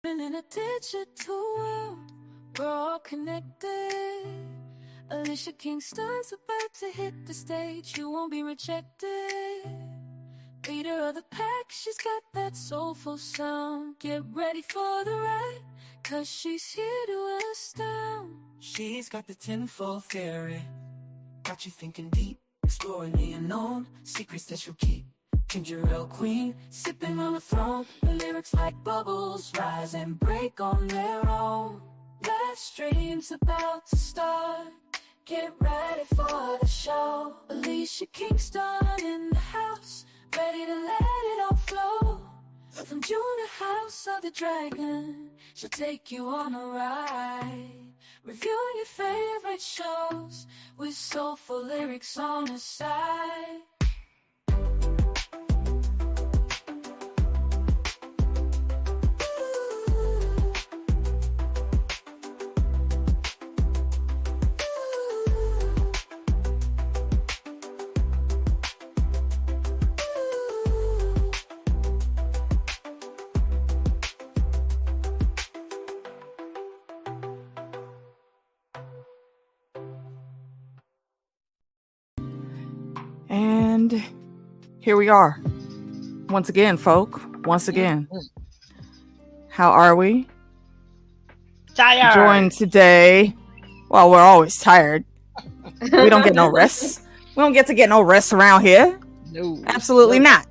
In a digital world, we're all connected. Alicia Kingston's about to hit the stage, you won't be rejected. Leader of the pack, she's got that soulful sound. Get ready for the ride, cause she's here to astound. She's got the tenfold theory, got you thinking deep, exploring the unknown, secrets that you'll keep. Ginger ale queen, sipping on the throne. The lyrics like bubbles rise and break on their own. Live stream's about to start, get ready for the show. Alicia Kingston in the house, ready to let it all flow. From June to House of the Dragon, she'll take you on a ride, reviewing your favorite shows with soulful lyrics on the side. And here we are. Once again, folk. Once again. How are we? Tired. Joined today. Well, we're always tired. We don't get no rest. We don't get to get no rest around here. No. Absolutely not.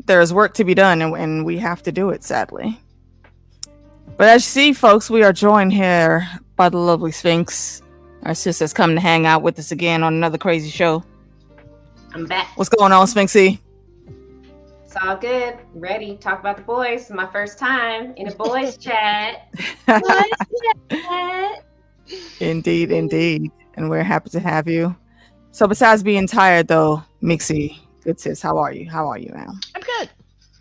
There's work to be done, and we have to do it, sadly. But as you see, folks, we are joined here by the lovely Sphinx. Our sister's come to hang out with us again on another crazy show. I'm back. What's going on, Sphinxy? It's all good. Ready. Talk about the boys. My first time in a boys chat. Indeed, indeed. And we're happy to have you. So besides being tired, though, Meeksy, good sis, how are you? How are you now? I'm good.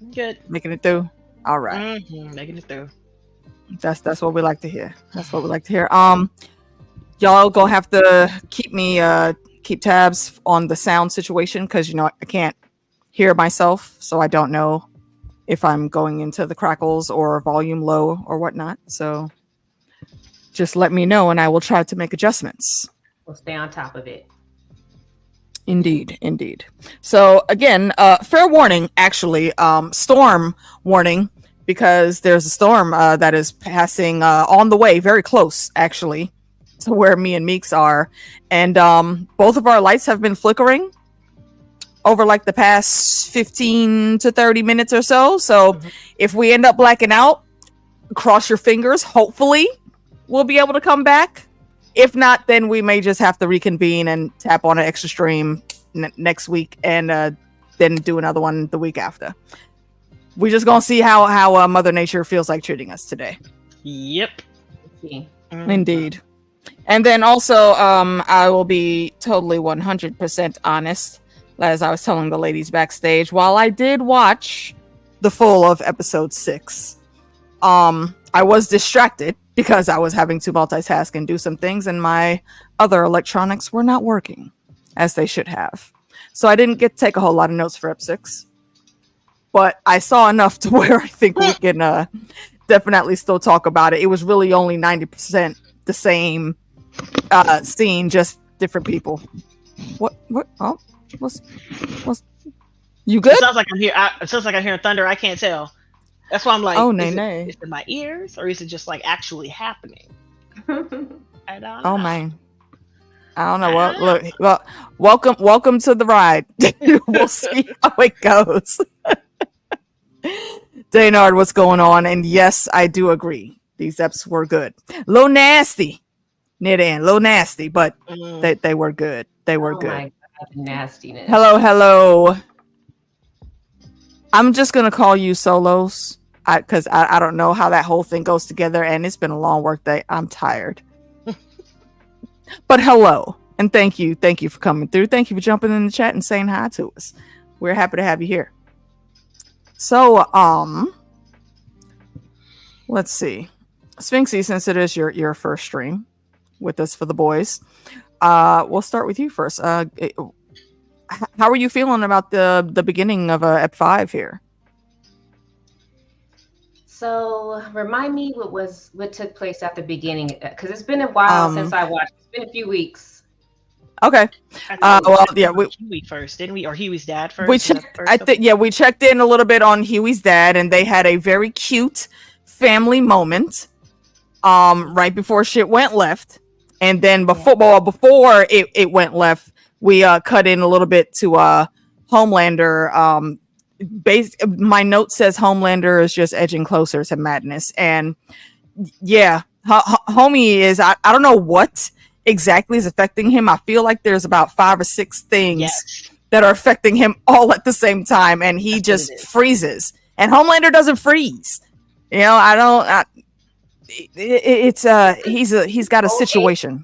I'm good. Making it through? All right. Making it through. That's what we like to hear. That's what we like to hear. Y'all gonna have to keep tabs on the sound situation, because I can't hear myself, so I don't know if I'm going into the crackles or volume low or whatnot. So just let me know and I will try to make adjustments. We'll stay on top of it. Indeed. So again, fair warning, actually, storm warning, because there's a storm that is passing on the way, very close actually to where me and Meeks are, and both of our lights have been flickering over like the past 15 to 30 minutes or so. So if we end up blacking out, cross your fingers, hopefully we'll be able to come back. If not, then we may just have to reconvene and tap on an extra stream next week, and then do another one the week after. We're just gonna see how Mother Nature feels like treating us today. Yep. Indeed. And then also, I will be totally 100% honest, as I was telling the ladies backstage, while I did watch the full of episode 6, I was distracted because I was having to multitask and do some things, and my other electronics were not working as they should have. So I didn't get to take a whole lot of notes for Ep 6. But I saw enough to where I think we can definitely still talk about it. It was really only 90% the same scene, just different people. What? Oh, what's you good? It sounds like I'm hearing thunder. I can't tell. That's why I'm like, oh, is nay. it in my ears, or is it just like actually happening? I don't know. Oh man, I don't know. Well, welcome to the ride. We'll see how it goes. Daynard, what's going on? And yes, I do agree. These eps were good. Low nasty near the end. Low nasty, but they were good. They were good. My God, nastiness. Hello. I'm just gonna call you Solos, because I don't know how that whole thing goes together, and it's been a long work day. I'm tired. But hello, and thank you for coming through. Thank you for jumping in the chat and saying hi to us. We're happy to have you here. So, let's see, Sphinxy, since it is your first stream with us for the boys, we'll start with you first. How are you feeling about the beginning of Ep 5 here? So remind me what took place at the beginning, because it's been a while since I watched. It's been a few weeks. Okay. Huey first, didn't we? Or Huey's dad first? We checked in a little bit on Huey's dad, and they had a very cute family moment right before shit went left. And then before it went left, we cut in a little bit to Homelander. My note says Homelander is just edging closer to madness. And yeah, homie is, I don't know what exactly is affecting him. I feel like there's about 5 or 6 things that are affecting him all at the same time, and he just freezes. And Homelander doesn't freeze. You know, he's got a situation.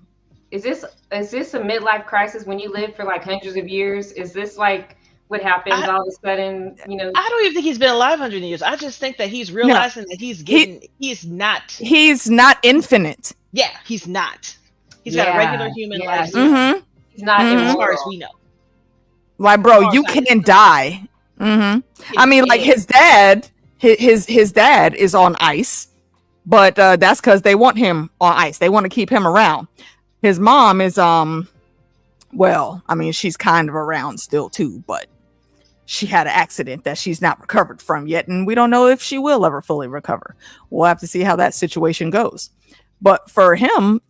Is this a midlife crisis when you live for like hundreds of years? Is this like what happens all of a sudden? You know, I don't even think he's been alive 100 years. I just think that he's realizing that he's not infinite. Yeah, he's not. He's got a regular human life. Mm-hmm. He's not as far as we know. Like, bro, you can die. Mm-hmm. I mean, like his dad is on ice, but that's because they want him on ice. They want to keep him around. His mom is well, I mean, she's kind of around still too, but she had an accident that she's not recovered from yet, and we don't know if she will ever fully recover. We'll have to see how that situation goes. But for him,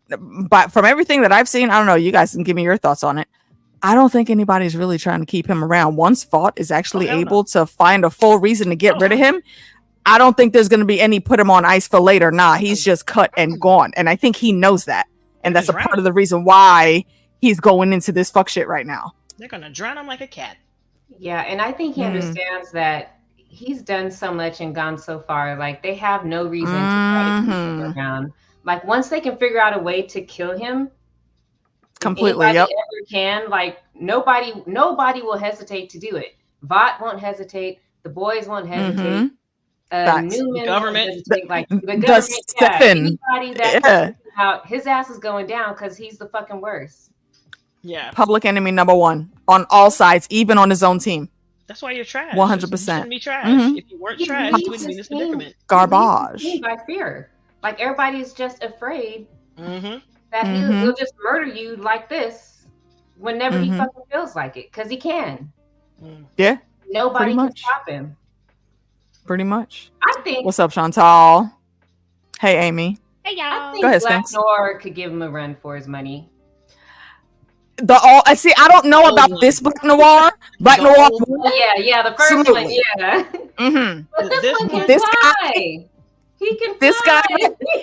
but from everything that I've seen, I don't know, you guys can give me your thoughts on it. I don't think anybody's really trying to keep him around. Once Vought is actually able to find a full reason to get rid of him, I don't think there's going to be any put him on ice for later. Nah, he's just cut and gone. And I think he knows that. And that's a part of the reason why he's going into this fuck shit right now. They're going to drown him like a cat. Yeah, and I think he understands that he's done so much and gone so far. Like, they have no reason to try to keep him around. Like, once they can figure out a way to kill him, completely, ever can, like, nobody will hesitate to do it. Vought won't hesitate. The boys won't hesitate. Newman government, won't hesitate. Like, the government, anybody that out, his ass is going down because he's the fucking worst. Yeah. Public enemy number 1 on all sides, even on his own team. That's why you're trash. 100%. You shouldn't be trash. If you weren't trash, you wouldn't be in this predicament. Garbage. By fear. Like, everybody's just afraid that he'll just murder you like this whenever he fucking feels like it, because he can. Yeah. Nobody can stop him. Pretty much. I think. What's up, Chantal? Hey, Amy. Hey, y'all. I think Go ahead, Black Sphinx. Noir could give him a run for his money. I don't know about this Black Noir. Black Noir. Yeah, the first one, yeah. But this one can fly. He can fly. This guy,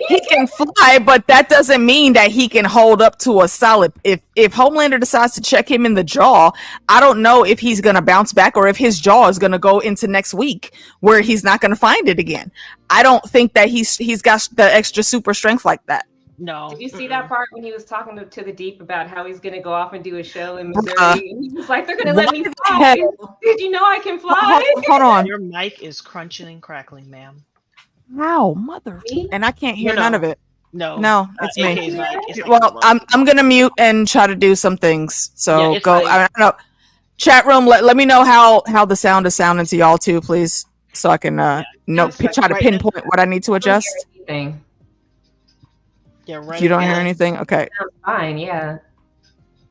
he can fly, but that doesn't mean that he can hold up to a solid. If Homelander decides to check him in the jaw, I don't know if he's gonna bounce back or if his jaw is gonna go into next week where he's not gonna find it again. I don't think that he's got the extra super strength like that. No. Did you see that part when he was talking to the Deep about how he's going to go off and do a show in Missouri? And he was like, they're going to let me fly. Did you know I can fly? Hold on. Your mic is crunching and crackling, ma'am. Wow, mother. And I can't hear none of it. No, it's me. Like well, I'm going to mute and try to do some things. So go. Like, I don't know. Chat room, let me know how the sound is sounding to y'all too, please. So I can try to pinpoint what I need to adjust. Yeah, right. You don't hear anything? Okay. Sounds fine. Yeah.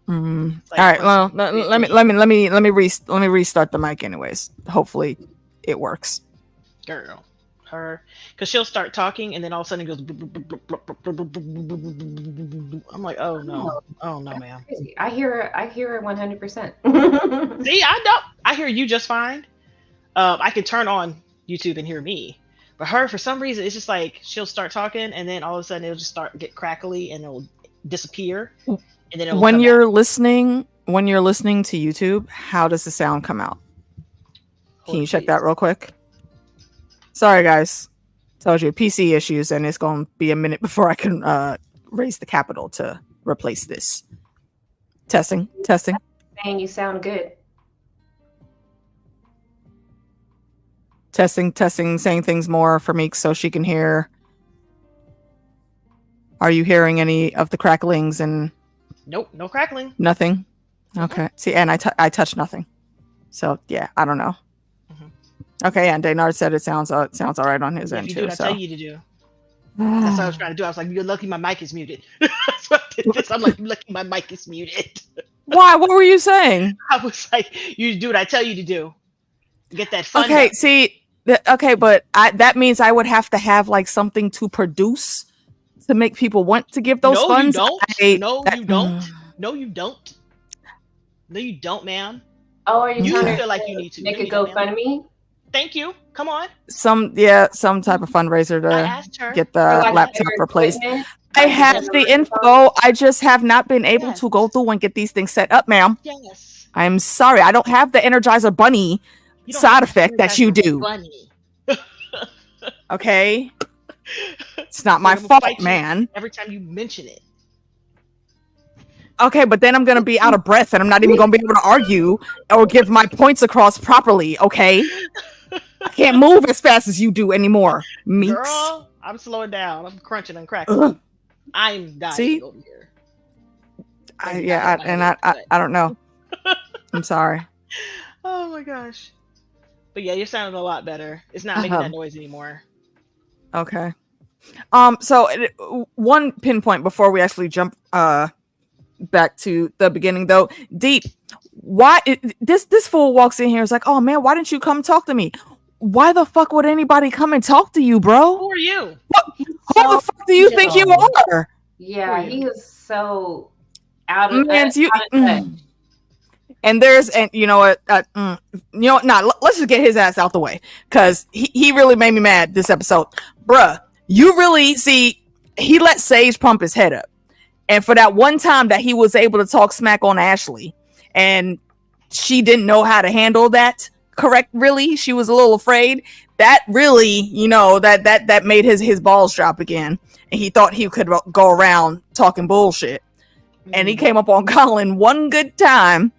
All right. Well, let me restart the mic, anyways. Hopefully, it works. Girl, her, because she'll start talking, and then all of a sudden it goes. I'm like, oh no, ma'am. I hear her 100%. See, I know. I hear you just fine. I can turn on YouTube and hear me. But her, for some reason, it's just like she'll start talking, and then all of a sudden it'll just get crackly, and it'll disappear. And then it'll when you're listening to YouTube, how does the sound come out? Can you check that real quick? Sorry, guys. Told you PC issues, and it's gonna be a minute before I can raise the capital to replace this. Testing. Saying you sound good. Testing, saying things more for Meeks so she can hear. Are you hearing any of the cracklings and? Nope, no crackling. Nothing. Okay. See, and I touched nothing. So yeah, I don't know. Okay, and Daynard said it sounds all right on his end If you too. do what I So tell you to do. That's what I was trying to do. I was like, you're lucky my mic is muted. So I did this. I'm like, you're lucky my mic is muted. why? What were you saying? I was like, you do what I tell you to do. Get that fun. Okay, see, okay, but that means I would have to have like something to produce to make people want to give those funds. No, you don't. No, you don't. No, you don't, ma'am. Oh, are you trying to feel like you need to make No, a you don't, ma'am. GoFundMe? Thank you. Come on. Some type of fundraiser I to asked her. get the Like laptop better replaced. equipment? I Like have better the equipment? info. I just have not been able Yes. to go through and get these things set up, ma'am. Yes. I'm sorry. I don't have the Energizer Bunny You don't side have effect that you Energizer do. Bunny. Okay? It's not my I'm gonna fault, fight you man. Every time you mention it. Okay, but then I'm going to be out of breath and I'm not even going to be able to argue or give my points across properly, okay? I can't move as fast as you do anymore, Meeks. Girl, I'm slowing down. I'm crunching and cracking. Ugh. I'm dying See? over here. I don't know. I'm sorry. Oh my gosh. But yeah, you're sounding a lot better. It's not making that noise anymore. Okay. So one pinpoint before we actually jump back to the beginning though. Deep, why this fool walks in here and is like, oh man, why didn't you come talk to me? Why the fuck would anybody come and talk to you, bro? Who are you? Who the fuck do you think you are? Yeah, he is so out of Man, touch. And there's, and you know what, let's just get his ass out the way, because he really made me mad this episode. Bruh, you really, see, he let Sage pump his head up. And for that one time that he was able to talk smack on Ashley, and she didn't know how to handle that correct, really, she was a little afraid. That really, that made his balls drop again. And he thought he could go around talking bullshit. And he came up on Colin one good time.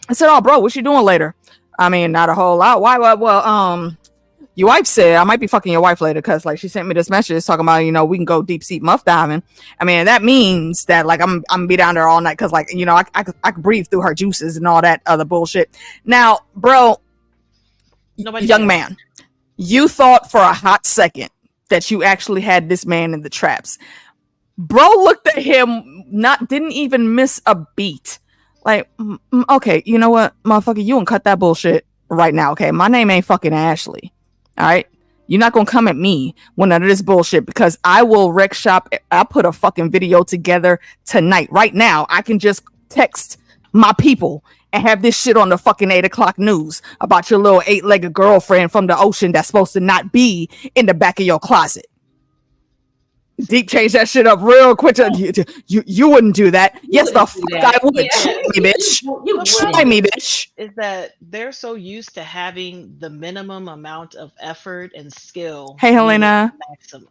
I said, oh, bro, what you doing later? I mean, not a whole lot. Why? Well, your wife said I might be fucking your wife later, because like she sent me this message talking about, we can go deep sea muff diving. I mean, that means that like I'm gonna be down there all night, because like, I could breathe through her juices and all that other bullshit. Now, bro, young man, you thought for a hot second that you actually had this man in the traps. Bro looked at him, didn't even miss a beat. Like, okay, you know what, motherfucker, you can cut that bullshit right now, okay? My name ain't fucking Ashley, all right? You're not gonna come at me when none of this bullshit, because I will wreck shop. I'll put a fucking video together tonight. Right now, I can just text my people and have this shit on the fucking 8 o'clock news about your little 8-legged girlfriend from the ocean that's supposed to not be in the back of your closet. Deep change that shit up real quick. You wouldn't do that. Yes, the fuck I would. Try me, bitch. Try me, bitch. Is that they're so used to having the minimum amount of effort and skill. Hey, Helena. Maximum.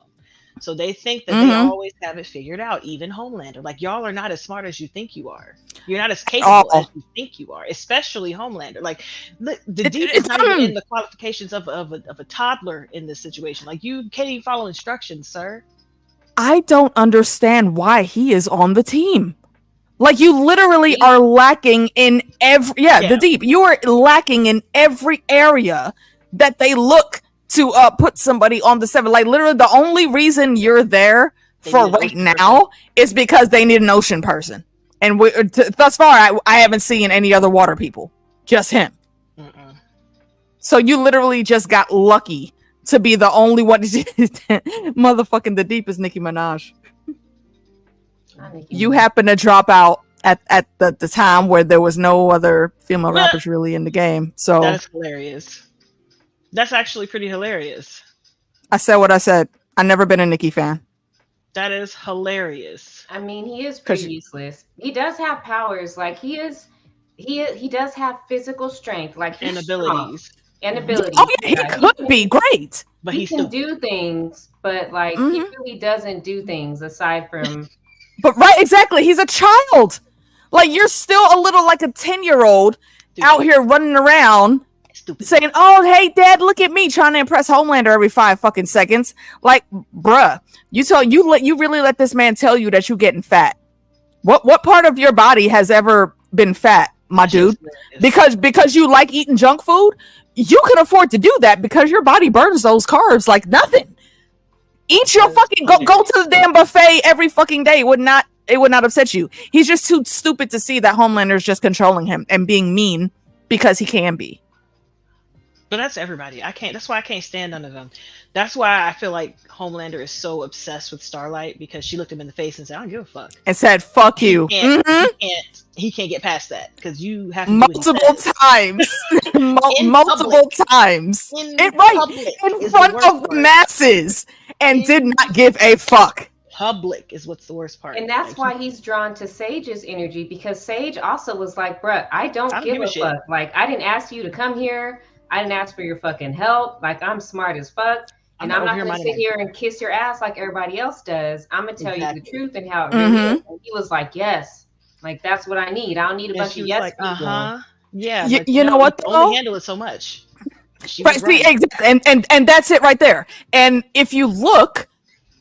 So they think that they always have it figured out, even Homelander. Like, y'all are not as smart as you think you are. You're not as capable as you think you are, especially Homelander. Like, the Deep is not even in the qualifications of a toddler in this situation. Like, you can't even follow instructions, sir. I don't understand why he is on the team. Like, you literally are lacking in every the Deep. You are lacking in every area that they look to put somebody on the 7. Like, literally the only reason you're there for right now is because they need an ocean person. And thus far, I haven't seen any other water people. Just him. So you literally just got lucky to be the only one. Motherfucking the Deep is Nicki Minaj. You happen to drop out at the time where there was no other female rappers really in the game. So that's hilarious. That's actually pretty hilarious. I said what I said. I've never been a Nicki fan. That is hilarious. I mean, he is pretty useless. He does have powers. Like, he does have physical strength. Like, and abilities. And abilities. Oh yeah, he could be great. But he can do things, but like he really doesn't do things aside from. But right, exactly. He's a child. Like, you're still a little like a 10-year-old out here running around saying, "Oh, hey, Dad, look at me," trying to impress Homelander every 5 fucking seconds. Like, bruh, you really let this man tell you that you're getting fat. What part of your body has ever been fat, my dude? Because you like eating junk food? you can afford to do that because your body burns those carbs like nothing. Eat your fucking go to the damn buffet every fucking day. It would not upset you. He's just too stupid to see that Homelander is just controlling him and being mean because he can be. But that's everybody. That's why I can't stand none of them. That's why I feel like Homelander is so obsessed with Starlight, because she looked him in the face and said, I don't give a fuck. And said, fuck you. He can't get past that because you have to multiple times. multiple times. In front of the masses, and did not give a fuck. Public is what's the worst part. And that's why he's drawn to Sage's energy, because Sage also was like, bruh, I don't give a fuck. Like, I didn't ask you to come here. I didn't ask for your fucking help. Like, I'm smart as fuck. And I'm not going to sit here and kiss your ass like everybody else does. I'm going to tell you the truth and how it really is. And he was like, yes. Like, that's what I need. I don't need a bunch of yes people. Yeah. You know what, though? Only handle it so much. Right. See, exactly. And that's it right there. And if you look,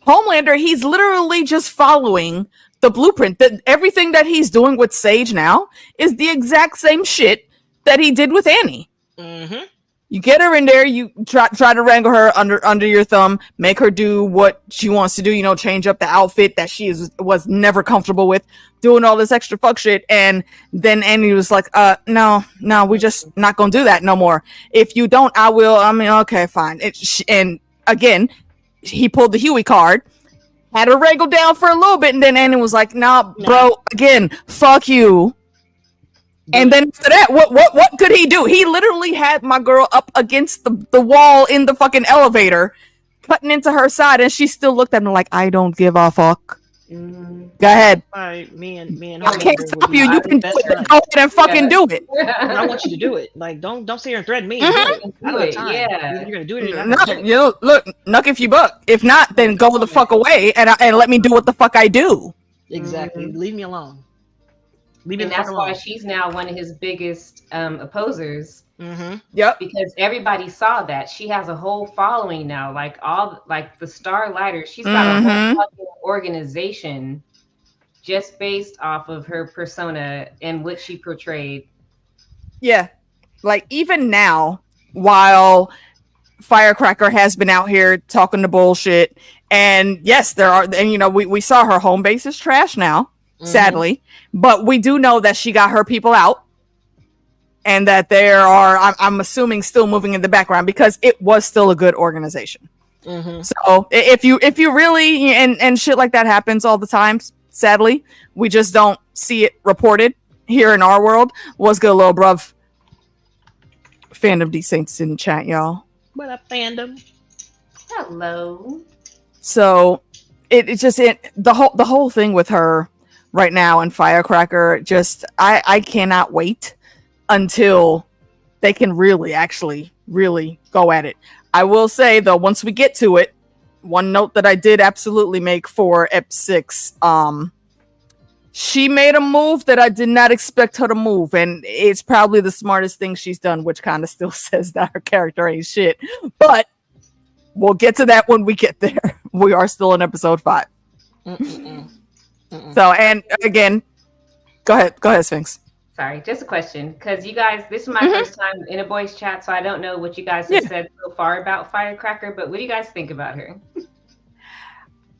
Homelander, he's literally just following the blueprint. That everything that he's doing with Sage now is the exact same shit that he did with Annie. Mm-hmm. You get her in there, you try to wrangle her under your thumb, make her do what she wants to do, you know, change up the outfit that she was never comfortable with, doing all this extra fuck shit. And then Annie was like, no, we just not gonna do that no more. If you don't, I will. I mean, okay, fine. And again, he pulled the Huey card, had her wrangle down for a little bit, and then Annie was like, nah, bro, again, fuck you. And then after that, what could he do? He literally had my girl up against the wall in the fucking elevator, cutting into her side, and she still looked at me like, I don't give a fuck. Mm-hmm. Go ahead. Me and I can't stop you. You can do it. Go ahead and fucking do it. I want you to do it. Like, don't sit here and threaten me. Mm-hmm. I don't have time. Yeah. You're gonna do it. Look, nuck if you buck. If not, then go the fuck away and let me do what the fuck I do. Exactly. Mm-hmm. Leave me alone. And that's why she's now one of his biggest opposers. Mm-hmm. Yep. Because everybody saw that she has a whole following now, like the Starlighters. She's got a whole fucking organization just based off of her persona and what she portrayed. Yeah, like even now, while Firecracker has been out here talking the bullshit, and yes, there are, and you know, we saw her home base is trash now. Sadly, but we do know that she got her people out, and that there are, I'm assuming, still moving in the background because it was still a good organization. Mm-hmm. So if you really, and shit like that happens all the time, sadly, we just don't see it reported here in our world. What's good, little bruv? Fandom D Saints in chat, y'all. What up, fandom? Hello. So it's just the whole thing with her right now and Firecracker, just I cannot wait until they can really go at it. I will say though, once we get to it, one note that I did absolutely make for Ep 6, she made a move that I did not expect her to move, and it's probably the smartest thing she's done, which kind of still says that her character ain't shit, but we'll get to that when we get there. We are still in episode 5. So, and again, go ahead, Sphinx. Sorry, just a question, because you guys, this is my first time in a boys chat, so I don't know what you guys have said so far about Firecracker, but what do you guys think about her?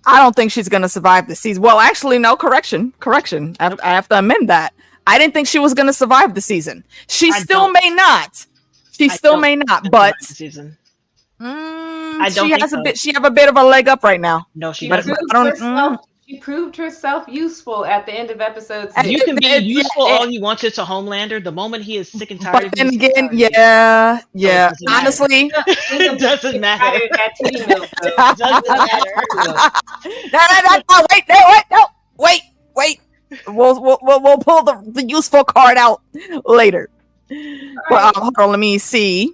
I don't think she's going to survive the season. Well, actually, no, correction. I have to amend that. I didn't think she was going to survive the season. She still may not. But season. She have a bit of a leg up right now. No, she doesn't. She proved herself useful at the end of episode 6. You can be useful all you wanted to Homelander. The moment he is sick and tired of you. Yeah. Honestly, it doesn't matter. Wait. We'll pull the useful card out later. Well, hold on, let me see.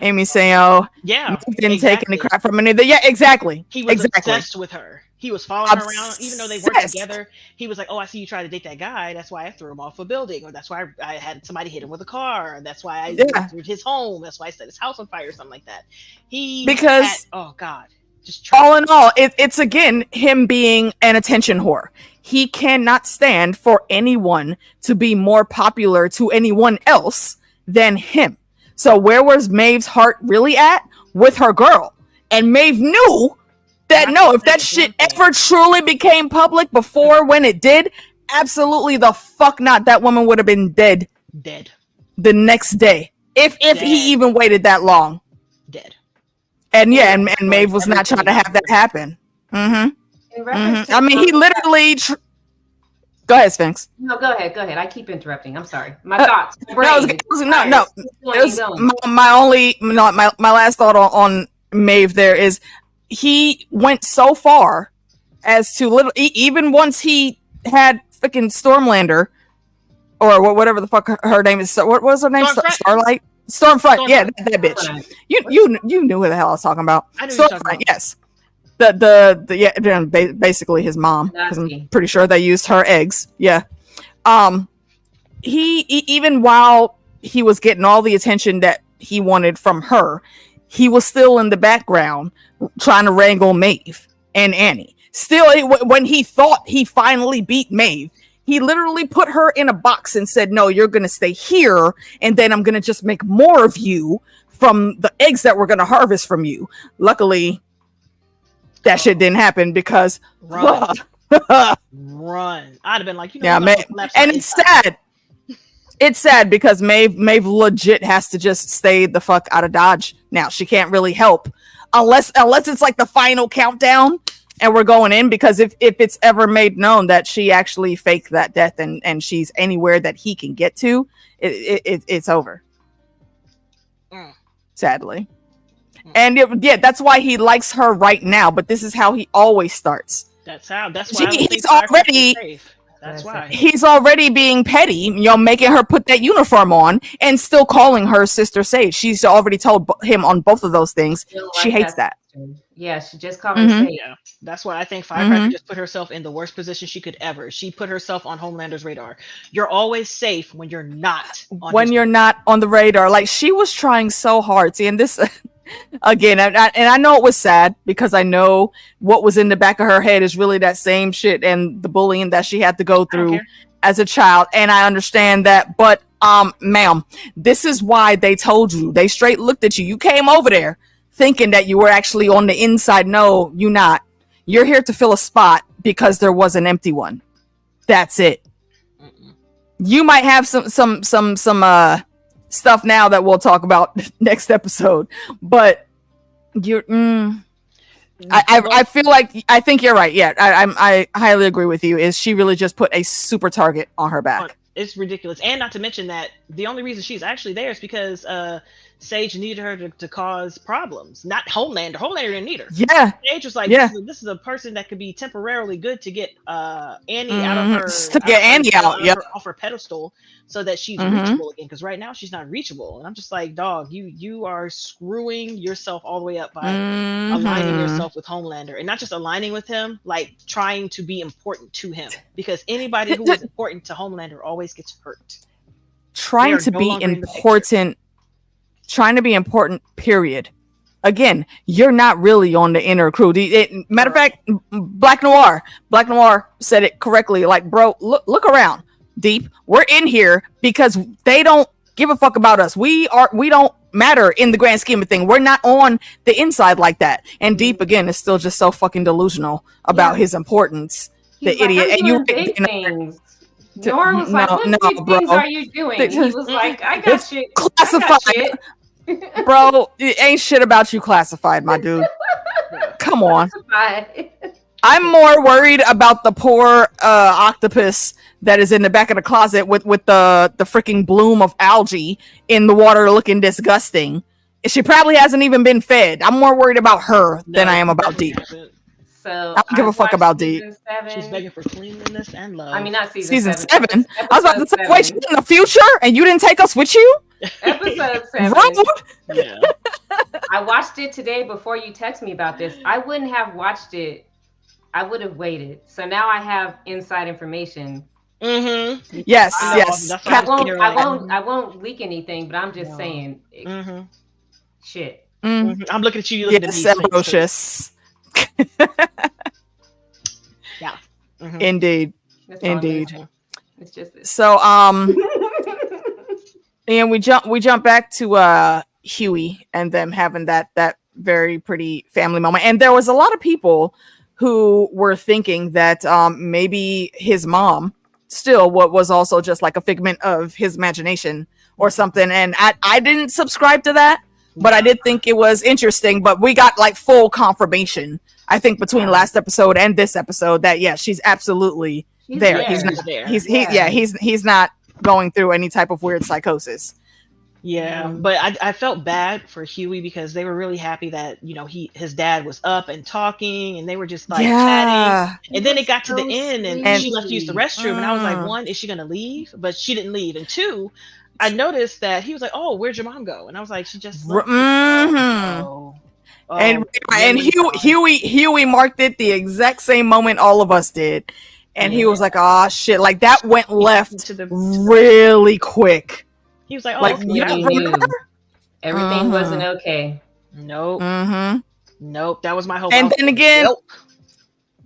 Amy saying, didn't take any crap from any. Yeah, exactly. He was obsessed with her. He was following her around, even though they weren't together. He was like, "Oh, I see you try to date that guy. That's why I threw him off a building, or that's why I had somebody hit him with a car. That's why I entered his home. That's why I set his house on fire, or something like that." All in all, it's again him being an attention whore. He cannot stand for anyone to be more popular to anyone else than him. So where was Maeve's heart really at? With her girl. And Maeve knew that no, if that shit ever truly became public before when it did, absolutely the fuck not. That woman would have been dead. Dead. The next day. If he even waited that long. Dead. And yeah, and Maeve was not trying to have that happen. Mm-hmm. Mm-hmm. I mean, he literally... Go ahead, Sphinx. No, go ahead. I keep interrupting. I'm sorry. My thoughts. My last thought on Maeve there is he went so far as to even once he had freaking Stormlander or whatever the fuck her name is. What was her name? Starlight? Stormfront. Yeah, that bitch. You knew who the hell I was talking about. Stormfront. Yes. Basically his mom, because I'm pretty sure they used her eggs. Yeah. He even while he was getting all the attention that he wanted from her, he was still in the background trying to wrangle Maeve and Annie. Still, when he thought he finally beat Maeve, he literally put her in a box and said, "No, you're gonna stay here, and then I'm gonna just make more of you from the eggs that we're gonna harvest from you." Luckily, that shit didn't happen because run. I'd have been like, and it's sad. It's sad because Maeve legit has to just stay the fuck out of Dodge now. She can't really help unless it's like the final countdown and we're going in, because if it's ever made known that she actually faked that death and she's anywhere that he can get to, it's over. Sadly. And that's why he likes her right now. But this is how he always starts. That's why he's already being petty, making her put that uniform on and still calling her Sister Sage. She's already told him on both of those things. She hates that. Yeah, she just called her Sage. Yeah, that's why I think Firecracker just put herself in the worst position she could ever. She put herself on Homelander's radar. You're always safe when you're not on the radar. Like, she was trying so hard. See, and this again, and I know it was sad because I know what was in the back of her head is really that same shit and the bullying that she had to go through as a child. And I understand that, but ma'am, this is why they told you. They straight looked at you. You came over there thinking that you were actually on the inside. No, you're not. You're here to fill a spot because there was an empty one. That's it. You might have some stuff now that we'll talk about next episode, but you're I feel like I think you're right. Yeah, I highly agree with you. Is she really just put a super target on her back? It's ridiculous. And not to mention that the only reason she's actually there is because Sage needed her to cause problems, not Homelander. Homelander didn't need her. Yeah. Sage was like, this is a person that could be temporarily good to get Annie out of her, off her pedestal, so that she's reachable again. Because right now she's not reachable, and I'm just like, dog, you are screwing yourself all the way up by aligning yourself with Homelander, and not just aligning with him, like trying to be important to him. Because anybody who is important to Homelander always gets hurt. Trying to be important. Trying to be important, period. Again, you're not really on the inner crew. Matter of fact, Black Noir said it correctly. Like, bro, look around. Deep, we're in here because they don't give a fuck about us. We don't matter in the grand scheme of things. We're not on the inside like that. And Deep, again, is still just so fucking delusional about his importance. He's idiot. And you. Norm was like, what big things are you doing? He was like, I got shit. Classified. Bro, it ain't shit about you classified, my dude. Come on. I'm more worried about the poor octopus that is in the back of the closet with the freaking bloom of algae in the water looking disgusting. She probably hasn't even been fed. I'm more worried about her than I am about Deep. So I don't give a fuck about Deep. She's begging for cleanliness and love. I mean, not season 7. I was about to say, wait, she's in the future and you didn't take us with you? Episode 7. Yeah. I watched it today before you text me about this. I wouldn't have watched it. I would have waited. So now I have inside information. Yes. I won't leak anything, but I'm just saying. Shit. I'm looking at you. Yes, atrocious. Yeah. Indeed. It's just this. So And we jump back to Huey and them having that very pretty family moment. And there was a lot of people who were thinking that maybe his mom still what was also just like a figment of his imagination or something. And I didn't subscribe to that, but I did think it was interesting. But we got like full confirmation, I think, between last episode and this episode that she's absolutely there. He's not there. He's not going through any type of weird psychosis. Yeah, but I felt bad for Huey because they were really happy that his dad was up and talking, and they were just like chatting. And then it got to the end, and she left to use the restroom, and I was like, one, is she gonna leave? But she didn't leave, and two, I noticed that he was like, "Oh, where'd your mom go?" And I was like, "She just left." And Huey marked it the exact same moment all of us did, and he was like, "Oh shit!" Like that went left really quick. He was like, "Oh, like, everything wasn't okay." Nope. Nope. That was my whole. And then again, nope.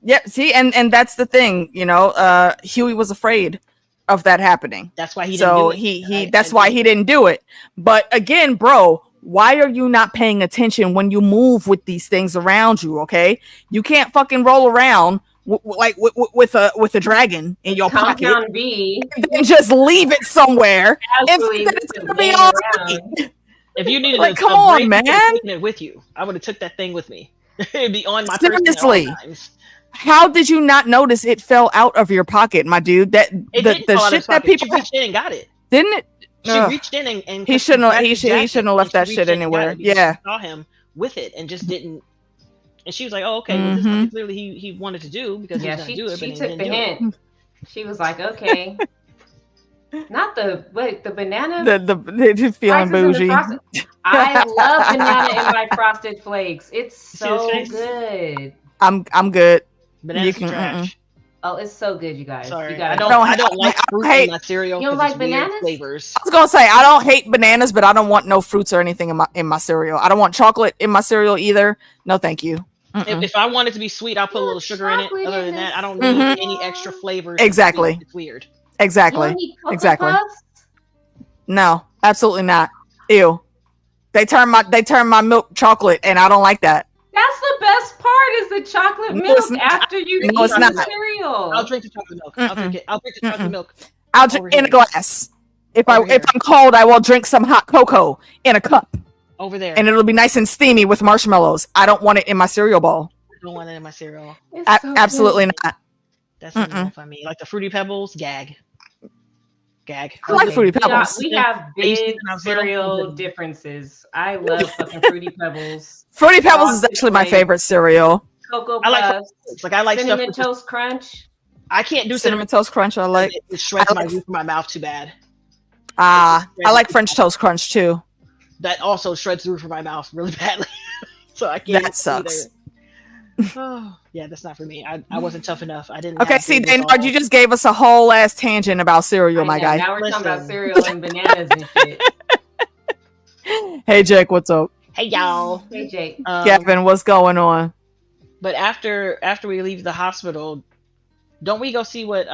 Yeah. See, and that's the thing, Huey was afraid of that happening. That's why he didn't do it. That's why he didn't do it. But again, bro, why are you not paying attention when you move with these things around you? Okay, you can't fucking roll around with a dragon in your pocket and just leave it somewhere. It's gonna be all right. If you needed come on, man, taking it with you, I would have took that thing with me. It'd be on my person at all times. How did you not notice it fell out of your pocket, my dude? That the shit that people reached in and got it, didn't it? She reached in and he shouldn't have left that shit anywhere. Yeah, saw him with it and just didn't. And she was like, "Oh, okay." Well, this is clearly he wanted to do because he was going to do it. She took the hint. She was like, "Okay." Not the banana. The feeling bougie. I love banana in my frosted flakes. It's so good. I'm good. Bananas trash. Oh, it's so good, you guys. Sorry, you guys. I don't like fruit in my cereal. You don't like bananas? Flavors. I was gonna say I don't hate bananas, but I don't want no fruits or anything in my cereal. I don't want chocolate in my cereal either. No, thank you. If I want it to be sweet, I'll put a little sugar in it. Other than that, I don't need any extra flavors. Exactly. It's weird. Exactly. Exactly. No, absolutely not. Ew. They turn my milk chocolate, and I don't like that. That's the best part is the chocolate milk after you eat the cereal. I'll drink the chocolate milk. I'll drink it. I'll drink the chocolate milk. I'll drink in a glass. If I'm cold, I will drink some hot cocoa in a cup. Over there. And it'll be nice and steamy with marshmallows. I don't want it in my cereal bowl. I don't want it in my cereal. Absolutely not. That's enough on me. Like the Fruity Pebbles, gag. I like Fruity Pebbles. We have big cereal differences. I love fucking Fruity Pebbles. Fruity Pebbles is actually my favorite cereal. Cocoa Puffs. I like Cinnamon Toast Crunch. I can't do Cinnamon Toast Crunch. I like. It shreds my roof of my mouth too bad. I like French Toast Crunch too. That also shreds the roof of my mouth really badly. So I can't. That sucks. Oh, yeah, that's not for me. I wasn't tough enough. I didn't. Okay, see, Daynard, you just gave us a whole ass tangent about cereal, my guy. Now we're talking about cereal and bananas and shit. Hey, Jake, what's up? Hey, y'all. Hey, Jake. Gavin, what's going on? But after we leave the hospital, don't we go see what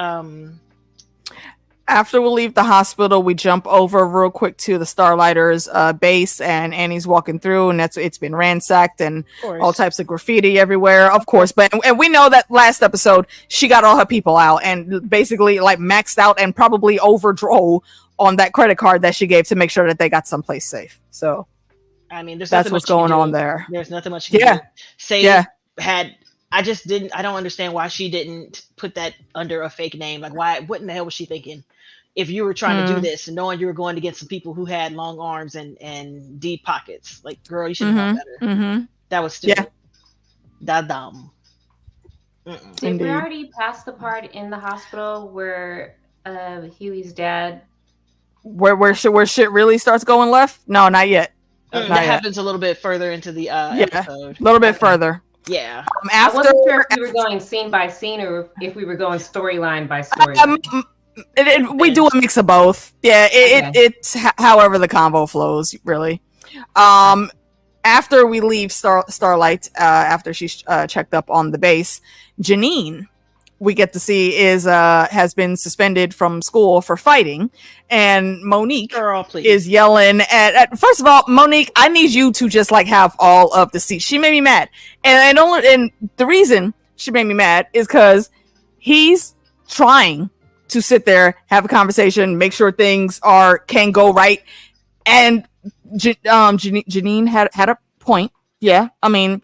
After we leave the hospital, we jump over real quick to the Starlighters base, and Annie's walking through, and it's been ransacked and all types of graffiti everywhere, of course. But and we know that last episode she got all her people out and basically like maxed out and probably overdrove on that credit card that she gave to make sure that they got someplace safe. So, I mean, that's what's going on there. There's nothing much. I don't understand why she didn't put that under a fake name. Like, why? What in the hell was she thinking? If you were trying to do this and knowing you were going to get some people who had long arms and deep pockets, like, girl, you should have known better. That was stupid. That dumb. Did we already pass the part in the hospital where Huey's dad? Where shit really starts going left? No, not yet. That happens a little bit further into the episode. A little bit further. Yeah. I wasn't sure if we were going scene by scene or if we were going storyline by storyline. We do a mix of both. Yeah, it's however the convo flows, really. After we leave Starlight, after she's checked up on the base, Janine we get to see is has been suspended from school for fighting, and Monique is yelling at first of all, Monique, I need you to just like have all of the seats. She made me mad, and the reason she made me mad is because he's trying to sit there, have a conversation, make sure things can go right, and Janine had a point. Yeah, I mean,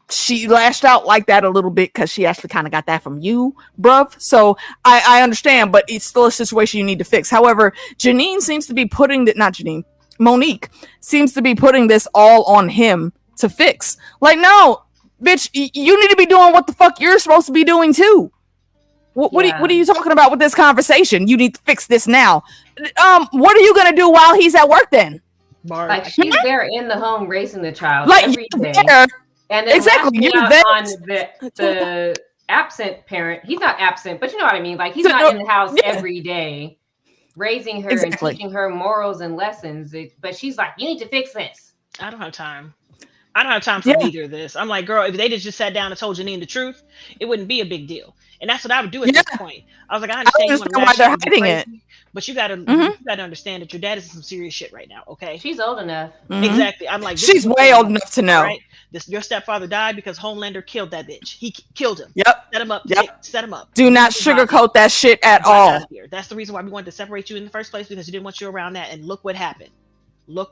she lashed out like that a little bit because she actually kind of got that from you, bruv. So I understand, but it's still a situation you need to fix. However, Monique seems to be putting this all on him to fix. Like, no, bitch, you need to be doing what the fuck you're supposed to be doing too. What are you talking about with this conversation? You need to fix this now. What are you gonna do while he's at work then? Like, she's there in the home raising the child like, every day. And then exactly, you're on the absent parent. He's not absent, but you know what I mean. Like, he's not in the house every day, raising her and teaching her morals and lessons. But she's like, you need to fix this. I don't have time. I don't have time for either of this. I'm like, girl, if they just sat down and told Janine the truth, it wouldn't be a big deal. And that's what I would do at this point. I was like, I understand why they're hiding it. But you gotta understand that your dad is in some serious shit right now, okay? She's old enough. Exactly. I'm like, she's way old enough to know. Right? Your stepfather died because Homelander killed that bitch. He killed him. Yep. Set him up. Yep. Set him up. Do not sugarcoat that shit at all. That's the reason why we wanted to separate you in the first place, because you didn't want you around that. And look what happened. You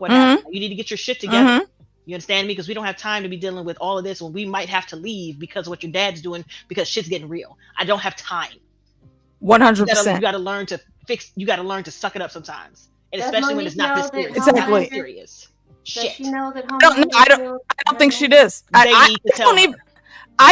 need to get your shit together. You understand me? Because we don't have time to be dealing with all of this when we might have to leave because of what your dad's doing, because shit's getting real. I don't have time. 100%. You got to learn to fix. You got to learn to suck it up sometimes, and especially when it's not this serious. Exactly. Serious. Shit. Does she know that I don't think she does. I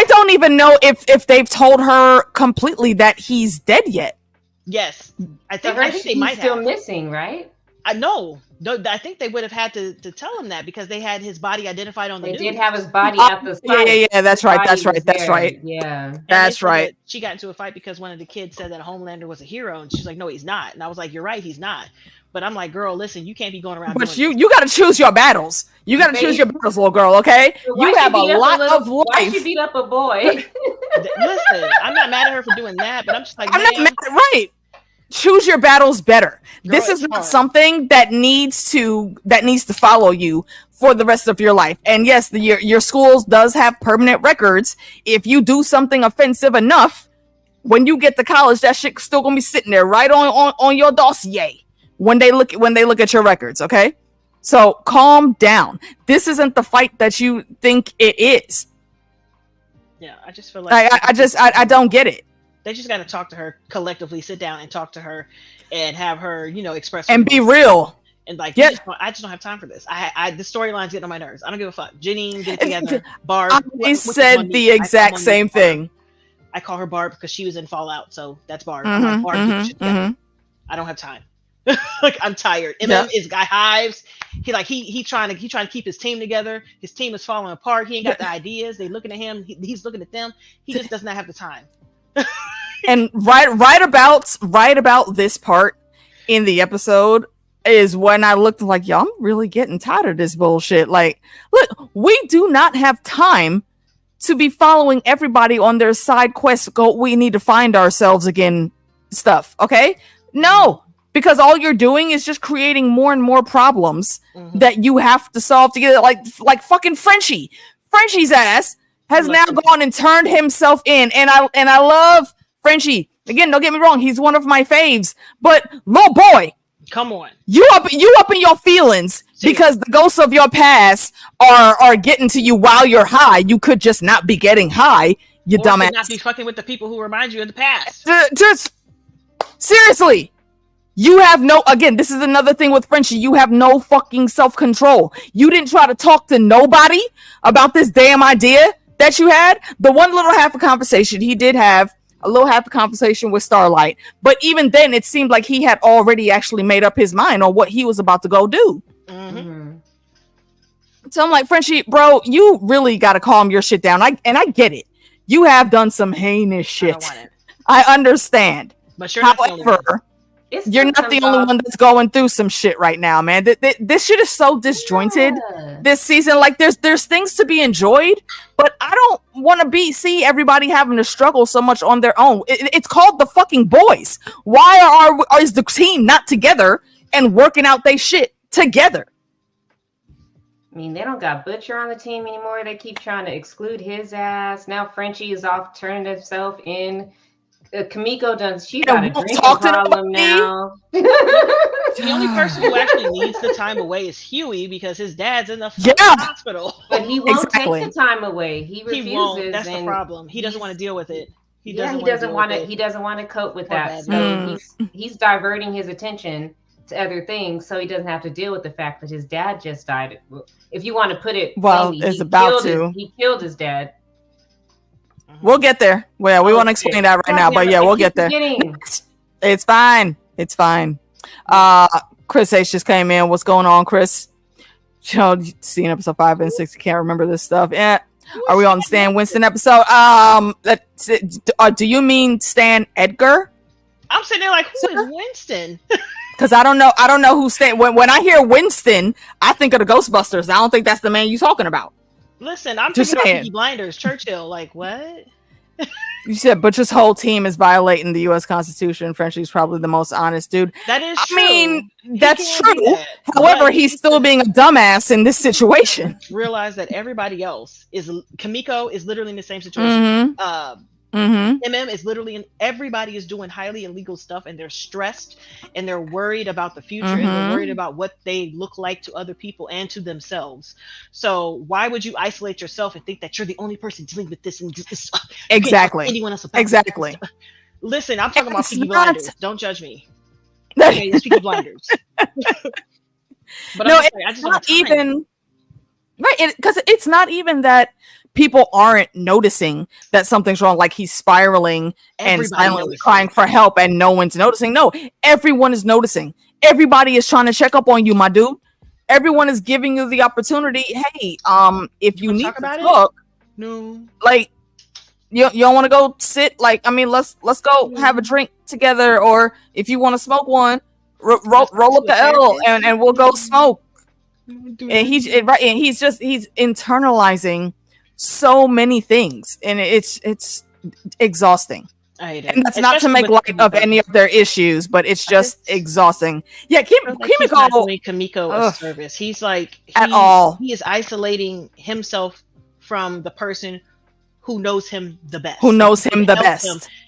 don't even know if they've told her completely that he's dead yet. Yes, I think they might still missing, right? I know. No, I think they would have had to tell him that because they had his body identified on the news. They did have his body at the site. Yeah, that's right. Yeah. That's right. She got into a fight because one of the kids said that Homelander was a hero, and she's like, no, he's not. And I was like, you're right, he's not. But I'm like, girl, listen, you can't be going around. But you got to choose your battles. You got to choose your battles, little girl, okay? You have a lot of life. Why she beat up a boy? Listen, I'm not mad at her for doing that, but I'm just like, I'm not mad, right. Choose your battles better. Girl, this is not something that needs to follow you for the rest of your life. And yes, your schools does have permanent records. If you do something offensive enough, when you get to college, that shit's still gonna be sitting there right on your dossier when they look at your records. Okay, so calm down. This isn't the fight that you think it is. Yeah, I just feel like I don't get it. They just got to talk to her collectively, sit down and talk to her and have her, express and be real. And like, I just don't have time for this. The storyline's getting on my nerves. I don't give a fuck. Janine, get it together. Barb. I said the exact same thing. I call her Barb because she was in Fallout, so that's Barb. I'm like, Barb, I don't have time. Like, I'm tired. Is guy hives. He trying to keep his team together. His team is falling apart. He ain't got the ideas. They looking at him. He's looking at them. He just does not have the time. And right about this part in the episode is when I looked like, yo, I'm really getting tired of this bullshit. Like, look, we do not have time to be following everybody on their side quests. We need to find ourselves again stuff. Okay, no, because all you're doing is just creating more and more problems that you have to solve together. Like fucking Frenchie's ass has now gone and turned himself in, and I love Frenchie. Again, don't get me wrong, he's one of my faves, but little boy, come on, you up in your feelings because the ghosts of your past are getting to you while you're high. You could just not be getting high, you dumbass. Not be fucking with the people who remind you of the past. Just seriously. You have this is another thing with Frenchie. You have no fucking self-control. You didn't try to talk to nobody about this damn idea that you had. The one little half a conversation he did have, a little half a conversation with Starlight, but even then it seemed like he had already actually made up his mind on what he was about to go do. So I'm like, Frenchie, bro, you really got to calm your shit down. I get it. You have done some heinous shit. I understand. But sure, you're not the only one that's going through some shit right now, man. This shit is so disjointed this season. Like there's things to be enjoyed, but I don't want to see everybody having to struggle so much on their own. It's called the fucking Boys. Why is the team not together and working out they shit together? I mean, they don't got Butcher on the team anymore. They keep trying to exclude his ass. Now Frenchie is off turning himself in. CostumeCo done. She got a drinking problem now. The only person who actually needs the time away is Huey because his dad's in the hospital. But he won't take the time away. He refuses. He won't. That's the problem. He doesn't want to deal with it. He doesn't want to. He doesn't want to cope with that. So he's diverting his attention to other things, so he doesn't have to deal with the fact that his dad just died. If you want to put it, plainly, he killed his dad. We'll get there. Well, we won't explain that right now, but yeah, we'll get there. It's fine. It's fine. Chris H just came in. What's going on, Chris? You know, seen episode 5 and 6. You can't remember this stuff. Yeah. Are we on the Stan Winston episode? Do you mean Stan Edgar? I'm sitting there like, who is Winston? Because I don't know who Stan. When I hear Winston, I think of the Ghostbusters. I don't think that's the man you're talking about. Listen, I'm just thinking about Peaky Blinders, Churchill. Like, what? You said Butcher's whole team is violating the U.S. Constitution. Frenchie's probably the most honest dude. That is true. I mean, that's true. However, he's still being a dumbass in this situation. Realize that everybody else is... CostumeCo is literally in the same situation. is literally... everybody is doing highly illegal stuff, and they're stressed, and they're worried about the future, and they're worried about what they look like to other people and to themselves. So why would you isolate yourself and think that you're the only person dealing with this? And this exactly. Anyone else? Exactly. Listen, I'm talking about Peaky Blinders. Don't judge me. Okay, it's Peaky Blinders. But no, it's not even right, because it's not even that people aren't noticing that something's wrong, like he's spiraling and silently crying for help and no one's noticing. No, everyone is noticing. Everybody is trying to check up on you, my dude. Everyone is giving you the opportunity. Hey, if you need to talk, no, like you don't want to go sit, like, I mean, let's go have a drink together, or if you want to smoke one, roll up the L and we'll go smoke. And he's internalizing so many things, and it's exhausting. I hate it. And that's not to make light of any of their issues, but it's just exhausting. Yeah, CostumeCo a service. He's like he is isolating himself from the person who knows him the best.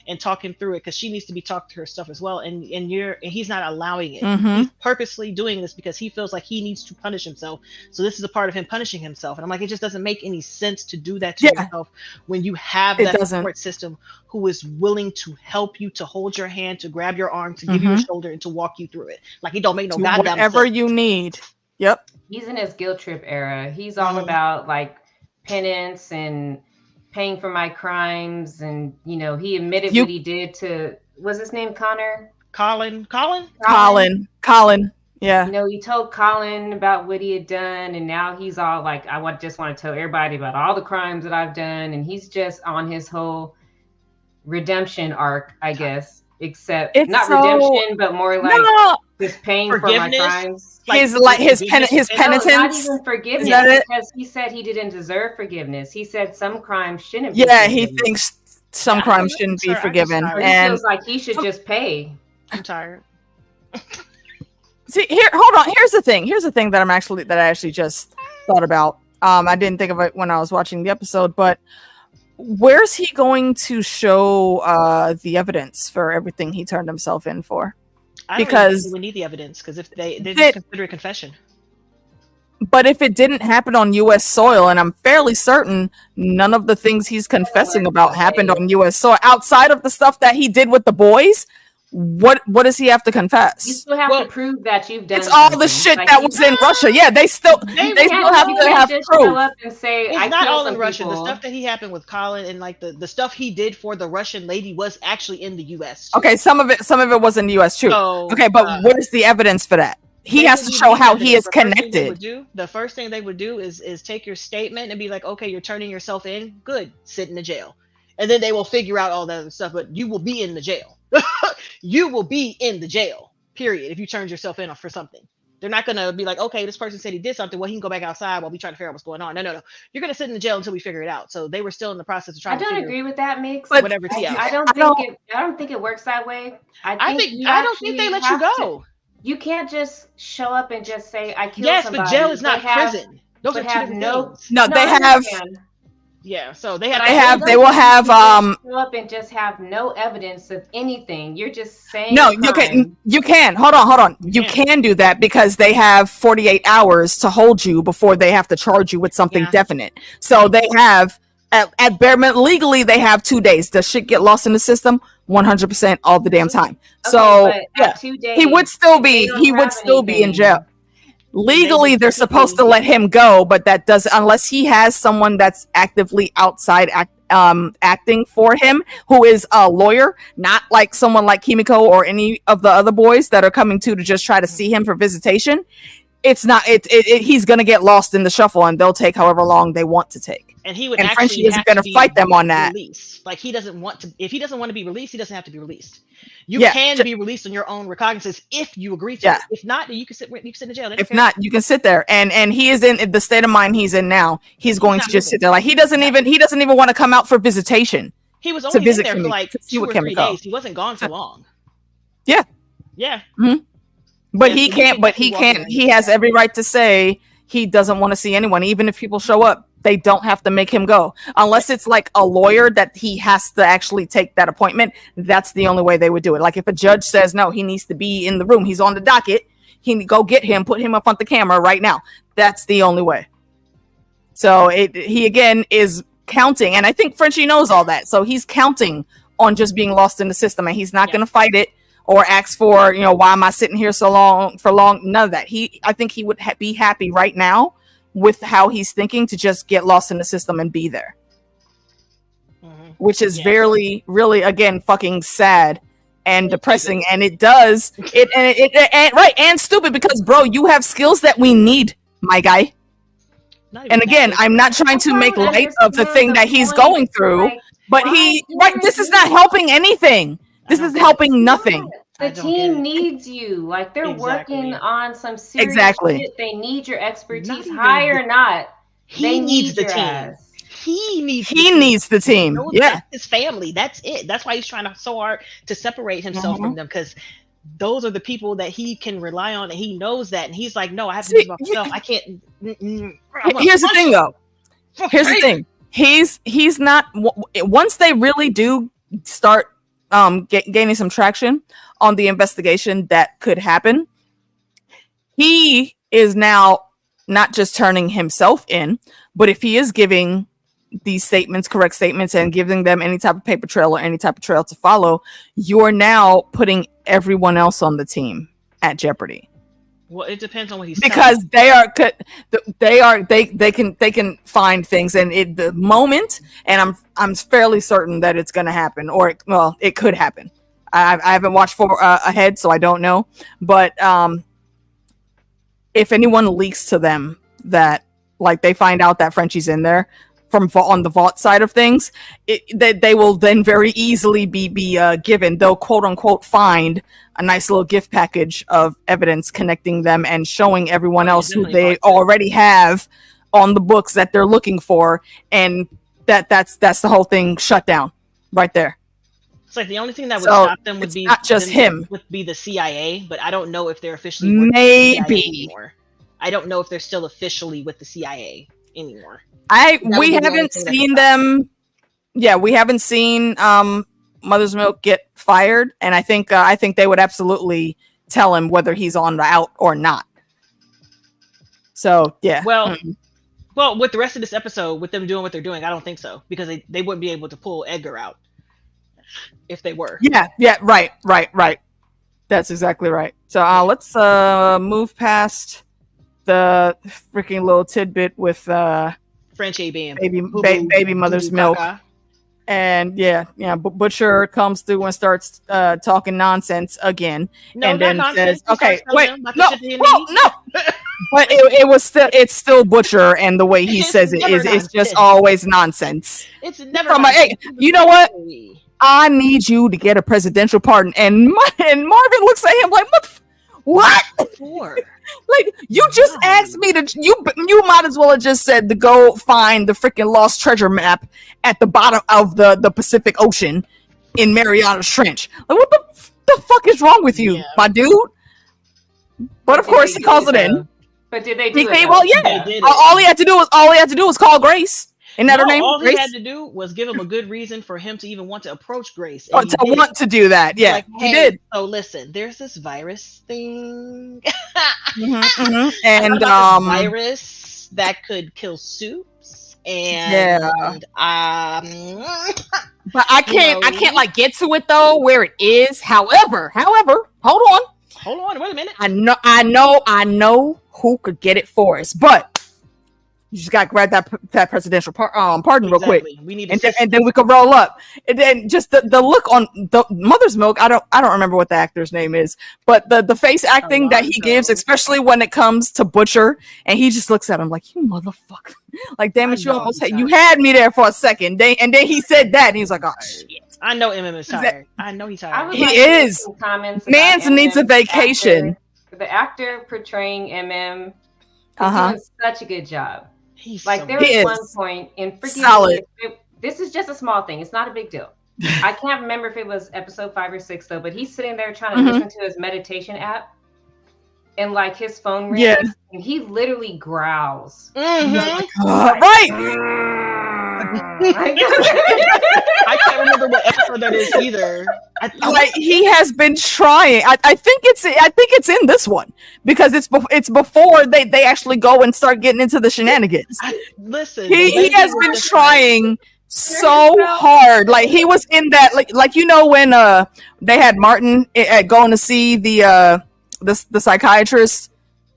And talk him through it, because she needs to be talked to her stuff as well. And he's not allowing it. He's purposely doing this because he feels like he needs to punish himself. So this is a part of him punishing himself. And I'm like, it just doesn't make any sense to do that to yourself when you have that support system who is willing to help you, to hold your hand, to grab your arm, to give you a shoulder, and to walk you through it. Like, it don't make no goddamn sense. Whatever you need. Yep. He's in his guilt trip era. He's all about like penance and paying for my crimes, and he admitted what he did to, what's his name, Colin. Yeah. He told Colin about what he had done, and now he's all like, just want to tell everybody about all the crimes that I've done, and he's just on his whole redemption arc, I guess. Except it's redemption, but more like just paying for my crimes. His penitence. Not even forgiveness, because he said he didn't deserve forgiveness. He said some crimes shouldn't be forgiven. He thinks some crimes shouldn't be forgiven. And he feels like he should just pay. I'm tired. See, hold on. Here's the thing that I actually just thought about. I didn't think of it when I was watching the episode, but where's he going to show the evidence for everything he turned himself in for? Because we need the evidence, because if they just consider a confession. But if it didn't happen on U.S. soil, and I'm fairly certain none of the things he's confessing about happened on U.S. soil, outside of the stuff that he did with the boys, what does he have to confess? You still have to prove that you've done. It's all the shit that was in Russia. Yeah, they still have to have proof. And say, it's not all in Russia. The stuff that he happened with Colin, and like the stuff he did for the Russian lady was actually in the U.S. too. Okay, some of it was in the U.S. too. So, okay, but where's the evidence for that? He has to show how he is connected. The first thing they would do is take your statement and be like, okay, you're turning yourself in. Good, sit in the jail, and then they will figure out all that other stuff. But you will be in the jail. You will be in the jail. Period. If you turned yourself in for something, they're not gonna be like, okay, this person said he did something. Well, he can go back outside while we try to figure out what's going on. No. You're gonna sit in the jail until we figure it out. So they were still in the process of trying. I don't agree with that, Meeks. But whatever. I don't think it works that way. I don't think they let you go. You can't just show up and just say I killed somebody. But jail is not prison. Those are two different things. No, they have. Yeah, so they will have show up and just have no evidence of anything. You're just saying no. You can hold on. You can do that because they have 48 hours to hold you before they have to charge you with something definite. So they have at bare minimum legally they have 2 days. Does shit get lost in the system? 100% all the damn time. So 2 days, he would still be in jail. Legally, they're supposed to let him go, but that does unless he has someone that's actively outside acting for him, who is a lawyer, not like someone like CostumeCo or any of the other boys that are coming to just try to see him for visitation. It's not. He's gonna get lost in the shuffle, and they'll take however long they want to take. And he would. And Frenchie isn't gonna fight them on that. Released. Like he doesn't want to. If he doesn't want to be released, he doesn't have to be released. You can be released on your own recognizance if you agree to it. If not, then you can sit in jail. If not, you can sit there. And he is in the state of mind he's in now. He's going to just sit there. Like he doesn't even want to come out for visitation. He was only in there for like 2 or 3 days. He wasn't gone for long. Yeah. Mm-hmm. But he can't. But he can't. He has every right to say he doesn't want to see anyone, even if people show up. They don't have to make him go unless it's like a lawyer that he has to actually take that appointment. That's the only way they would do it. Like if a judge says no, he needs to be in the room. He's on the docket. He go get him, put him up on the camera right now. That's the only way. So he again is counting, and I think Frenchie knows all that. So he's counting on just being lost in the system, and he's not going to fight it or ask for why am I sitting here so long for long. None of that. I think he would be happy right now with how he's thinking to just get lost in the system and be there, which is really again fucking sad and depressing. And it does it right and stupid because bro, you have skills that we need, my guy. And again, I'm not trying to make light of the thing that he's going through, but this is not helping anything. This is helping nothing. The team needs you. Like they're working on some serious shit. They need your expertise, high or not. He needs the team. He needs the team. That's his family. That's it. That's why he's trying so hard to separate himself from them, because those are the people that he can rely on, and he knows that. And he's like, no, I have to do myself. I can't. Here's the thing, though. Here's the thing. He's not. Once they really do start gaining some traction on the investigation that could happen, he is now not just turning himself in, but if he is giving these correct statements, and giving them any type of paper trail or any type of trail to follow, you're now putting everyone else on the team at jeopardy. Well, it depends on what he's because they can find things, and the moment, and I'm fairly certain that it's going to happen, or it could happen. I haven't watched ahead, so I don't know. But if anyone leaks to them that, like, they find out that Frenchie's in there on the vault side of things, they will then very easily be given. They'll quote unquote find a nice little gift package of evidence connecting them and showing everyone else who they already have on the books that they're looking for, and that's the whole thing shut down right there. It's like the only thing that would stop them would be not just him. Would be the CIA, but I don't know if they're officially with maybe the CIA anymore. I don't know if they're still officially with the CIA anymore. We haven't seen them. Yeah, we haven't seen Mother's Milk get fired, and I think they would absolutely tell him whether he's on the out or not. So yeah. Well, with the rest of this episode, with them doing what they're doing, I don't think so, because they wouldn't be able to pull Edgar out if they were. Yeah, right. That's exactly right. So let's move past the freaking little tidbit with Frenchie being baby Mother's Milk. And Butcher comes through and starts talking nonsense again, and then says, "Okay, wait, no." But it's still Butcher, and the way he says it's just always nonsense. It's never. You know what? I need you to get a presidential pardon, and Marvin looks at him like, "What? What? For? Like, you just asked me to, you might as well have just said to go find the freaking lost treasure map at the bottom of the Pacific Ocean in Mariana's Trench. Like, what the fuck is wrong with you, my dude? But of course, he calls it in. But did they do it? Well, yeah. All he had to do was call Grace. Isn't that her name? All Grace? he had to do was give him a good reason for him to even want to approach Grace. Want to do that, yeah. Like, hey, he did. So listen, there's this virus thing. And this virus that could kill soups. And but I can't like get to it though where it is. However, hold on, wait a minute. I know who could get it for us, but you just got to grab that presidential pardon real quick. We need and then we could roll up. And then just the look on the Mother's Milk. I don't remember what the actor's name is, but the face acting that he gives, especially when it comes to Butcher, and he just looks at him like, you motherfucker. Like, damn it, you had me there for a second. And then he said that, and he was like, oh shit. I know MM is tired. I know he's tired. He is. Mans needs a vacation. The actor portraying MM is doing such a good job. There was one point in solid. This is just a small thing. It's not a big deal. I can't remember if it was episode 5 or 6 though, but he's sitting there trying to listen to his meditation app, and like his phone rings, and he literally growls. Right. I can't remember what episode that is either. He has been trying. I think it's in this one because it's before they actually go and start getting into the shenanigans. Listen, he has been trying so hard. Like, he was in that like when they had Martin going to see the psychiatrist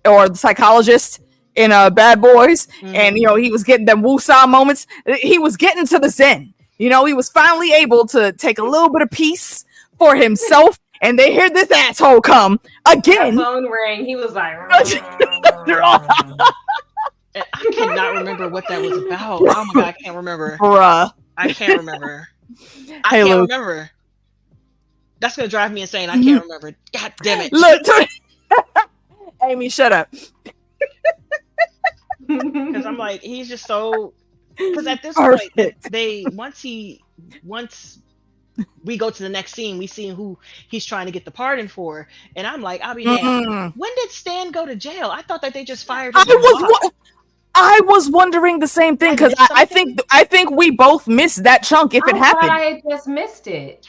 or the psychologist in Bad Boys, and he was getting them woosah moments. He was getting to the zen. He was finally able to take a little bit of peace for himself, and they hear this asshole come again. That phone rang. He was like, I cannot remember what that was about. Oh my god, I can't remember. Bruh. I can't remember. I can't remember. That's gonna drive me insane. I can't remember. God damn it. Look, Amy, shut up. Because I'm like, he's just so. Because at this point, once we go to the next scene, we see who he's trying to get the pardon for, and I'm like, I'll be damned. When did Stan go to jail? I thought that they just fired him. I was wondering the same thing because I think we both missed that chunk if it happened. I had just missed it.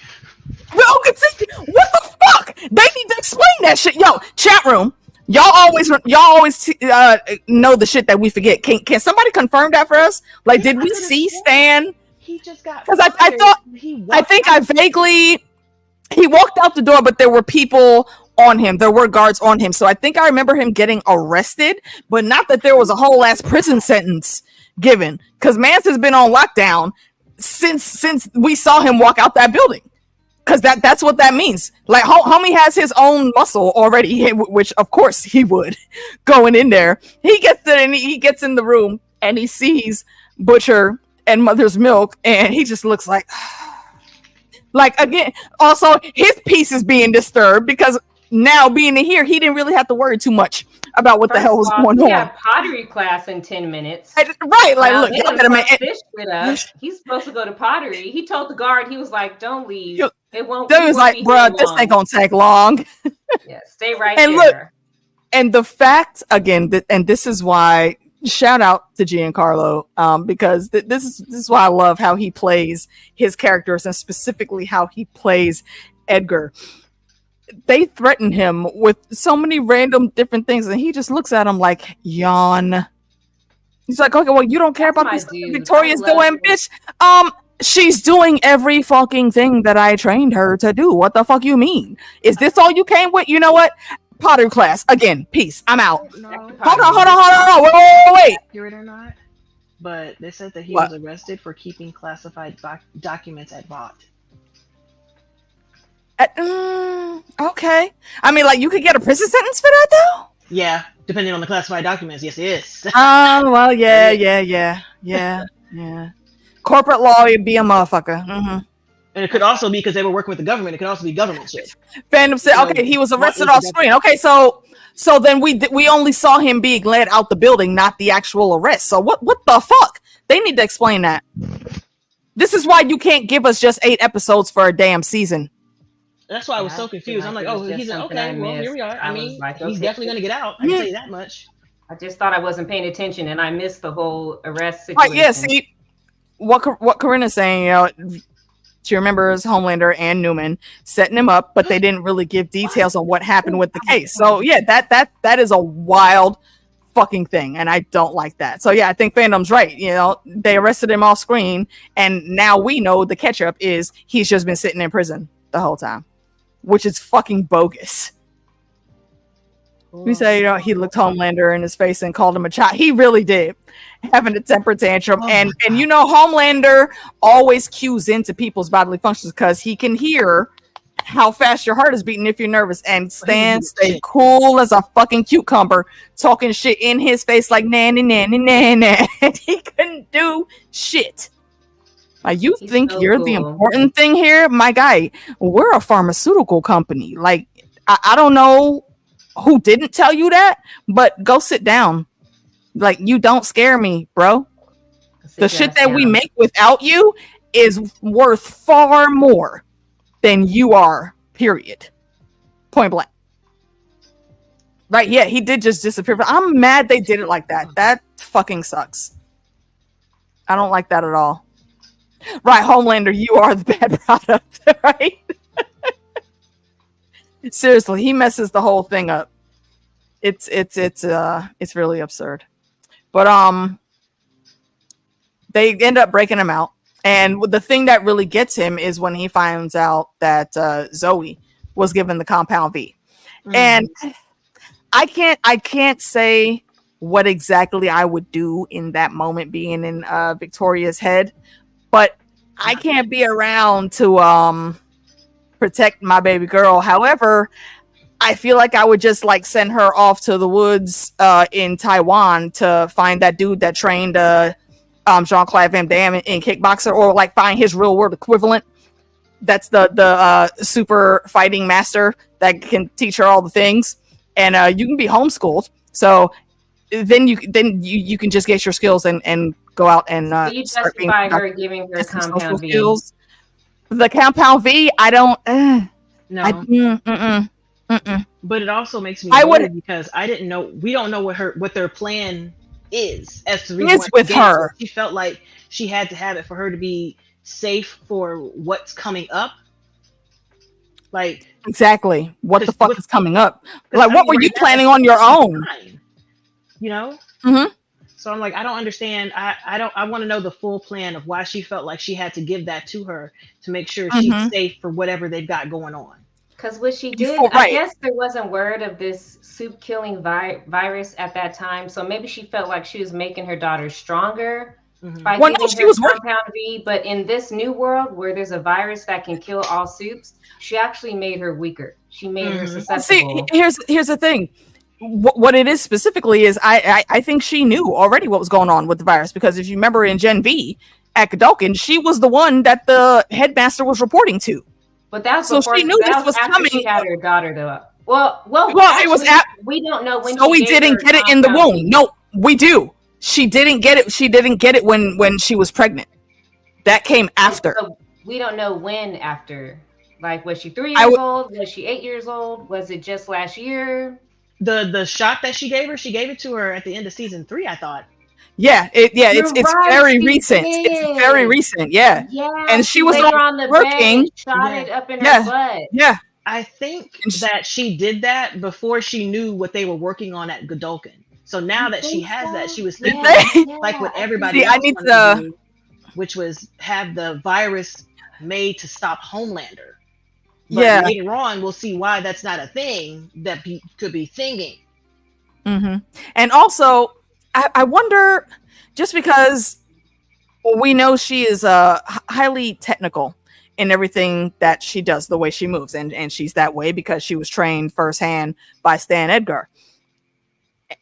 Well, what the fuck? They need to explain that shit. Yo, chat room. Y'all always know the shit that we forget. Can somebody confirm that for us? Like, did we see Stan? He just got. Because I think I vaguely. He walked out the door, but there were people on him. There were guards on him. So I think I remember him getting arrested, but not that there was a whole ass prison sentence given. Because Mans has been on lockdown since we saw him walk out that building. Because that's what that means. Like, homie has his own muscle already, which of course he would. Going in there, he gets there and he gets in the room and he sees Butcher and Mother's Milk, and he just looks like again. Also, his peace is being disturbed because now being in here, he didn't really have to worry too much about what the hell was going on. He had pottery class in 10 minutes. Right, like, look, he's supposed to go to pottery. He told the guard, he was like, "Don't leave. It won't." He was like, "Bro, this ain't gonna take long." Yeah, stay right and there. Look, and the fact again, and this is why. Shout out to Giancarlo, because this is why I love how he plays his characters and specifically how he plays Edgar. They threaten him with so many random different things, and he just looks at them like, yawn. He's like, okay, well, you don't care about this Victoria's doing, bitch. She's doing every fucking thing that I trained her to do. What the fuck you mean? Is this all you came with? You know what? Pottery class again. Peace. I'm out. No. Hold on. Wait. Hear it or not? But they said that he was arrested for keeping classified documents at Vought. Okay. I mean, like, you could get a prison sentence for that, though? Yeah, depending on the classified documents. Yes, it is. Well, yeah. Corporate law, you'd be a motherfucker. Mm-hmm. And it could also be because they were working with the government. It could also be government shit. Fandom said, okay, he was arrested off screen. Okay, so then we only saw him being led out the building, not the actual arrest. So what the fuck? They need to explain that. This is why you can't give us just 8 episodes for a damn season. That's why I was so confused. I'm like, oh, he's okay. Well, here we are. I mean, he's definitely gonna get out. I can tell you that much. I just thought I wasn't paying attention, and I missed the whole arrest situation. Right? Yeah. See what Corinna's saying. You know, she remembers Homelander and Newman setting him up, but they didn't really give details on what happened with the case. So yeah, that is a wild fucking thing, and I don't like that. So yeah, I think Fandom's right. You know, they arrested him off screen, and now we know the catch up is he's just been sitting in prison the whole time, which is fucking bogus. We say, you know, he looked Homelander in his face and called him a child. He really did, having a temper tantrum. And you know, Homelander always cues into people's bodily functions because he can hear how fast your heart is beating if you're nervous. And Stan stayed cool as a fucking cucumber, talking shit in his face like nanny. And he couldn't do shit. You think so you're cool. The important thing here? My guy, we're a pharmaceutical company. Like, I don't know who didn't tell you that, but go sit down. Like, you don't scare me, bro. The shit that we make without you is worth far more than you are, period. Point blank. Right, yeah, he did just disappear, but I'm mad they did it like that. That fucking sucks. I don't like that at all. Right, Homelander, you are the bad product, right? Seriously, he messes the whole thing up. It's really absurd. But they end up breaking him out, and the thing that really gets him is when he finds out that Zoe was given the compound V. And I can't say what exactly I would do in that moment, being in Victoria's head, but I can't be around to protect my baby girl. However, I feel like I would just like send her off to the woods in Taiwan to find that dude that trained Jean-Claude Van Damme in kickboxer, or like find his real world equivalent. That's the super fighting master that can teach her all the things, and you can be homeschooled. So then you can just get your skills and go out and so you justify her giving her compound V. Skills. The compound V, I don't. No. But it also makes me worried because we don't know what their plan is as to the reason why with her. She felt like she had to have it for her to be safe for what's coming up. Like, exactly, what the fuck is coming up? Like, what were you planning on your own? You know. Mm-hmm. So I'm like, I don't understand. I want to know the full plan of why she felt like she had to give that to her to make sure she's safe for whatever they've got going on. Because what she did, I guess there wasn't word of this soup killing virus at that time. So maybe she felt like she was making her daughter stronger by giving her compound V. But in this new world where there's a virus that can kill all soups, she actually made her weaker. She made her susceptible. See, here's the thing. What it is specifically is I think she knew already what was going on with the virus, because if you remember in Gen V at Godolkin, she was the one that the headmaster was reporting to. But that's so she knew this was coming. She had her daughter though. Well, actually, it was we don't know when. So we didn't get it in the womb. No, we do. She didn't get it. She didn't get it when she was pregnant. That came after. So we don't know when after. Like, was she 3 years old? Was she 8 years old? Was it just last year? The shot that she gave it to her at the end of season 3, I thought. Yeah, it's very recent. It's very recent, yeah. And she was on the working. Bed, shot it up in her butt. Yeah. I think that she did that before she knew what they were working on at Godolkin. So now that she has that, she was thinking like what everybody else wanted to do, which was have the virus made to stop Homelander. But later on, we'll see why that's not a thing that could be thinking. And also, I wonder, just because we know she is highly technical in everything that she does, the way she moves, and she's that way because she was trained firsthand by Stan Edgar.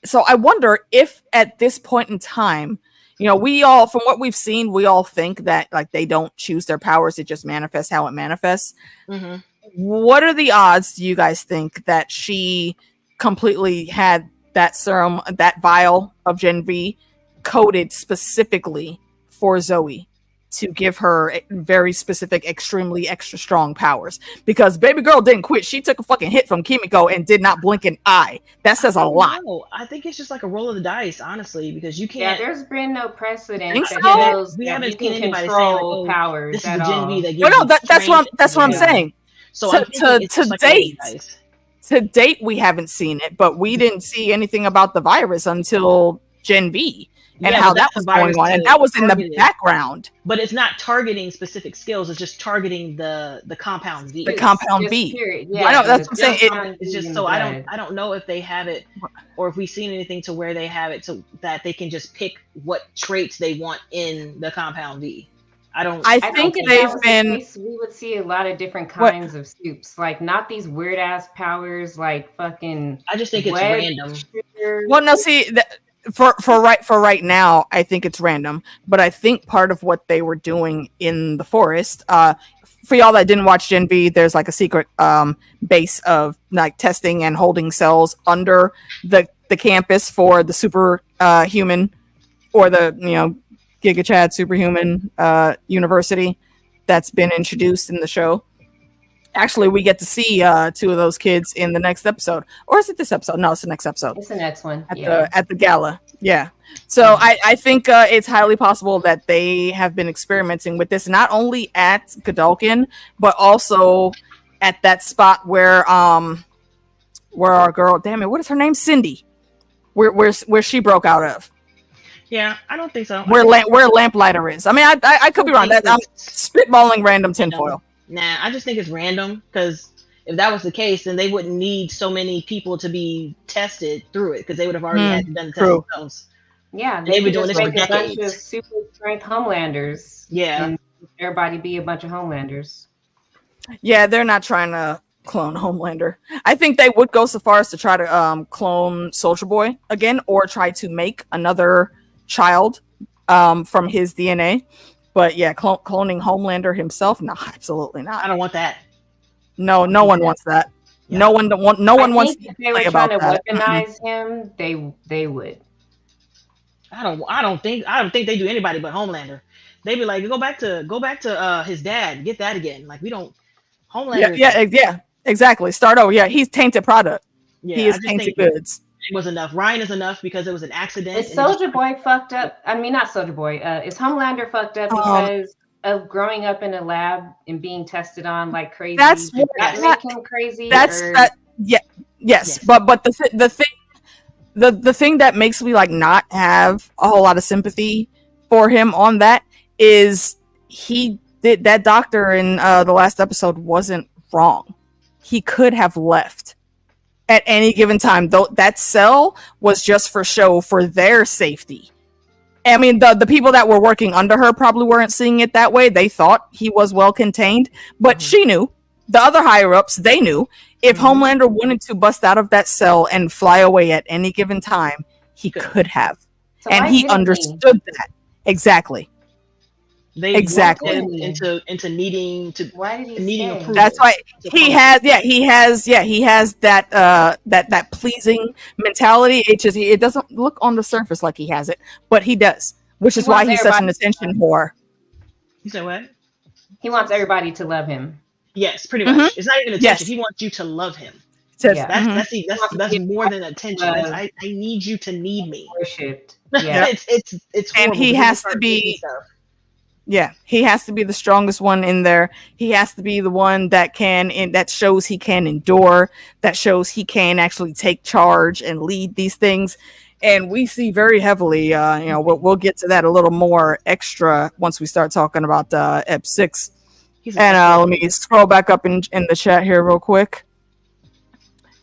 So I wonder if at this point in time, You know, we all, from what we've seen, we all think that like they don't choose their powers; it just manifests how it manifests. Mm-hmm. What are the odds, do you guys think, that she completely had that serum, that vial of Gen V, coded specifically for Zoe to give her very specific, extremely extra strong powers? Because baby girl didn't quit. She took a fucking hit from Kimiko and did not blink an eye. That says a lot. I think it's just like a roll of the dice, honestly, because you can't. Yeah, there's been no precedent so? that shows we that haven't you can seen anybody control saying, like, powers this is at the Gen all. V that gives No, that's what I'm saying. So to date, to date, we haven't seen it, but we didn't see anything about the virus until Gen V and how that was going on, and that was in the background. But it's not targeting specific skills; it's just targeting the compound V. The compound V. Period. Yeah, I know, that's what I'm saying. It's just so I don't know if they have it, or if we've seen anything to where they have it, so that they can just pick what traits they want in the compound V. I think they've been. We would see a lot of different kinds of soups, like not these weird ass powers, like fucking. I just think it's random. Well, no, see, for right now, I think it's random. But I think part of what they were doing in the forest, for y'all that didn't watch Gen V, there's like a secret base of like testing and holding cells under the campus for the super human, or the Giga Chad Superhuman University that's been introduced in the show. Actually, we get to see 2 of those kids in the next episode. Or is it this episode? No, it's the next episode. It's the next one. At the gala. Yeah. So I think it's highly possible that they have been experimenting with this, not only at Godolkin, but also at that spot where our girl, damn it, what is her name? Cindy. Where she broke out of. Yeah, I don't think so. Where Lamplighter is. I mean, I could be wrong. I'm spitballing random tinfoil. Nah, I just think it's random, because if that was the case, then they wouldn't need so many people to be tested through it, because they would have already had done the test themselves. Yeah, they've been doing this for decades. A bunch of super strength Homelanders. Yeah, and everybody be a bunch of Homelanders. Yeah, they're not trying to clone Homelander. I think they would go so far as to try to clone Soldier Boy again, or try to make another child from his DNA. But yeah, cloning Homelander himself, no, absolutely not. I don't want that. No one wants that. Yeah. No one wants to play about that. If they were trying to weaponize him, they would. I don't think they do anybody but Homelander. They'd be like, go back to his dad, get that again. Like, we don't. Homelander. Yeah, exactly. Start over. Yeah, he's tainted product. Yeah, he is tainted goods. It was enough. Ryan is enough because it was an accident. Is Soldier Boy fucked up? I mean, not Soldier Boy. Is Homelander fucked up because of growing up in a lab and being tested on like crazy? Does that make him crazy? Yes. But the thing that makes me like not have a whole lot of sympathy for him on that is that doctor in the last episode wasn't wrong. He could have left at any given time, though. That cell was just for show, for their safety. I mean, the people that were working under her probably weren't seeing it that way. They thought he was well contained, but she knew. The other higher ups, they knew if Homelander wanted to bust out of that cell and fly away at any given time, he could have. So and he understood that. Exactly. They exactly into needing to approval. That's why he has that pleasing mentality. It doesn't look on the surface like he has it, but he does, which is why he's such an attention whore. You said what? He wants everybody to love him. Yes, pretty much. It's not even attention. He wants you to love him. That's more than attention. I need you to need me. Worshipped. Yeah. it's and he has to be. Yeah, he has to be the strongest one in there. He has to be the one that that shows he can endure, that shows he can actually take charge and lead these things. And we see very heavily, we'll get to that a little more extra once we start talking about Ep 6. And let me scroll back up in the chat here real quick.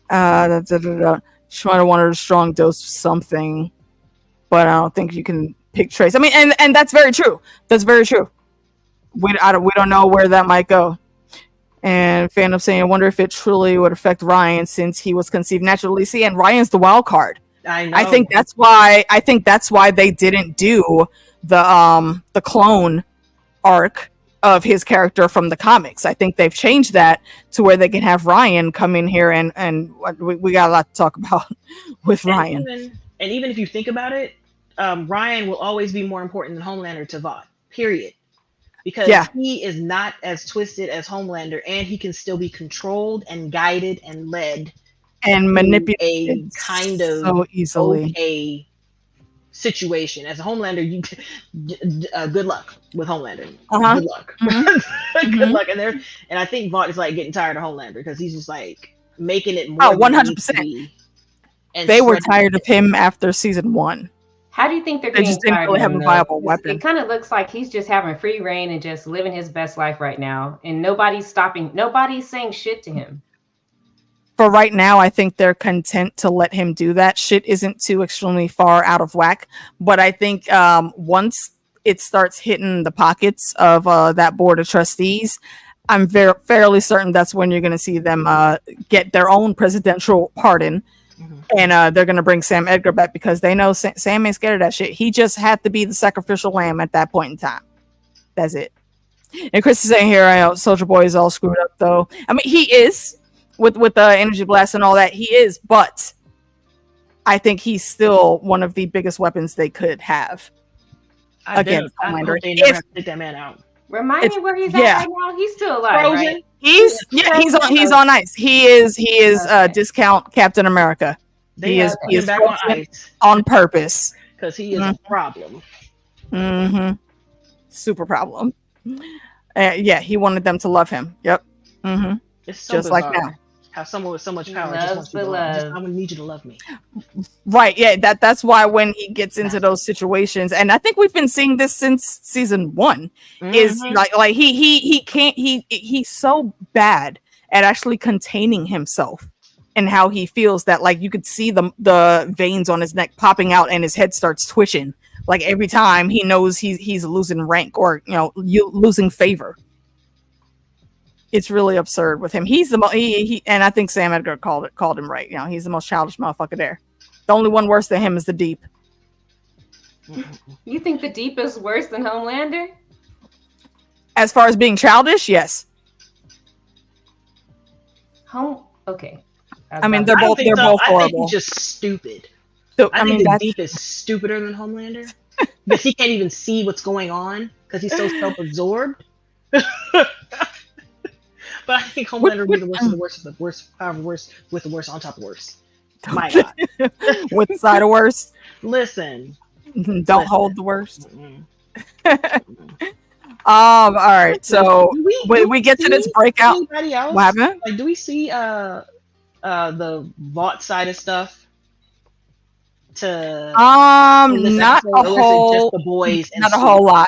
She might have wanted a strong dose of something, but I don't think you can pick traits. I mean, and that's very true. That's very true. We don't know where that might go. And Fandom saying, I wonder if it truly would affect Ryan since he was conceived naturally. See, and Ryan's the wild card. I know. I think that's why they didn't do the clone arc of his character from the comics. I think they've changed that to where they can have Ryan come in here and we got a lot to talk about with Ryan. And even if you think about it, Ryan will always be more important than Homelander to Vought. Period. Because he is not as twisted as Homelander, and he can still be controlled and guided and led and manipulated a kind of so easily. Okay situation. As a Homelander, you good luck with Homelander. Good luck. Good luck. And I think Vought is like getting tired of Homelander because he's just like making it more. 100%. They were tired of him after season 1. How do you think they're getting just didn't tired really of have him, a viable weapon? It kind of looks like he's just having free reign and just living his best life right now, and nobody's stopping. Nobody's saying shit to him. For right now, I think they're content to let him do that. Shit isn't too extremely far out of whack, but I think once it starts hitting the pockets of that board of trustees, I'm fairly certain that's when you're going to see them get their own presidential pardon. And they're going to bring Sam Edgar back because they know Sam ain't scared of that shit. He just had to be the sacrificial lamb at that point in time. That's it. And Chris is saying here, I know Soldier Boy is all screwed up, though. I mean, he is with the energy blast and all that. He is, but I think he's still one of the biggest weapons they could have against Homelander. They never have to take that man out. Remind me where he's at right now. He's still alive, Frozen. Right? He's on ice. He is discount Captain America. He is back on ice on purpose because he is a problem. Super problem. He wanted them to love him. Yep. It's so just bizarre. Like now. How someone with so much power just wants you to love. I'm gonna need you to love me. Right. Yeah. That's why when he gets into those situations, and I think we've been seeing this since season 1, is like he can't. He's so bad at actually containing himself and how he feels that like you could see the veins on his neck popping out and his head starts twitching like every time he knows he's losing rank or losing favor. It's really absurd with him. He's the and I think Sam Edgar called him right. He's the most childish motherfucker there. The only one worse than him is the Deep. You think the Deep is worse than Homelander? As far as being childish, yes. Okay. I mean, they're both horrible. I think he's just stupid. So, I think the Deep is stupider than Homelander because he can't even see what's going on because he's so self-absorbed. But I think Homelander would be the worst of the worst of the worst, however worse, with the worst on top of worst. My God. With the side of worst. Listen. Don't hold the worst. All right. So we get to this breakout. Anybody else? What happened? Like, do we see the Vought side of stuff? Not a whole. Just the boys. Not a whole lot.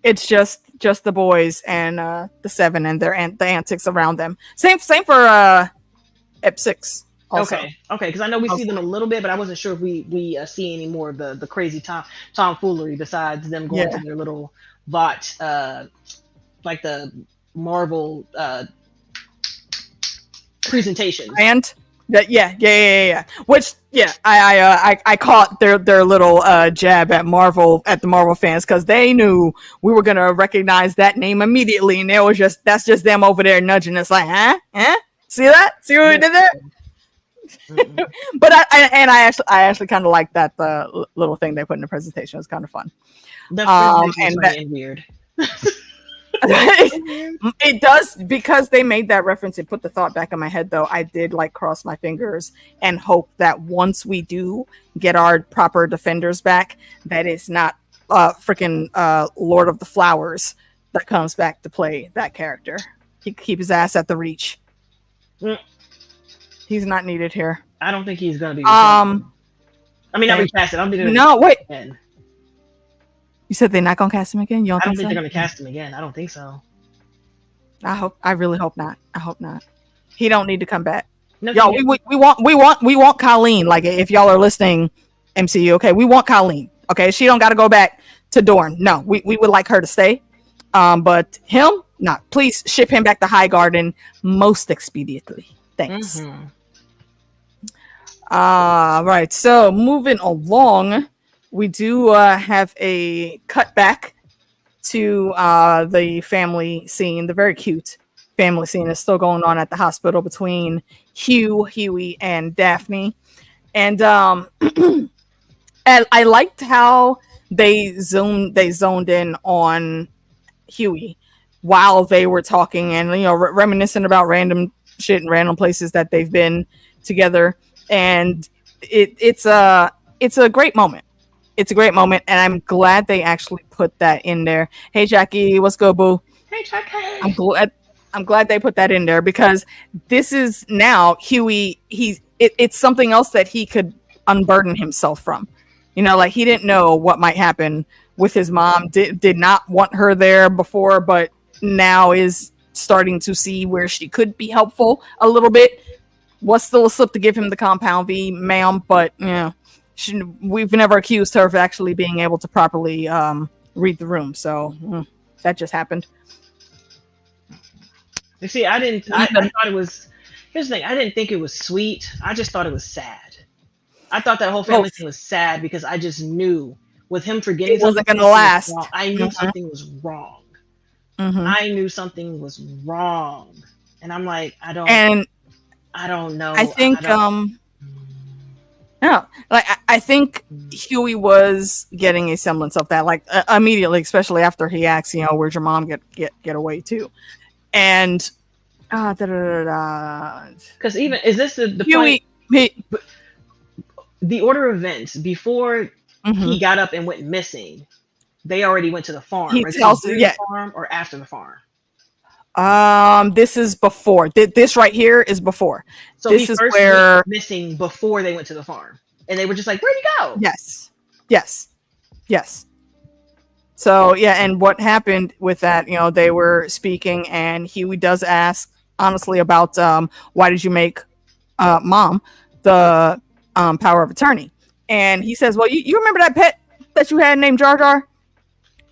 It's just the boys and the 7 and the antics around them. Same for Ep 6. Also. Okay, because I know we see them a little bit, but I wasn't sure if we see any more of the crazy tomfoolery besides them going to their little Vought, like the Marvel presentation. And yeah. Which I caught their little jab at Marvel, at the Marvel fans, because they knew we were gonna recognize that name immediately, and that's just them over there nudging us like, huh? See that? See what we did there? But I actually kind of like that the little thing they put in the presentation. It was kind of fun. And weird. It does, because they made that reference. It put the thought back in my head, though. I did cross my fingers and hope that once we do get our proper defenders back, that it's not freaking Lord of the Flowers that comes back to play that character. He can keep his ass at the Reach. He's not needed here. I don't think he's gonna be. Not recasted. I don't think. No, wait. Again. You said they're not gonna cast him again? I don't think they're gonna cast him again. I don't think so. I really hope not. I hope not. He don't need to come back. No, y'all, we want Colleen. Like, if y'all are listening, MCU, okay, we want Colleen. Okay, she don't got to go back to Dorne. No, we would like her to stay. But him, not. Please ship him back to High Garden most expediently. Thanks. Right. So moving along, we do have a cutback to the family scene. The very cute family scene is still going on at the hospital between Huey, and Daphne. And and I liked how they zoned in on Huey while they were talking and reminiscing about random shit and random places that they've been together. And it's a great moment. It's a great moment, and I'm glad they actually put that in there. Hey Jackie, what's good, boo? Hey Jackie. I'm glad they put that in there because this is now Huey. It's something else that he could unburden himself from. Like he didn't know what might happen with his mom. Did not want her there before, but now is starting to see where she could be helpful a little bit. Was still a slip to give him the compound V, ma'am, but we've never accused her of actually being able to properly read the room. So that just happened. You see, I thought it was. Here's the thing. I didn't think it was sweet. I just thought it was sad. I thought that whole family thing was sad because I just knew with him forgetting it wasn't going to last. I knew something was wrong. I knew something was wrong, and I'm like, I don't know. I think I think Huey was getting a semblance of that, like immediately, especially after he asks, where'd your mom get away to? And because even is this the Huey, point? The order of events before he got up and went missing, they already went to the farm. He tells the farm or after the farm. This is before. This right here is before. So this is where went missing before they went to the farm, and they were just like, "Where'd you go?" Yes. So yeah, and what happened with that? They were speaking, and Huey does ask honestly about why did you make mom the power of attorney? And he says, well, you remember that pet that you had named Jar Jar?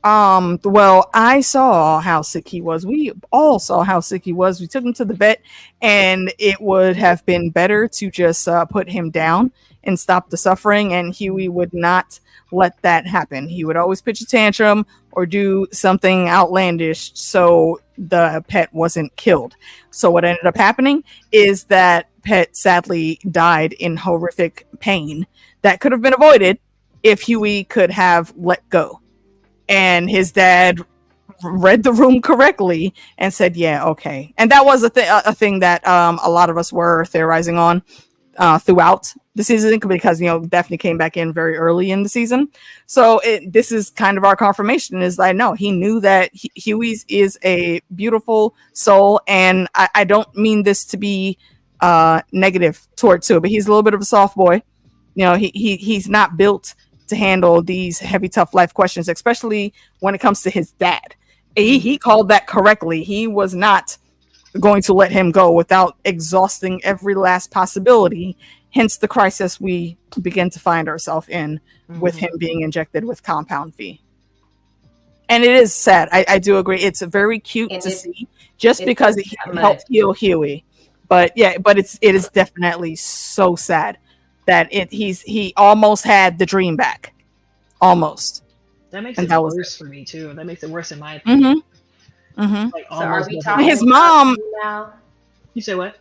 Well, I saw how sick he was. We all saw how sick he was. We took him to the vet, and it would have been better to just put him down and stop the suffering. And Huey would not let that happen. He would always pitch a tantrum or do something outlandish so the pet wasn't killed. So what ended up happening is that pet sadly died in horrific pain that could have been avoided if Huey could have let go. And his dad read the room correctly and said, yeah, okay. And that was a thing that a lot of us were theorizing on throughout the season because, Daphne came back in very early in the season. So this is kind of our confirmation is I know he knew that Huey's is a beautiful soul. And I don't mean this to be negative towards Sue, but he's a little bit of a soft boy. He's not built to handle these heavy, tough life questions, especially when it comes to his dad. He called that correctly. He was not going to let him go without exhausting every last possibility. Hence the crisis we begin to find ourselves in with him being injected with compound V. And it is sad. I do agree. It's very cute to see just because it helped heal Huey. But it is definitely so sad that he almost had the dream back. Almost. That makes it worse for me too. That makes it worse in my opinion. Like, so are we talking his mom now? You say what?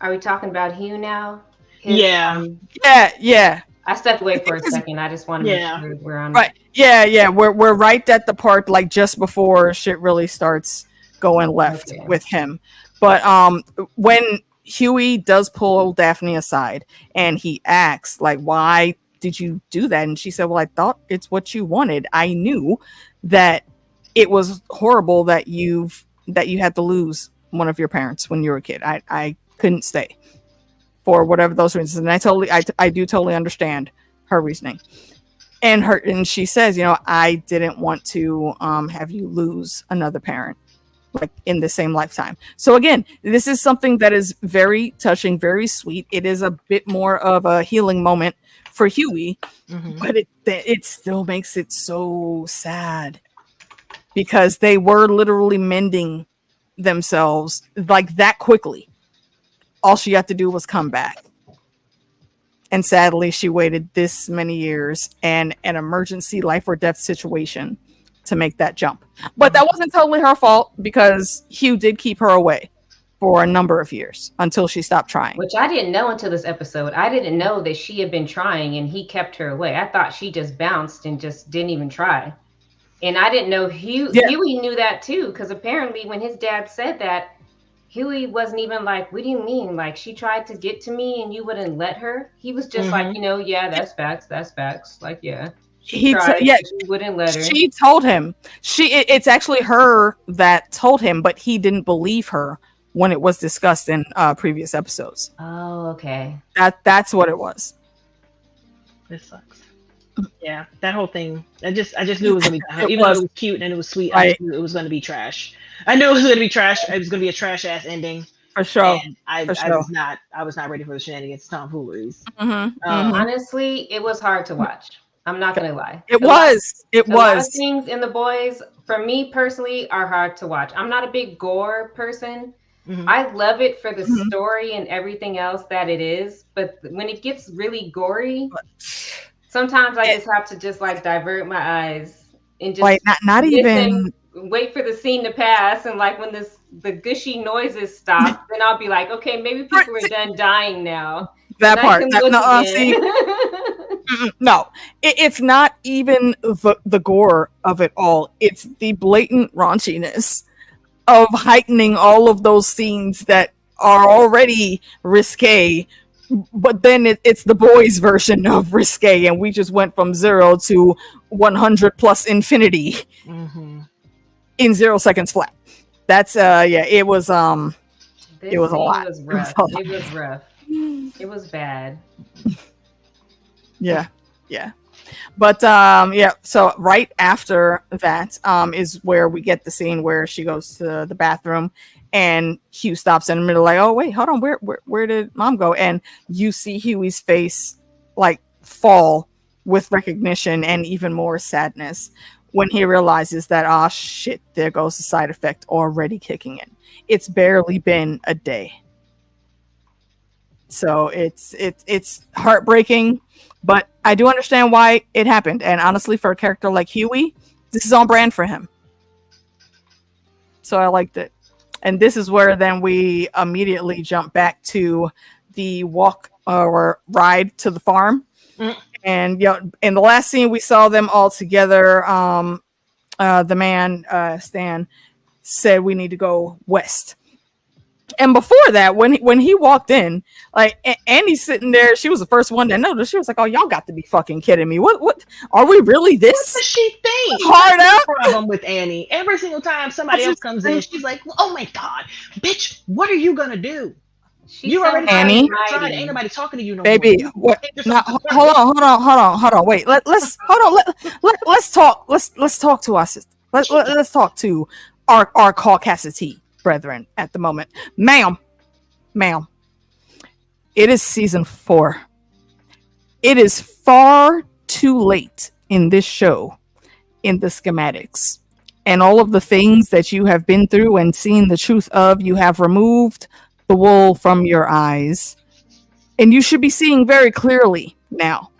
Are we talking about Hugh now? Yeah. I stepped away for a second. I just wanted to make sure we're on. Right. Yeah. We're right at the part like just before shit really starts going left with him. But when Huey does pull Daphne aside and he asks, like, why did you do that? And she said, well, I thought it's what you wanted. I knew that it was horrible that you had to lose one of your parents when you were a kid. I couldn't stay for whatever those reasons. And I do totally understand her reasoning. And she says, I didn't want to have you lose another parent like in the same lifetime. So again, this is something that is very touching, very sweet. It is a bit more of a healing moment for Huey, but it still makes it so sad because they were literally mending themselves like that quickly. All she had to do was come back. And sadly, she waited this many years and an emergency life or death situation to make that jump. But that wasn't totally her fault because Hugh did keep her away for a number of years until she stopped trying. Which I didn't know until this episode. I didn't know that she had been trying and he kept her away. I thought she just bounced and just didn't even try. And I didn't know Huey knew that too, because apparently when his dad said that, Huey wasn't even like, what do you mean? Like, she tried to get to me and you wouldn't let her? He was just like, you know, yeah, that's facts. That's facts. Like, yeah. She wouldn't let her. She told him. It's actually her that told him, but he didn't believe her when it was discussed in previous episodes. Oh, okay. That's what it was. This sucks. Yeah, that whole thing. I just knew it was gonna be. Even though it was cute and it was sweet, I knew it was gonna be trash. I knew it was gonna be trash. It was gonna be a trash ass ending. For sure. I was not ready for the shenanigans, tomfooleries. Honestly, it was hard to watch. I'm not gonna lie. It was. A lot of things in The Boys, for me personally, are hard to watch. I'm not a big gore person. I love it for the story and everything else that it is, but when it gets really gory, sometimes I just have to just like divert my eyes and just like not even wait for the scene to pass, and like when the gushy noises stop, then I'll be like, okay, maybe people are done dying now. That part. No, it's not even the gore of it all. It's the blatant raunchiness of heightening all of those scenes that are already risque, but then it's the boys' version of risque, and we just went from 0 to 100 plus infinity in 0 seconds flat. That's it was a lot. It was rough. It was bad. Yeah. But so right after that is where we get the scene where she goes to the bathroom and Hugh stops in the middle like, oh wait, hold on, where did mom go? And you see Huey's face like fall with recognition and even more sadness when he realizes that, oh shit, there goes the side effect already kicking in. It's barely been a day. So it's heartbreaking, but I do understand why it happened. And honestly, for a character like Huey, this is on brand for him. So I liked it. And this is where then we immediately jump back to the walk or ride to the farm. And in the last scene, we saw them all together. The man, Stan, said we need to go west. And before that, when he walked in, like Annie's sitting there, she was the first one to notice. She was like, "Oh, y'all got to be fucking kidding me! What are we really this?" What does she think? Hard up. Problem with Annie. Every single time somebody else comes in, she's like, "Oh my god, bitch, what are you gonna do? You already Annie. Ain't nobody talking to you no baby, more." What? No, hold on. Wait, let's talk. Let's talk to us. Let's talk to our caucasity brethren at the moment. Ma'am, it is season 4. It is far too late in this show, in the schematics and all of the things that you have been through and seen the truth of. You have removed the wool from your eyes, and you should be seeing very clearly now.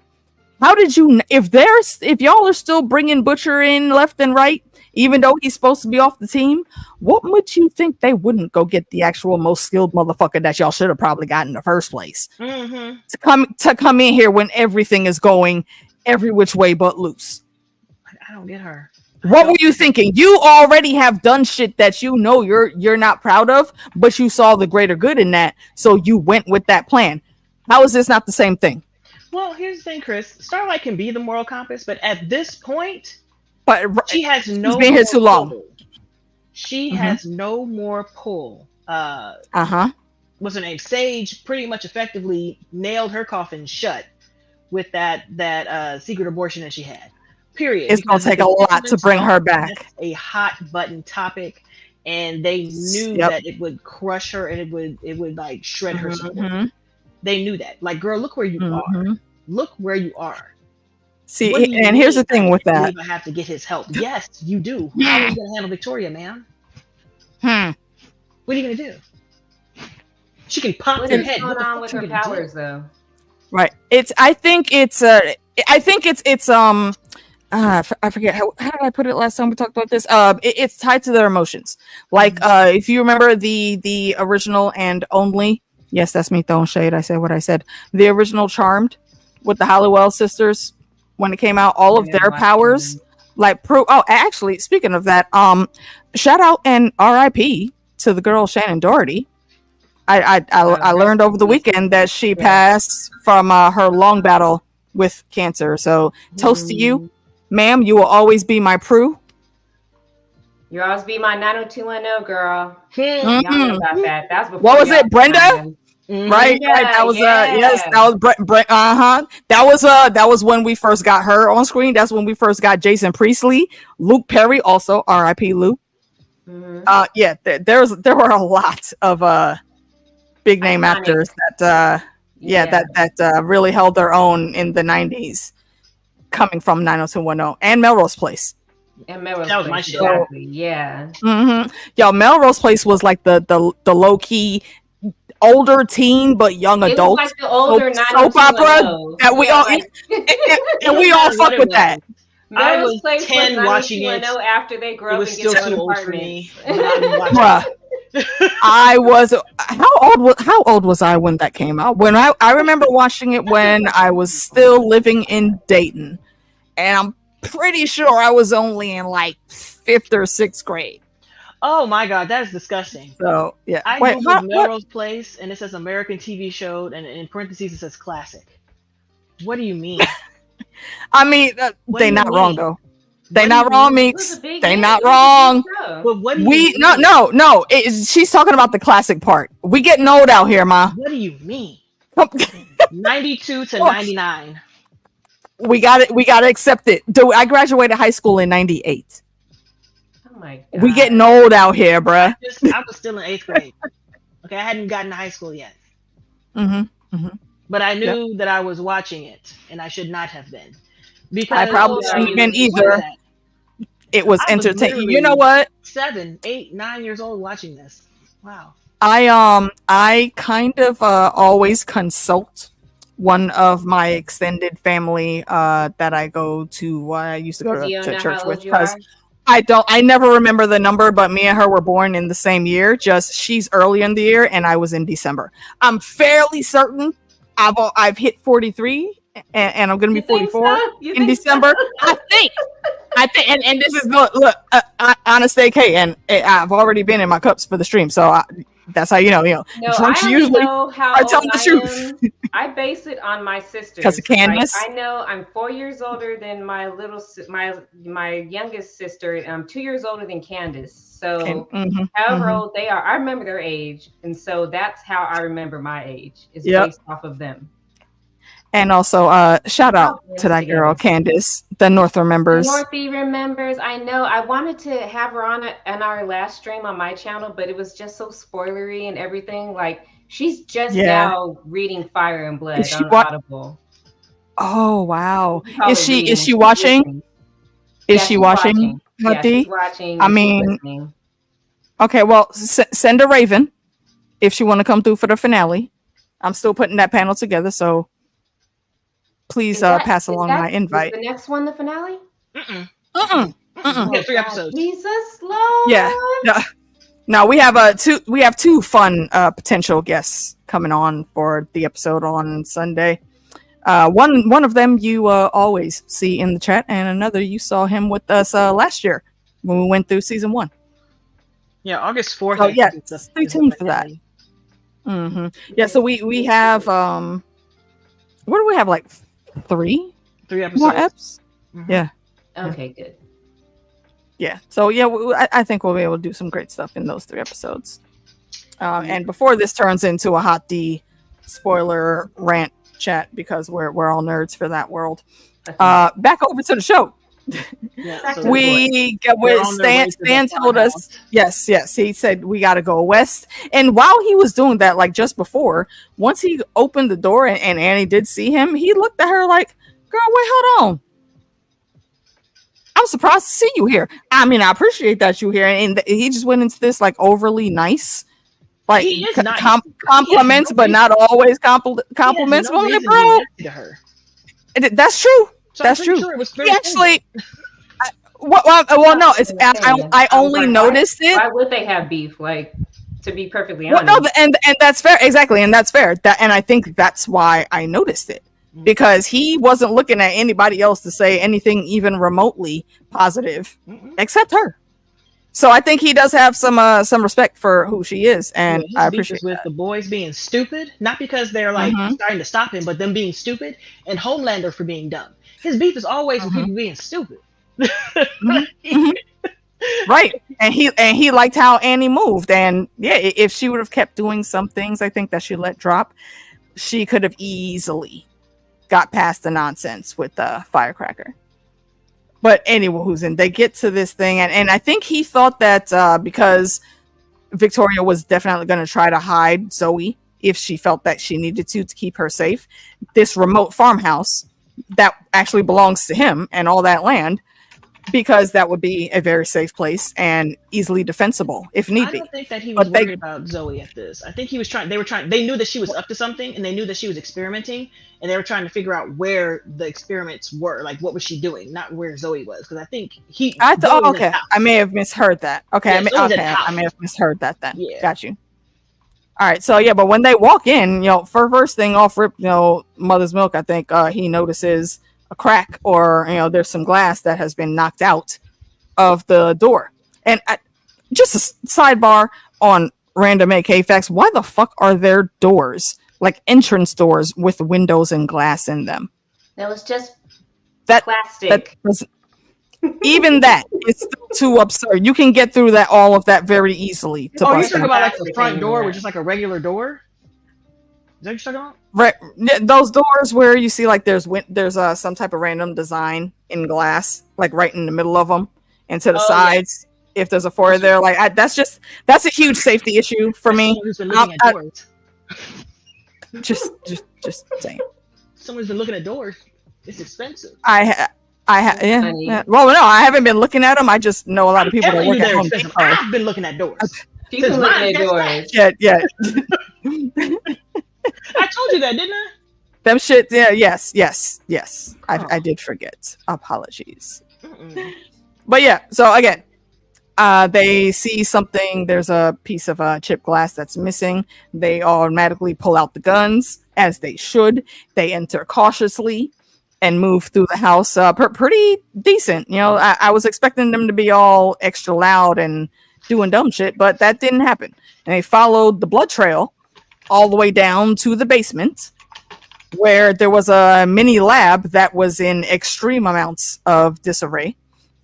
How did you, if y'all are still bringing Butcher in left and right, even though he's supposed to be off the team, what would you think they wouldn't go get the actual most skilled motherfucker that y'all should have probably got in the first place to come in here when everything is going every which way but loose? I don't get her. What were you thinking? You already have done shit that you know you're not proud of, but you saw the greater good in that, so you went with that plan. How is this not the same thing? Well, here's the thing, Chris. Starlight can be the moral compass, but at this point, she has no. She's been here too long. She has no more pull. What's her name? Sage pretty much effectively nailed her coffin shut with that secret abortion that she had. Period. It's gonna take a lot to bring her back. That's a hot button topic, and they knew that it would crush her and it would like shred her soul. They knew that. Like, girl, look where you are. Look where you are. See, and here's the thing with that. I have to get his help. Yes, you do. How are you gonna handle Victoria, man? What are you gonna do? She can pop your head. What's going on with her powers, though? Right. I think it's I forget how did I put it last time we talked about this. It's tied to their emotions. Like if you remember the original and only, yes, that's me throwing shade. I said what I said. The original Charmed with the Halliwell sisters when it came out, all of their powers like actually speaking of that, shout out and RIP to the girl Shannon Doherty. I learned over the weekend that she passed from her long battle with cancer. So toast to you, ma'am. You will always be my Prue. You'll always be my 90210 girl. Y'all know about that. That's before. What was it, Brenda? Right, Yeah, right. That was yes, that was that was when we first got her on screen. That's when we first got Jason Priestley, Luke Perry, also R.I.P. Luke. Yeah, there were a lot of big name actors that really held their own in the 90s, coming from 90210 and Melrose Place. And Melrose that was Place, my show. exactly. Yeah. Yo, Melrose Place was like the low key older teen but young adult like the older soap opera that we all and we all fuck with that. I was 10 watching it. After they grew up, it was still too old for me. I was how old was I when that came out? When I remember watching it when I was still living in Dayton, and I'm pretty sure I was only in like 5th or 6th grade. Oh my god, that is disgusting. So yeah, I Googled Melrose Place and it says American TV show, and in parentheses it says classic. What do you mean? I mean, they not wrong though. They not wrong, Meeks. They not wrong. But what do you mean? No. She's talking about the classic part. We getting old out here, ma. What do you mean? 92 to 99. We got it. We got to accept it. I graduated high school in 98. Oh my god. We getting old out here, bruh. I was still in 8th grade. Okay, I hadn't gotten to high school yet. But I knew that I was watching it, and I should not have been. Because I probably shouldn't have been either. It was entertaining. You know what? 7, 8, 9 years old watching this. Wow. I kind of always consult one of my extended family that I go to. I used to go to church with, because I never remember the number, but me and her were born in the same year. Just she's early in the year, and I was in December. I'm fairly certain I've hit 43, and I'm gonna be 44 in December. So? I think, and this is look, honest AK, and I've already been in my cups for the stream, so that's how you know. No, drunks usually are telling the truth. I base it on my sisters. Because of Candace. Like, I know I'm 4 years older than my my youngest sister. And I'm 2 years older than Candace. So however old they are, I remember their age, and so that's how I remember my age. Is based off of them. And also, shout out to that girl, Candace, the North remembers. Northie remembers. I know. I wanted to have her on our last stream on my channel, but it was just so spoilery and everything. Like, she's just now reading Fire and Blood on Audible. Oh wow! Is she watching? Is she watching? Yeah, she's watching. I mean, okay. Well, send a Raven if she want to come through for the finale. I'm still putting that panel together, so. Please pass along my invite. Is the next one the finale? We have 3 episodes. Jesus Lord. Yeah. No, we have two fun potential guests coming on for the episode on Sunday. One of them you always see in the chat, and another you saw him with us last year when we went through season 1. Yeah, August 4th. Oh yeah, stay tuned for that. Yeah, so we have what do we have, like 3 episodes. More eps? Yeah. Okay, good. Yeah. So yeah, I think we'll be able to do some great stuff in those 3 episodes. And before this turns into a hot D spoiler rant chat, because we're all nerds for that world. Back over to the show. Yeah, so Stan told us yes, he said we got to go west, and while he was doing that, like just before, once he opened the door and Annie did see him, he looked at her like, girl, wait, hold on, I'm surprised to see you here. I mean, I appreciate that you're here, and he just went into this like overly nice like compliments, but not always compliments. No Woman, bro, to her. That's true. So that's true. sure it was he actually. Well, no, it's I only noticed it. Why would they have beef? Like, to be perfectly honest. Well, no, and that's fair. Exactly, and that's fair. And I think that's why I noticed it, because he wasn't looking at anybody else to say anything even remotely positive, except her. So I think he does have some respect for who she is, and I appreciate with the boys being stupid, not because they're like starting to stop him, but them being stupid, and Homelander for being dumb. His beef is always with people being stupid. Right, and he liked how Annie moved, and yeah, if she would have kept doing some things, I think that she let drop, she could have easily got past the nonsense with the firecracker. But anyway, they get to this thing, and I think he thought that because Victoria was definitely going to try to hide Zoe if she felt that she needed to keep her safe, this remote farmhouse that actually belongs to him and all that land, because that would be a very safe place and easily defensible if need be. I don't think that he was worried about Zoe at this. I think he was trying. They knew that she was up to something, and they knew that she was experimenting, and they were trying to figure out where the experiments were. Like, what was she doing? Not where Zoe was, because I think he. I thought. Oh, okay, I may have misheard that. Okay, yeah, I may have misheard that then. Yeah. Got you. All right, so yeah, but when they walk in, for first thing off rip, Mother's Milk, I think he notices a crack, or there's some glass that has been knocked out of the door. And just a sidebar on random AK facts, why the fuck are there doors, like entrance doors with windows and glass in them? That was just plastic. Even that is too absurd. You can get through all of that very easily. You're talking about like the front door, which is like a regular door? Is that what you're talking about? Right, those doors where you see like there's some type of random design in glass, like right in the middle of them, and to the sides. Yeah. If there's a foyer there, like that's a huge safety issue for me. Who's been looking at doors? Just saying. Someone's been looking at doors. It's expensive. Yeah. Well, no, I haven't been looking at them. I just know a lot of people that work at home. I've been looking at doors. People looking at doors. Yeah. I told you that, didn't I? Them shit. Yeah. Yes. I did forget. Apologies. But yeah. So again, they see something. There's a piece of chip glass that's missing. They automatically pull out the guns, as they should. They enter cautiously and move through the house. Pretty decent. I was expecting them to be all extra loud and doing dumb shit, but that didn't happen. And they followed the blood trail all the way down to the basement, where there was a mini lab that was in extreme amounts of disarray.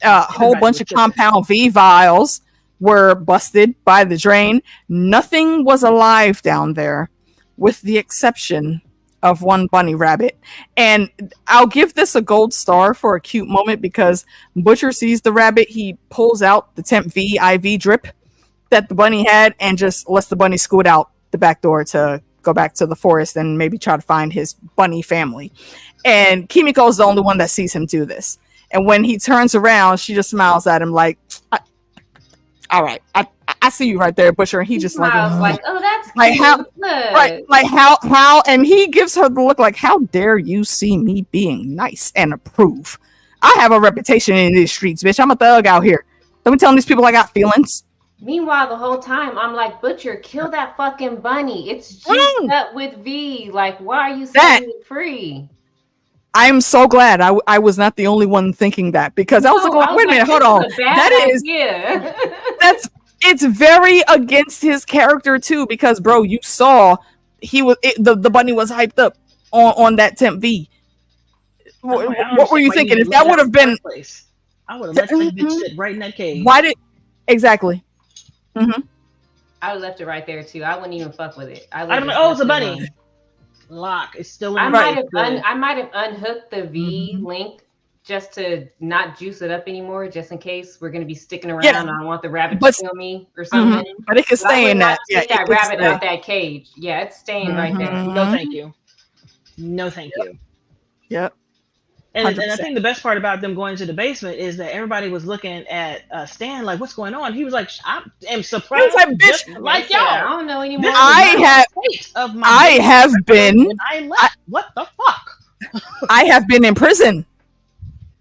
A whole bunch of compound V vials were busted by the drain. Nothing was alive down there, with the exception of one bunny rabbit. And I'll give this a gold star for a cute moment, because Butcher sees the rabbit, he pulls out the Temp V IV drip that the bunny had and just lets the bunny scoot out the back door to go back to the forest and maybe try to find his bunny family. And Kimiko is the only one that sees him do this. And when he turns around, she just smiles at him like, all right, I see you right there, Butcher. And he just like, oh, that's like how, right, like how, and he gives her the look like, how dare you see me being nice and approve? I have a reputation in these streets, bitch. I'm a thug out here. Let me tell these people I got feelings. Meanwhile, the whole time I'm like, Butcher, kill that fucking bunny. It's juiced up with V. Like, why are you setting it free? I'm so glad I was not the only one thinking that, because I was like, wait a minute, hold on. It's very against his character too, because bro, you saw the bunny was hyped up on that Temp V. What were you thinking? If that would have been, I would have left that bitch sit right in that cave. Why did exactly? Mm-hmm. I would have left it right there too. I wouldn't even fuck with it. I don't know. Oh, it's a bunny. Lock. It's still in. I might have unhooked the V link just to not juice it up anymore, just in case we're gonna be sticking around. Yeah. And I don't want the rabbit to kill me or something. But it can stay in that. Yeah, that rabbit out that cage. Yeah, it's staying right there. No, thank you. No, thank you. Yep. And I think the best part about them going to the basement is that everybody was looking at Stan like, "What's going on?" He was like, "I am surprised." Like, bitch, like y'all, I don't know anymore. I have been. When I left. What the fuck? I have been in prison,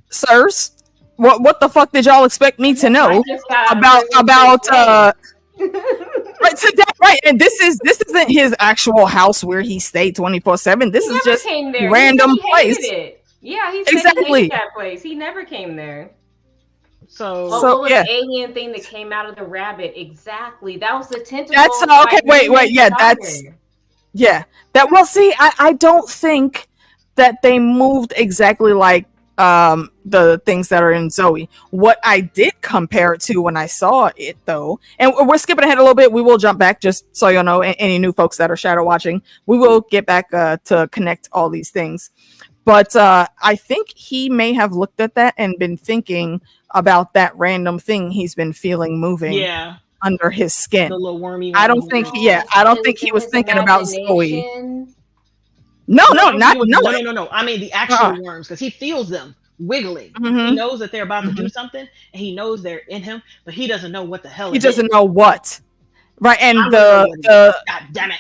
sirs. What the fuck did y'all expect me to know about right? And this isn't his actual house where he stayed 24/7. This is just random place. Yeah, he said he hated that place. He never came there. So what was the alien thing that came out of the rabbit? Exactly. That was the tentacle. That's okay. Wait. Yeah, that's that. Well, see, I don't think that they moved exactly like the things that are in Zoe. What I did compare it to when I saw it, though, and we're skipping ahead a little bit. We will jump back just so you know. Any new folks that are shadow watching, we will get back to connect all these things. But I think he may have looked at that and been thinking about that random thing he's been feeling moving under his skin. The little wormy. I don't think he was thinking about Zoe. No. I mean the actual worms, because he feels them wiggling. Mm-hmm. He knows that they're about to do something, and he knows they're in him, but he doesn't know what the hell. He doesn't know what. Right, and God damn it.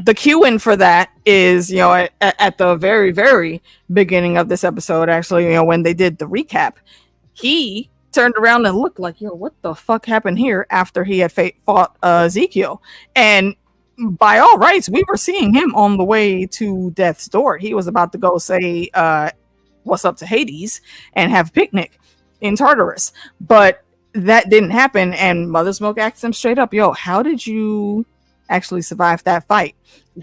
The cue in for that is, at the very, very beginning of this episode, actually, when they did the recap, he turned around and looked like, what the fuck happened here after he had fought Ezekiel. And by all rights, we were seeing him on the way to death's door. He was about to go say, what's up to Hades and have a picnic in Tartarus. But that didn't happen. And Mother Smoke asked him straight up, how did you actually survive that fight?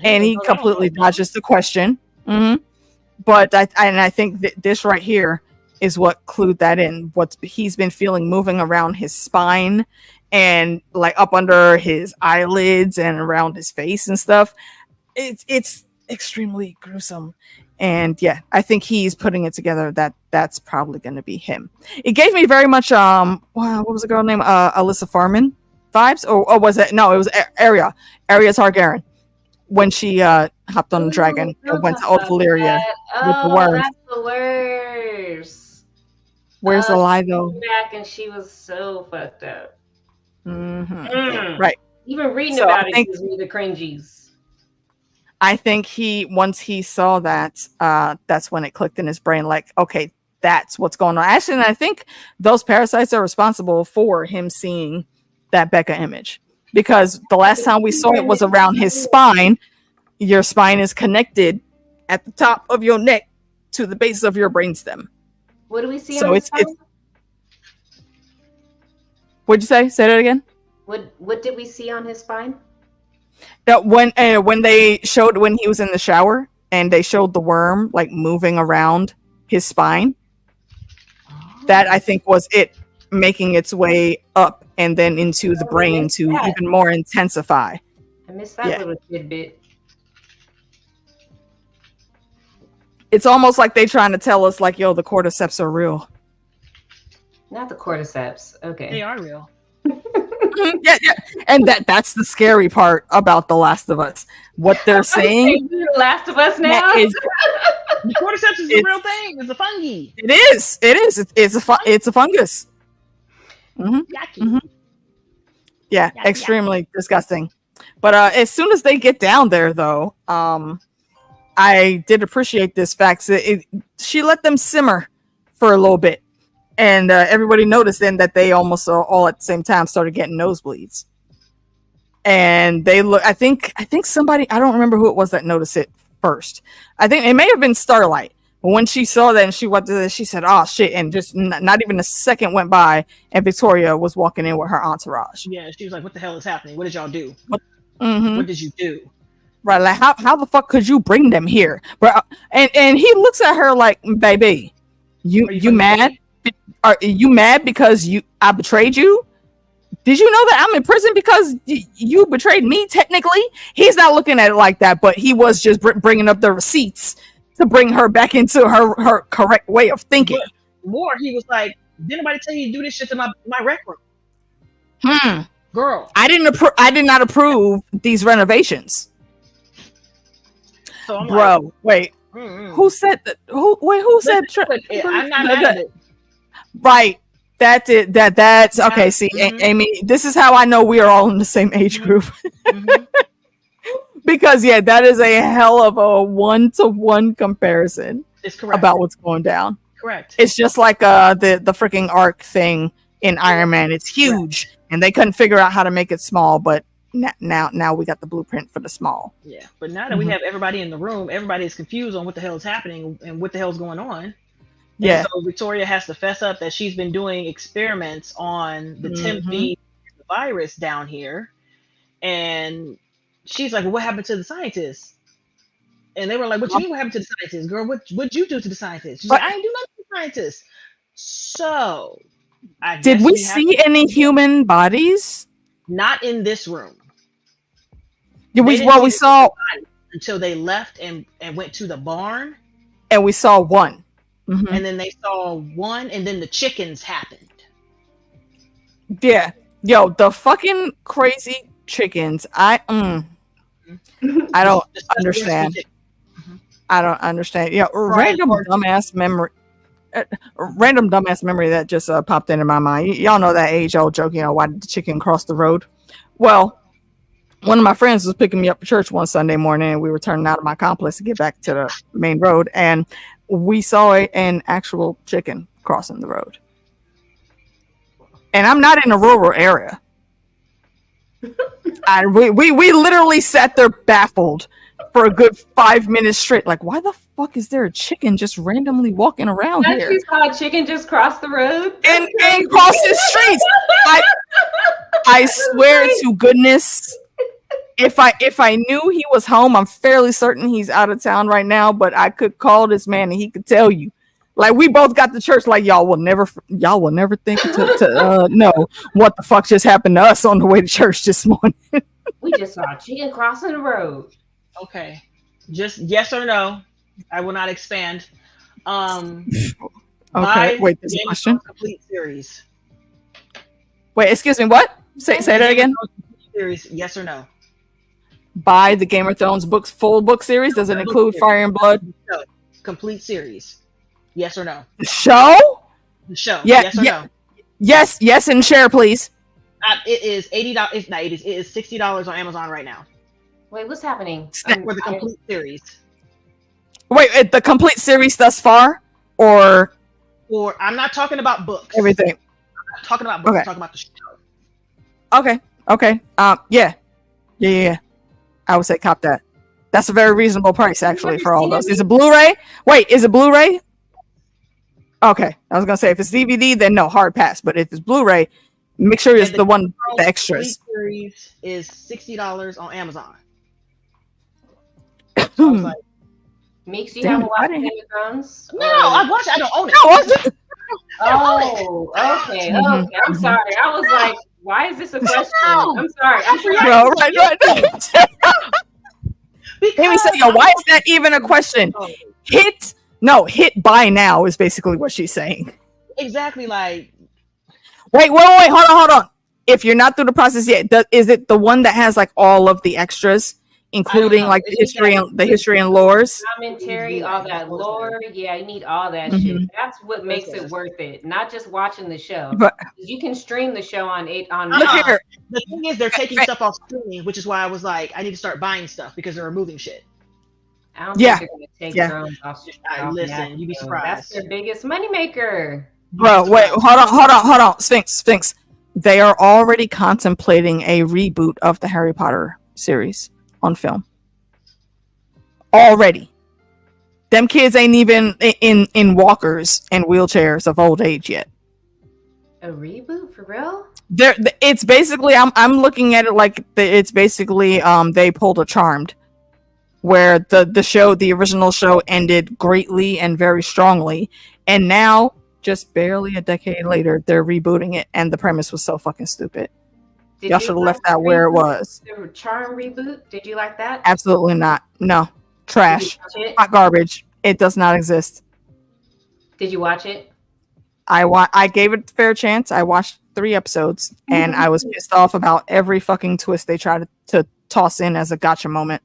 And he completely dodges the question. Mm-hmm. But I think that this right here is what clued that in. What he's been feeling moving around his spine and like up under his eyelids and around his face and stuff. It's extremely gruesome. And I think he's putting it together that's probably going to be him. It gave me very much what was the girl name? Alyssa Farman vibes, or was it? No, it was Arya Targaryen when she hopped on the dragon and went to Old Valyria with the worms. That's the worst. Where's the lie though? Back and she was so fucked up. Mm-hmm. Right. Even reading about it gives me the cringies. I think once he saw that, that's when it clicked in his brain. Like, okay, that's what's going on. Actually, and I think those parasites are responsible for him seeing that Becca image, because the last time we saw it was around his spine. Your spine is connected at the top of your neck to the base of your brainstem. What do we see on his spine? What'd you say? Say that again. What did we see on his spine? That when they showed when he was in the shower and they showed the worm like moving around his spine. That I think was it making its way up and then into the brain to even more intensify. I missed that little tidbit. It's almost like they trying to tell us like, the cordyceps are real. Not the cordyceps. Okay. They are real. Yeah. And that's the scary part about The Last of Us. What they're saying. The Last of Us now? The cordyceps is a real thing. It's a fungi. It is. It's a fungus. Mm-hmm. Mm-hmm. Yeah, extremely disgusting. But as soon as they get down there, though, I did appreciate this fact. She let them simmer for a little bit, and everybody noticed then that they almost all at the same time started getting nosebleeds. And they look. I think somebody. I don't remember who it was that noticed it first. I think it may have been Starlight. But when she saw that and she went to this, she said, "Oh shit!" And just not even a second went by, and Victoria was walking in with her entourage. Yeah, she was like, "What the hell is happening? What did y'all do? What did you do?" Right, like how the fuck could you bring them here? But and he looks at her like, "Baby, you mad? Are you mad because I betrayed you? Did you know that I'm in prison because you betrayed me? Technically, he's not looking at it like that, but he was just bringing up the receipts to bring her back into her correct way of thinking. But more, he was like, "Did anybody tell you to do this shit to my rec room?" Girl, I did not approve these renovations. So I'm bro, wait, Who said that? Who said? I'm not mad at it. Right. That's it. That's okay. See, Amy, this is how I know we are all in the same age group. Because that is a hell of a 1-to-1 comparison. It's correct about what's going down. Correct. It's just like the freaking arc thing in Iron Man. It's huge, and they couldn't figure out how to make it small, but now we got the blueprint for the small. Yeah, but now that we have everybody in the room, everybody is confused on what the hell is happening and what the hell is going on. Yeah. And so Victoria has to fess up that she's been doing experiments on the Timothy virus down here, and she's like, "Well, what happened to the scientists?" And they were like, "What you mean? What happened to the scientists, girl? What'd you do to the scientists?" She's like, "I didn't do nothing to the scientists." So, did we see any human bodies? Not in this room. We saw until they left and went to the barn, and we saw one, and then they saw one, and then the chickens happened. Yeah, yo, the fucking crazy chickens. I don't understand. I don't understand. Yeah, random dumbass memory that just popped into my mind. Y'all know that age-old joke, why did the chicken cross the road? Well, one of my friends was picking me up for church one Sunday morning, and we were turning out of my complex to get back to the main road, and we saw an actual chicken crossing the road. And I'm not in a rural area. We literally sat there baffled for a good 5 minutes straight. Like, why the fuck is there a chicken just randomly walking around here? You saw a chicken just cross the road and cross the streets. I swear to goodness, if I knew he was home, I'm fairly certain he's out of town right now. But I could call this man and he could tell you. Like, we both got to church. Like, y'all will never think to know what the fuck just happened to us on the way to church this morning. We just saw a chicken crossing the road. Okay, just yes or no. I will not expand. Okay, wait. There's a question. Complete series. Wait, excuse me. What? Say that again. Series, yes or no? Buy the Game of Thrones full book series. Does it include Fire and Blood? No. Complete series. Yes or no? The show? The show. Yeah, yes or no? Yes, and share, please. It is $80. It's not $80. It is $60 on Amazon right now. Wait, what's happening? For the complete series. Wait, the complete series thus far, or I'm not talking about books. Everything. I'm not talking about books. Okay. I'm talking about the show. Okay. Yeah. I would say cop that. That's a very reasonable price, actually, for all those. Is it Blu-ray? Wait, is it Blu-ray? Okay, I was gonna say if it's DVD, then no, hard pass. But if it's Blu-ray, make sure it's the one with the extras. Series is $60 on Amazon. So I was like, Meeks, you haven't watched Game of Thrones? No, I watched. I don't own it. Oh, okay. I'm sorry. I was like, why is this a question? I'm sorry. Right. Amy said, why is that even a question? Hit buy now is basically what she's saying. Exactly. Like, wait, hold on. If you're not through the process yet, is it the one that has like all of the extras, including like the history and lores? Commentary, all that lore. Yeah, you need all that shit. That's what makes it worth it. Not just watching the show. But you can stream the show on. Look here. The thing is, they're taking stuff off streaming, which is why I was like, I need to start buying stuff because they're removing shit. I don't think they're going to take Thrones off. Listen, you'd be surprised. That's their biggest moneymaker. Bro, wait, hold on. Sphinx. They are already contemplating a reboot of the Harry Potter series on film. Already. Them kids ain't even in walkers and wheelchairs of old age yet. A reboot for real? It's basically I'm looking at it like it's basically they pulled a Charmed, where the original show ended greatly and very strongly, and now just barely a decade later they're rebooting it, and the premise was so fucking stupid. Y'all should have left that where it was. The Charm reboot, did you like that? Absolutely not. No, trash, hot garbage. It does not exist. Did you watch it? I gave it a fair chance. I watched 3 episodes, and I was pissed off about every fucking twist they tried to toss in as a gotcha moment.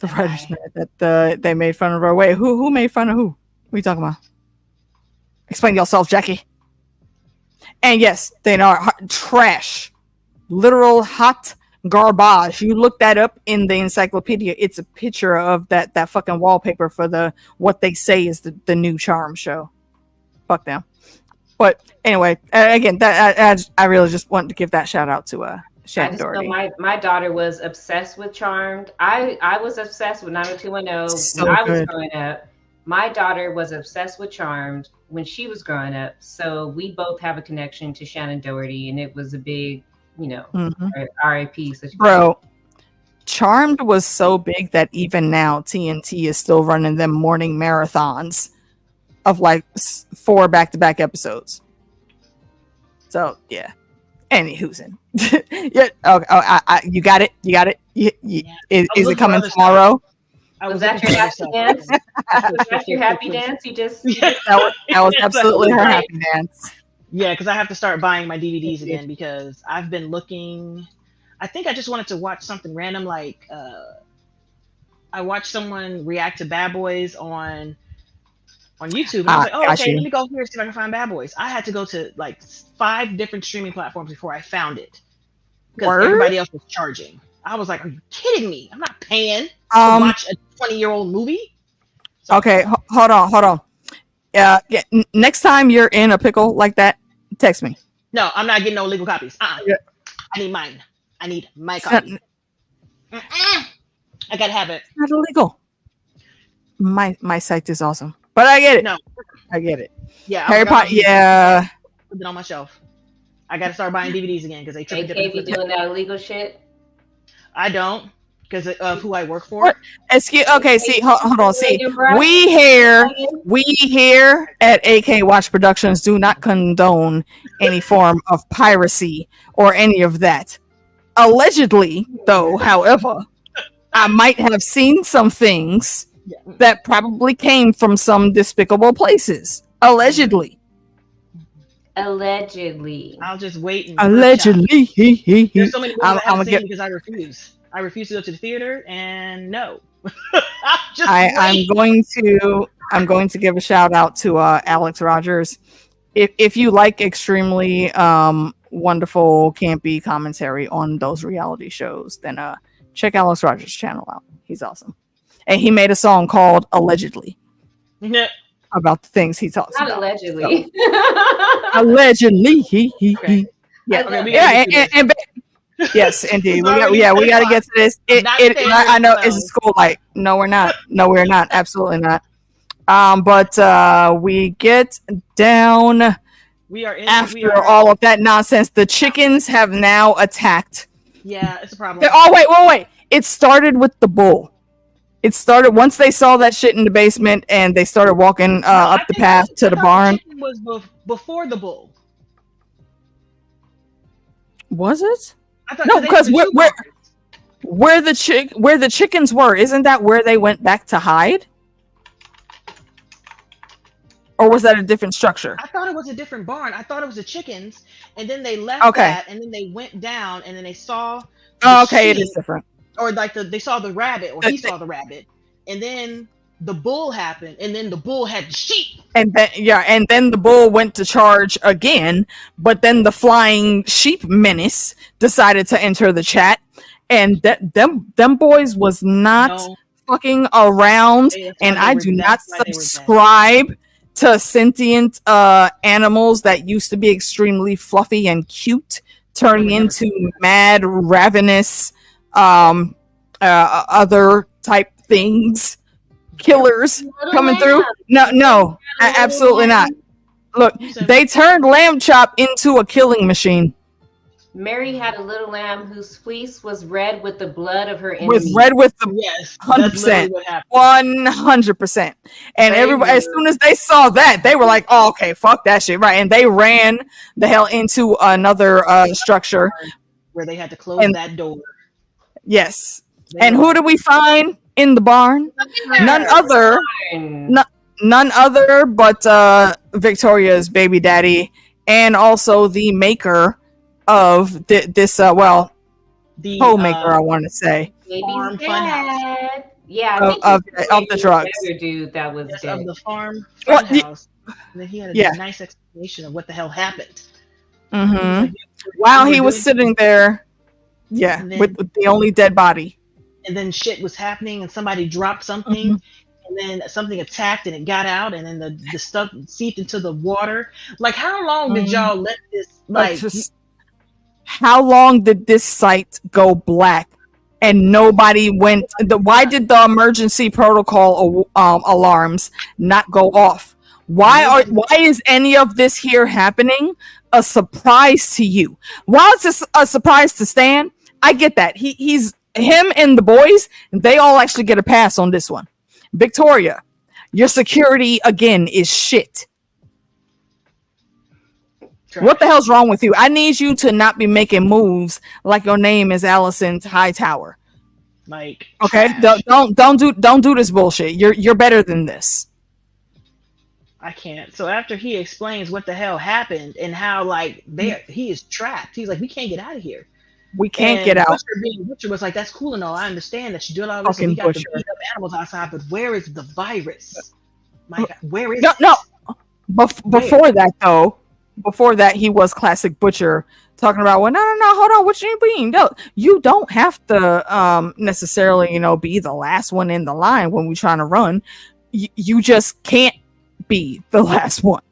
The writers mad that they made fun of her. Wait, who made fun of who? What are you talking about? Explain yourself, Jackie. And yes, they are trash. Literal hot garbage. You look that up in the encyclopedia. It's a picture of that fucking wallpaper for what they say is the new Charm show. Fuck them. But anyway, again, that I really just wanted to give that shout out to Shannon Doherty. My daughter was obsessed with Charmed. I was obsessed with 90210 when I was growing up. My daughter was obsessed with Charmed when she was growing up. So we both have a connection to Shannon Doherty, and it was a big, RIP situation. Bro, Charmed was so big that even now TNT is still running them morning marathons of like 4 back-to-back episodes. So yeah. Anywho's in. Yeah. Okay. You got it. Is it coming tomorrow? Was that your happy dance? Was that your happy dance? That was absolutely her happy dance. Yeah, because I have to start buying my DVDs again because I've been looking. I think I just wanted to watch something random, like I watched someone react to Bad Boys on YouTube. And I was like, oh, okay, let me go here and see if I can find Bad Boys. I had to go to like 5 different streaming platforms before I found it because everybody else was charging. I was like, are you kidding me? I'm not paying to watch a 20-year-old movie. So, okay, hold on. Yeah, next time you're in a pickle like that, text me. No, I'm not getting no illegal copies. Yeah. I need mine. I need my copy. I gotta have it. It's not illegal. My site is awesome. But I get it. No. I get it. Yeah. Harry Potter, yeah. Put it on my shelf. I gotta start buying DVDs again because they took it. Be doing that illegal shit? I don't, because of who I work for. Okay, see, hold on. See, we here at AK Watch Productions do not condone any form of piracy or any of that. Allegedly, though, however, I might have seen some things that probably came from some despicable places. Allegedly. I'll just wait. And allegedly. There's so many movies I haven't seen because I refuse. I refuse to go to the theater, and no. I'm going to give a shout out to Alex Rogers. If you like extremely wonderful campy commentary on those reality shows, then check Alex Rogers' channel out. He's awesome. And he made a song called Allegedly. Yeah. About the things he talks about. Not allegedly. So, allegedly. Okay. Yes, indeed. We got to get to this. I know it's a school light. No, we're not. Absolutely not. But we get down. We are in after all of that nonsense. The chickens have now attacked. Yeah, it's a problem. Wait. It started with the bull. It started once they saw that shit in the basement and they started walking up the path to the barn. The was before the bull. Was it? No, because where the chickens were, isn't that where they went back to hide? Or was that a different structure? I thought it was a different barn. I thought it was the chickens, and then they left that, and then they went down, and then they saw. Okay, it is different. Or like they saw the rabbit, or he saw the rabbit, and then the bull happened, and then the bull had the sheep. And then the bull went to charge again, but then the flying sheep menace decided to enter the chat, and them boys was not fucking around, and I do not subscribe to sentient animals that used to be extremely fluffy and cute turning into mad, ravenous, other type things. Killers coming through. No, absolutely not. Look, they turned Lamb Chop into a killing machine. Mary had a little lamb whose fleece was red with the blood of her enemy. Yes, 100%, 100%. And everybody, as soon as they saw that, they were like, "Oh, okay, fuck that shit," right? And they ran the hell into another structure where they had to close that door. Yes. And who do we find in the barn? None other but Victoria's baby daddy, and also the maker of this. The co-maker, I want to say. Farm Funhouse. Yeah, I think of the drugs. Other dude that was dead. Of the farmhouse. And then he had a nice explanation of what the hell happened. Mm-hmm. Like, while he was sitting there, with the only dead body. And then shit was happening, and somebody dropped something, and then something attacked, and it got out, and then the stuff seeped into the water. Like, how long did y'all let this? Like, how long did this site go black? And nobody went. Why did the emergency protocol alarms not go off? Why is any of this here happening a surprise to you? While it's a surprise to Stan, I get that. He's him and the boys. They all actually get a pass on this one. Victoria, your security again is shit. What the hell's wrong with you? I need you to not be making moves like your name is Allison Hightower. Like, okay, don't do this bullshit. You're better than this. I can't. So after he explains what the hell happened and how like he is trapped, he's like, we can't get out of here. We can't get out. Butcher was like, that's cool and all. I understand that you do all this. And we got to beat up animals outside, but where is the virus? My God, where is it? No. Before that, he was classic Butcher talking about, well, no, hold on, what you mean? No, you don't have to necessarily, be the last one in the line when we're trying to run. You just can't be the last one.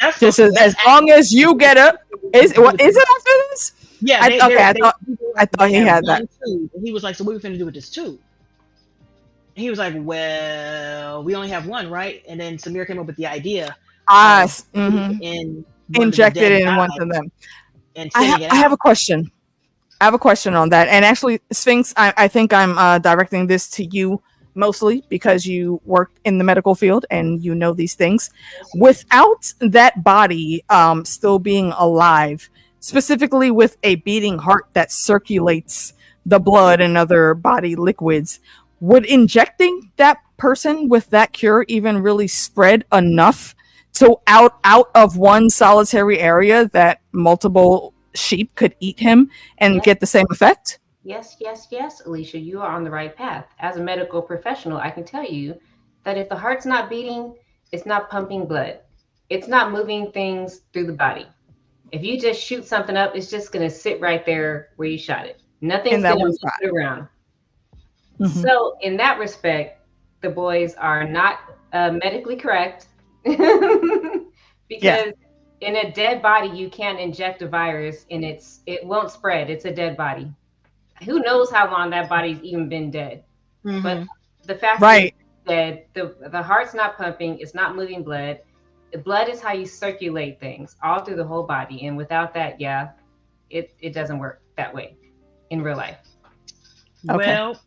As long as you get up. Is it after this? Yeah. I thought he had that. Too. He was like, so what are we going to do with this too? He was like, well, we only have one, right? And then Samir came up with the idea. Injected it in one of them. And I have a question. On that. And actually, Sphinx, I think I'm directing this to you mostly because you work in the medical field and you know these things. Without that body still being alive, specifically with a beating heart that circulates the blood and other body liquids, would injecting that person with that cure even really spread enough to out of one solitary area that multiple sheep could eat him and get the same effect? Yes, Alicia, you are on the right path. As a medical professional, I can tell you that if the heart's not beating, it's not pumping blood. It's not moving things through the body. If you just shoot something up, it's just going to sit right there where you shot it. Nothing's going to move it around. Mm-hmm. So in that respect, the boys are not medically correct because in a dead body, you can't inject a virus and it won't spread. It's a dead body. Who knows how long that body's even been dead? Mm-hmm. But the fact that the heart's not pumping, it's not moving blood. The blood is how you circulate things all through the whole body. And without that, it doesn't work that way in real life. Okay. Well,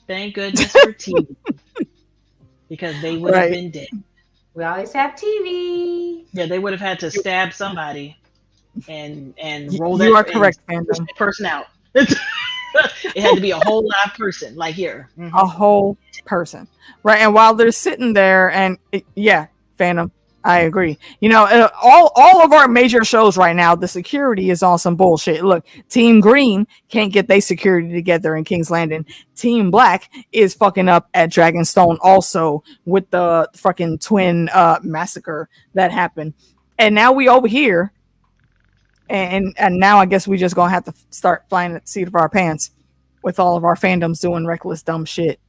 thank goodness for TV. Because they would have been dead. We always have TV. Yeah, they would have had to stab somebody and roll that. You are correct, person out. It had to be a whole live person, like here. Mm-hmm. A whole person. Right. And while they're sitting there and Phantom, I agree. All of our major shows right now, the security is on some bullshit. Look, Team Green can't get their security together in King's Landing. Team Black is fucking up at Dragonstone also with the fucking twin massacre that happened. And now we over here. And now I guess we just gonna have to start flying at the seat of our pants with all of our fandoms doing reckless dumb shit.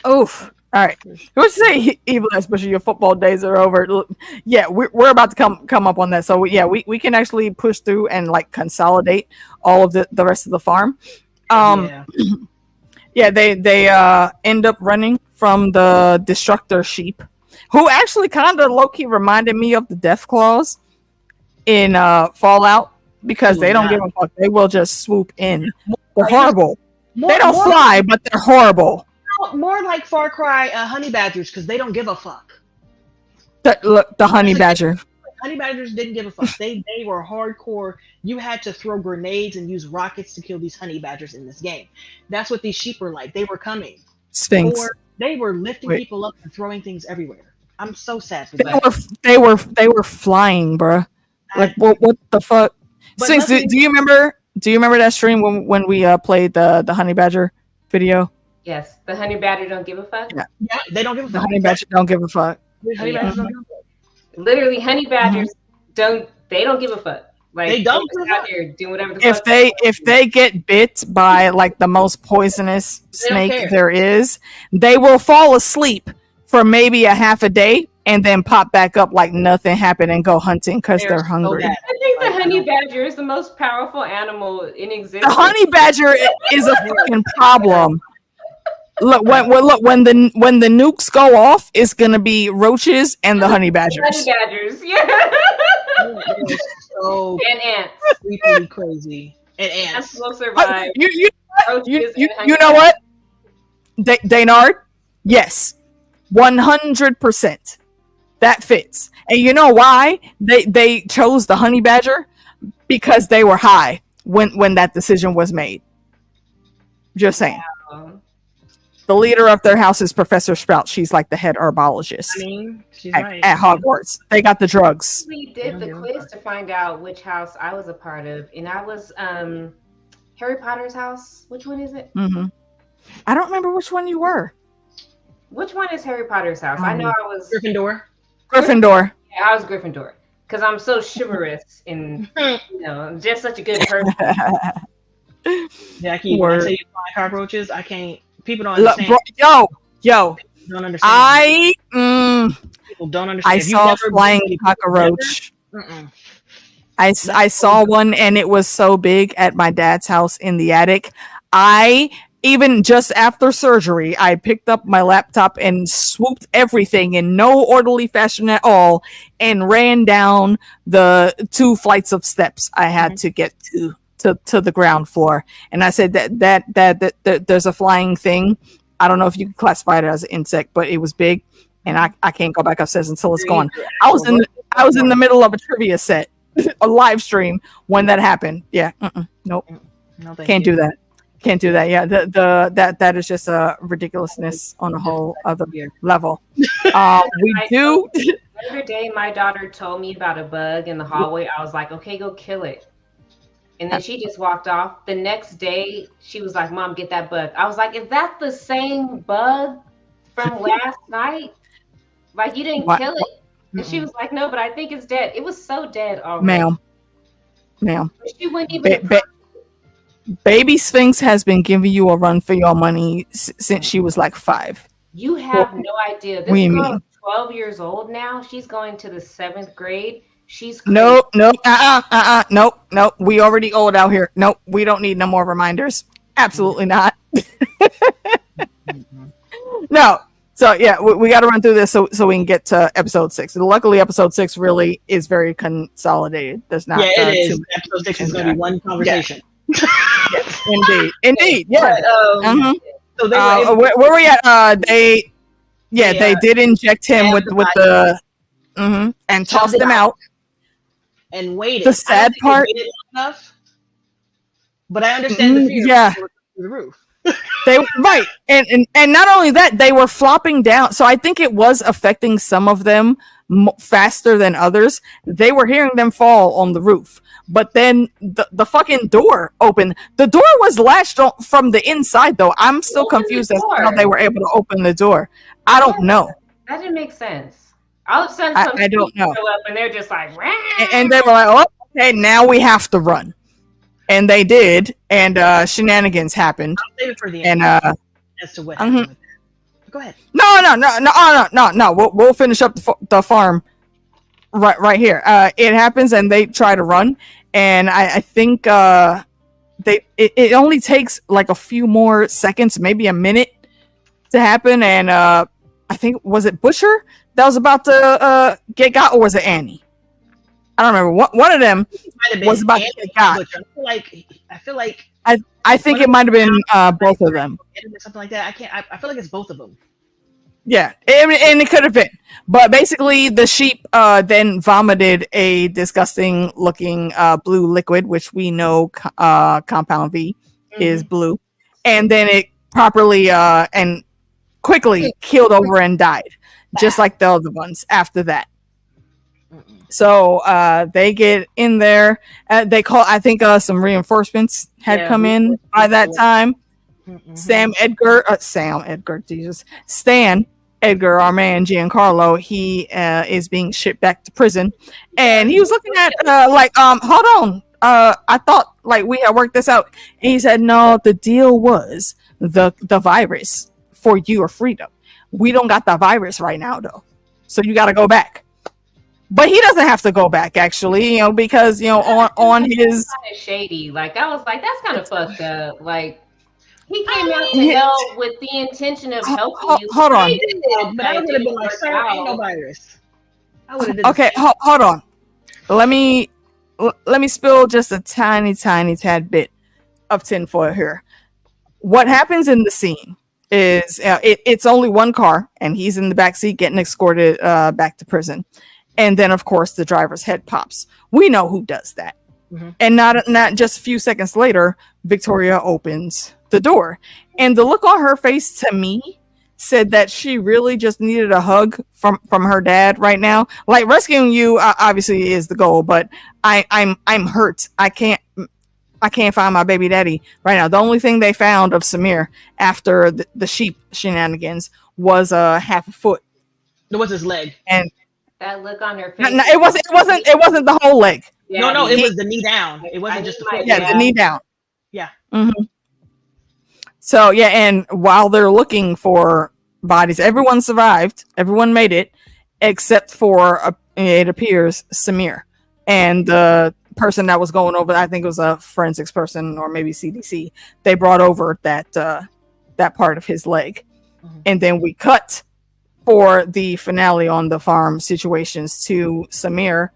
Oof. All right. What you say, Evil, especially your football days are over? Yeah, we're about to come up on that. So we can actually push through and like consolidate all of the rest of the farm. They end up running from the Destructor sheep, who actually kind of low-key reminded me of the Death Claws in Fallout, because they don't give a fuck. They will just swoop in. They're horrible. They don't fly, but they're horrible. More like Far Cry honey badgers, because they don't give a fuck. The honey badger. Honey badgers didn't give a fuck. They were hardcore. You had to throw grenades and use rockets to kill these honey badgers in this game. That's what these sheep were like. They were coming. Sphinx. They were lifting people up and throwing things everywhere. I'm so sad for that. They were flying, bruh. Like what the fuck? Sphinx, do you remember that stream when we played the honey badger video? Yes, the honey badger don't give a fuck. Yeah, they don't give a fuck. The honey badger don't give a fuck. Honey badgers don't give a fuck. Literally, honey badgers don't give a fuck. Like they don't out here doing whatever. If they get bit by like the most poisonous snake there is, they will fall asleep for maybe a half a day and then pop back up like nothing happened and go hunting because they're hungry. I think the honey badger is the most powerful animal in existence. The honey badger is a fucking problem. Look, when the nukes go off, it's gonna be roaches and the honey badgers. Honey badgers, yeah. So and ants. Really crazy. And ants will survive. You know what? Daynard? Yes. 100%. That fits. And you know why they chose the honey badger? Because they were high when that decision was made. Just saying. The leader of their house is Professor Sprout. She's like the head herbologist at Hogwarts. They got the drugs. We did the quiz to find out which house I was a part of, and I was Harry Potter's house. Which one is it? Mm-hmm. I don't remember which one you were. Which one is Harry Potter's house? I know I was Gryffindor. Gryffindor. Yeah, I was Gryffindor because I'm so chivalrous and just such a good person. Yeah, I can't say you fly cockroaches. I can't. People don't understand. Yo. Don't understand. People don't understand. I saw a flying cockroach. I saw one and it was so big at my dad's house in the attic. Even just after surgery, I picked up my laptop and swooped everything in no orderly fashion at all and ran down the 2 flights of steps I had to get to the ground floor. And I said that there's a flying thing. I don't know if you can classify it as an insect, but it was big and I can't go back upstairs until it's gone. I was in the middle of a trivia set, a live stream when that happened. Yeah. Nope. No, can't do that. Can't do that. Yeah, that is just a ridiculousness on a whole other level. The other day, my daughter told me about a bug in the hallway. I was like, okay, go kill it. And then she just walked off. The next day, she was like, Mom, get that bug. I was like, is that the same bug from last night? Like, you didn't kill it? And she was like, no, but I think it's dead. It was so dead already. Ma'am. She wouldn't even... Baby Sphinx has been giving you a run for your money since she was like 5. You have no idea. This girl is 12 years old now. She's going to the 7th grade. She's crazy. Nope. We already old out here. Nope. We don't need no more reminders. Absolutely not. No. So yeah, we got to run through this so we can get to episode 6. And luckily, episode 6 really is very consolidated. There's not. Yeah, it is. Episode 6 is going to be one conversation. Yeah. Yes, indeed. Yeah. So they where we at? They did inject him with the and tossed him out and waited. The sad part, enough, but I understand the fear. Yeah, through the roof. and not only that, they were flopping down. So I think it was affecting some of them faster than others. They were hearing them fall on the roof. But then the fucking door opened. The door was latched on from the inside, though. I'm still confused as to how they were able to open the door. I don't know. That didn't make sense. All of a sudden, I don't know. Show up and they're just like, and they were like, "Oh, okay, now we have to run." And they did, and shenanigans happened. I'll save it for the end. And as to what happened. Go ahead. No. We'll finish up the farm right here. It happens, and they try to run. And I think it only takes like a few more seconds, maybe a minute to happen. And I think, was it Busher that was about to get got, or was it Annie? I don't remember. One of them was about to get got. I feel like I think it might have been both of them. Something like that. I feel like it's both of them. Yeah, and it could have been. But basically, the sheep then vomited a disgusting looking blue liquid, which we know compound V is blue. And then it properly and quickly keeled over and died, just like the other ones after that. So they get in there. They call, I think some reinforcements had come in by that time. Stan Edgar, our man Giancarlo, he is being shipped back to prison, and he was looking at hold on, I thought like we had worked this out, and he said no, the deal was the virus for your freedom. We don't got the virus right now though, so you got to go back. But he doesn't have to go back, actually, because on his kind of shady. Like I was like, that's kind of fucked up. Like he came out to help with the intention of helping you. Hold on, but I would have been like, "Sir, ain't no virus." I would have done. Okay, hold on. Let me spill just a tiny tad bit of tinfoil here. What happens in the scene is it's only one car, and he's in the back seat getting escorted back to prison. And then, of course, the driver's head pops. We know who does that. And not just a few seconds later, Victoria opens the door. And the look on her face to me said that she really just needed a hug from her dad right now. Like, rescuing you obviously is the goal, but I'm hurt. I can't find my baby daddy right now. The only thing they found of Samir after the sheep shenanigans was half a foot. It was his leg. And that look on her face. No, it wasn't the whole leg. Yeah, no, it was the knee down. It wasn't just the foot. Yeah, the knee down. Yeah. Mm-hmm. So yeah, and while they're looking for bodies, everyone survived. Everyone made it, except for it appears Samir and the person that was going over. I think it was a forensics person or maybe CDC. They brought over that part of his leg, and then we cut for the finale on the farm situations to Samir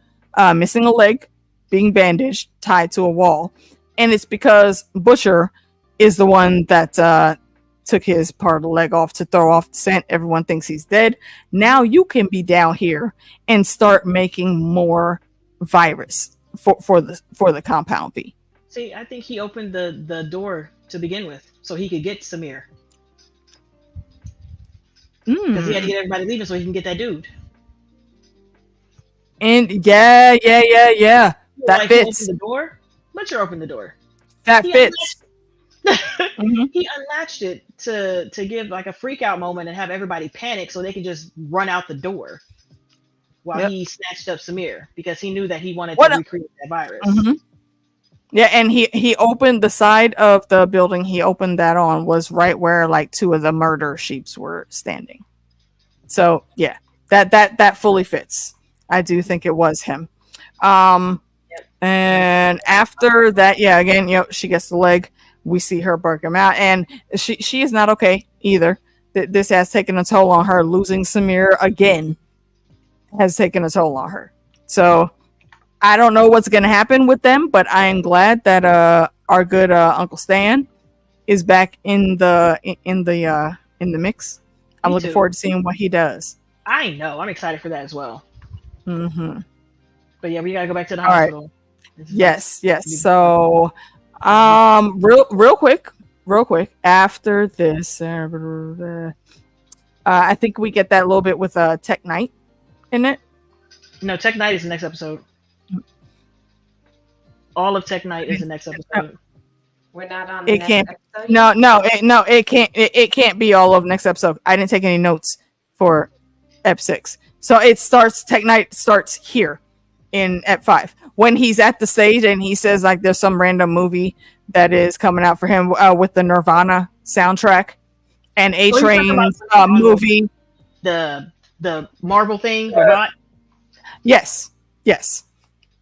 missing a leg, being bandaged, tied to a wall. And it's because Butcher is the one that took his part of the leg off to throw off the scent. Everyone thinks he's dead. Now you can be down here and start making more virus for the compound V. See, I think he opened the door to begin with so he could get Samir. Because he had to get everybody leaving so he can get that dude. And yeah. That fits. He opened the door. Butcher opened the door. That fits. He unlatched it to give like a freak out moment and have everybody panic so they can just run out the door while he snatched up Samir because he knew that he wanted to recreate that virus. Yeah, and he opened the side of the building he opened that on was right where like two of the murder sheeps were standing. So yeah, that fully fits. I do think it was him. And after that, again, she gets the leg. We see her break him out, and she is not okay either. This has taken a toll on her. Losing Samir again has taken a toll on her. So I don't know what's going to happen with them, but I am glad that our good Uncle Stan is back in the mix. I'm looking forward to seeing what he does. I know. I'm excited for that as well. But yeah, we gotta go back to the hospital. Right. Yes. So, real quick. After this, I think we get that little bit with Tech Night in it. No, Tech Night is the next episode. All of Tech Night is the next episode. We're not on the next episode. No, it can't be all of next episode. I didn't take any notes for Ep 6. So Tech Night starts here in Ep 5 when he's at the stage and he says like there's some random movie that is coming out for him with the Nirvana soundtrack and A-Train's movie. The Marvel thing or not? Yes.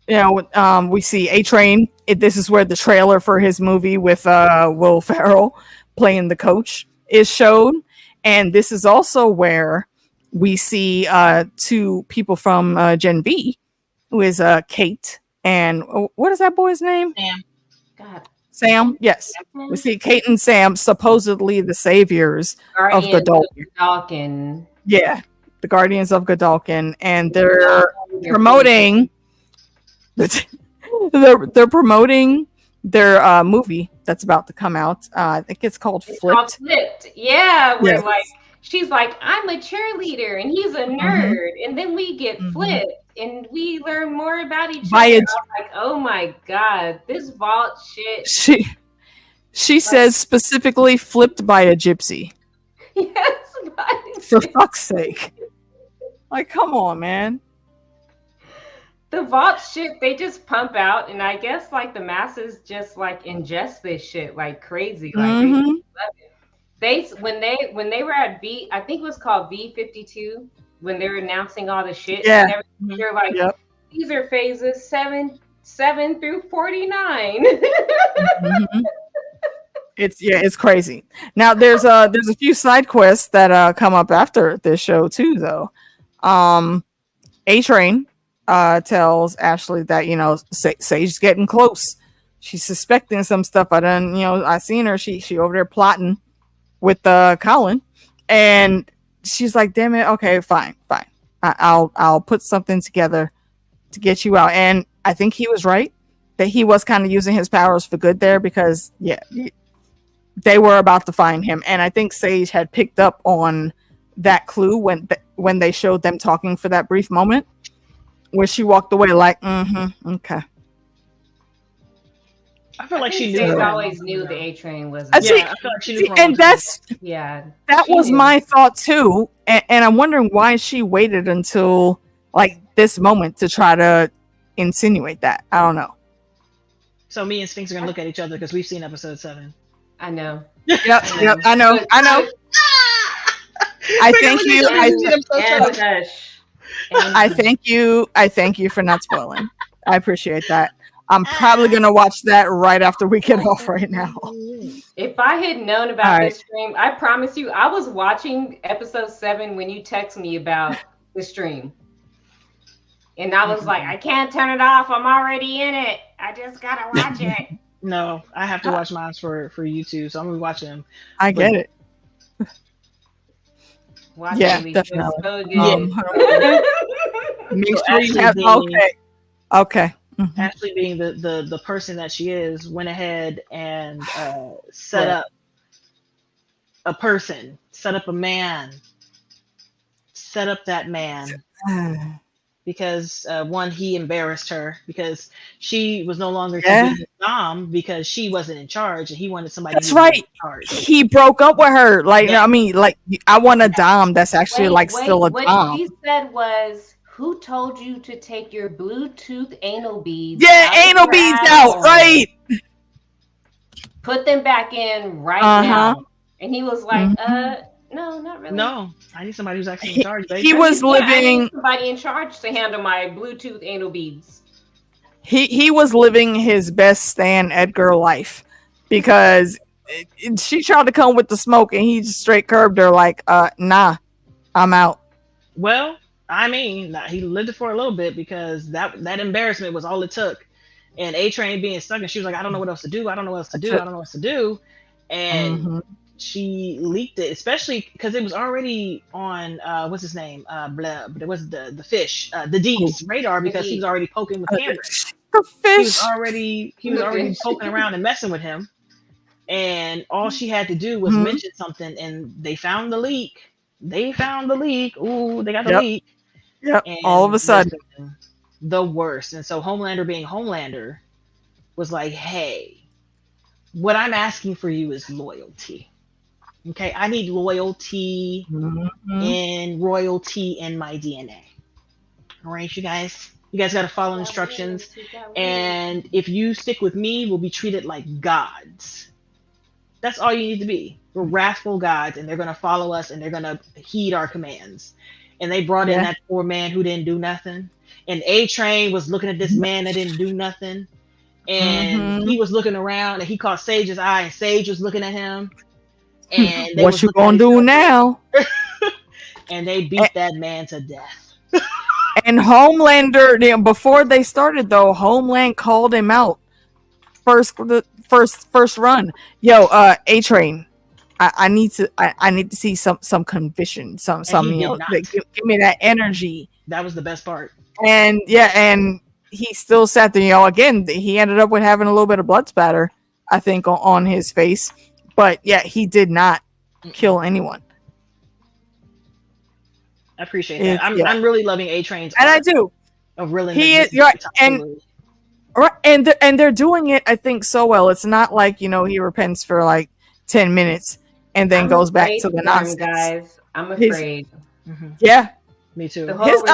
We see A-Train. This is where the trailer for his movie with Will Ferrell playing the coach is shown. And this is also where we see two people from Gen V, who is Kate and what is that boy's name? Sam. Yes. We see Kate and Sam, supposedly the saviors of Godalkin. Yeah, the Guardians of Godalkin, and they're promoting. They're promoting their movie that's about to come out. I think it's called Flipped. Yeah, where she's like, I'm a cheerleader and he's a nerd, and then we get flipped and we learn more about each other. I was like, oh my god, this vault shit. She says specifically flipped by a gypsy. Yes, for fuck's sake. Like, come on, man. The vault shit they just pump out, and I guess like the masses just like ingest this shit like crazy. Like they love it. They when they were at I think it was called V52 when they were announcing all the shit. Yeah, they're like, these are phases 7 through 49. It's crazy. Now there's a few side quests that come up after this show too, though. A-Train tells Ashley that, you know, Sage's getting close. She's suspecting some stuff. I seen her. She over there plotting with Colin, and she's like, "Damn it, okay, fine. I'll put something together to get you out." And I think he was right that he was kind of using his powers for good there, because they were about to find him, and I think Sage had picked up on that clue when they showed them talking for that brief moment, where she walked away like, okay. I feel like she knew. Sage always knew the A-Train was. I feel like she knew. And that was my thought too, and I'm wondering why she waited until like this moment to try to insinuate that. I don't know. So me and Sphinx are gonna look at each other because we've seen episode 7. I know. Yep. I know. I thank you. I thank you for not spoiling. I appreciate that. I'm probably gonna watch that right after we get off right now. If I had known about this stream, I promise you, I was watching episode 7 when you text me about the stream. And I was like, I can't turn it off. I'm already in it. I just gotta watch it. No, I have to watch mine for YouTube, so I'm gonna watch them. I get it. Definitely. So make sure you have okay. Mm-hmm. Ashley, being the person that she is, went ahead and set up a person, set up a man, set up that man. Because one, he embarrassed her because she was no longer his mom because she wasn't in charge, and he wanted somebody. That's right. In charge. He broke up with her. Like, I mean, like, I want a dom that's actually still a dom. What he said was, "Who told you to take your Bluetooth anal beads? Yeah, anal beads out, right? Put them back in now." And he was like, No, not really. No, I need somebody who's actually in charge, baby. He was living. I need somebody in charge to handle my Bluetooth anal beads. He was living his best Stan Edgar life, because she tried to come with the smoke, and he just straight curbed her like, nah, I'm out. Well, I mean, he lived it for a little bit, because that embarrassment was all it took. And A-Train being stuck, and she was like, I don't know what else to do. And she leaked it, especially because it was already on what's his name, it was the fish, the Deep's radar, because he was already poking with cameras. The fish. He was already poking around and messing with him, and all she had to do was mention something, and they found the leak. Ooh, they got the leak. Yep. And all of a sudden, the worst. And so Homelander, being Homelander, was like, hey, what I'm asking for you is loyalty. Okay, I need loyalty and royalty in my DNA. All right, you guys got to follow instructions. And if you stick with me, we'll be treated like gods. That's all you need to be. We're wrathful gods, and they're going to follow us, and they're going to heed our commands. And they brought in that poor man who didn't do nothing. And A-Train was looking at this man that didn't do nothing. And he was looking around, and he caught Sage's eye, and Sage was looking at him. And what you gonna do now? And they beat that man to death. And Homelander, before they started though, Homeland called him out first run. Yo, A-Train, I need to see some conviction, some give me that energy. That was the best part. And and he still sat there. Again, he ended up with having a little bit of blood spatter, I think, on his face. But he did not kill anyone. I appreciate that. I'm really loving A-Train's and I do. Of really, he is, Right, and they're doing it, I think, so well. It's not like, you know, he repents for like 10 minutes and then goes back to the nonsense. Guys, I'm afraid. Yeah, me too. The whole arc,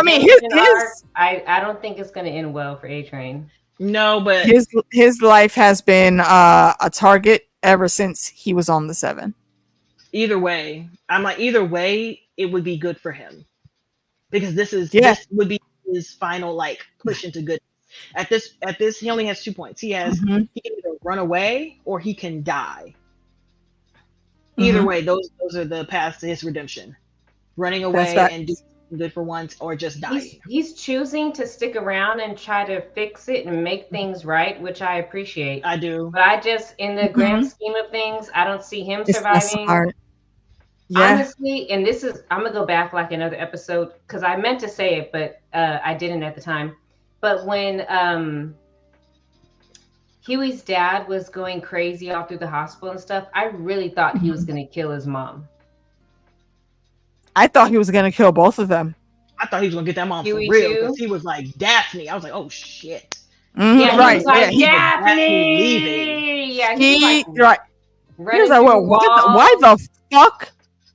I don't think it's going to end well for A-Train. No, but his life has been a target ever since he was on the 7. Either way, I'm like, either way, it would be good for him, because this would be his final like push into good. At this, he only has 2 points. He has he can either run away or he can die. Either way, those are the paths to his redemption: running away and do good for once, or just dying. He's choosing to stick around and try to fix it and make things right, which I appreciate. I do, but I just, in the grand scheme of things, I don't see him surviving. Honestly, and this is, I'm gonna go back like another episode because I meant to say it, but I didn't at the time. But when Huey's dad was going crazy all through the hospital and stuff, I really thought he was gonna kill his mom. I thought he was gonna kill both of them. I thought he was gonna get that mom for real, because he was like Daphne. I was like, oh shit. Yeah, right. He was like, Yeah, Daphne leaving. Yeah, he was like, right. He was like, well,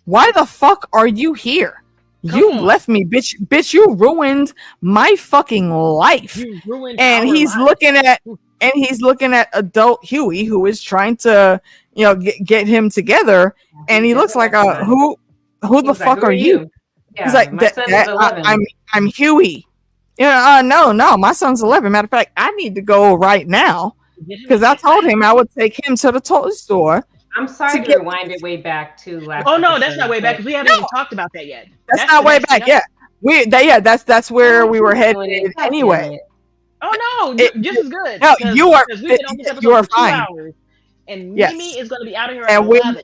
why the fuck are you here? You left me, bitch. Bitch, you ruined my fucking life. And he's looking at adult Huey, who is trying to, you know, get him together. And he looks like who the fuck are you? Yeah, he's like, I'm Huey. Yeah, no, my son's 11. Matter of fact, I need to go right now because I told him I would take him to the toy store. I'm sorry to rewind it way back to last. Oh no, that's not way back because we haven't even talked about that yet. That's not way back. Yeah, that's where we were headed anyway. Oh no, just as good. No, you are fine. And Mimi is going to be out of here at 11.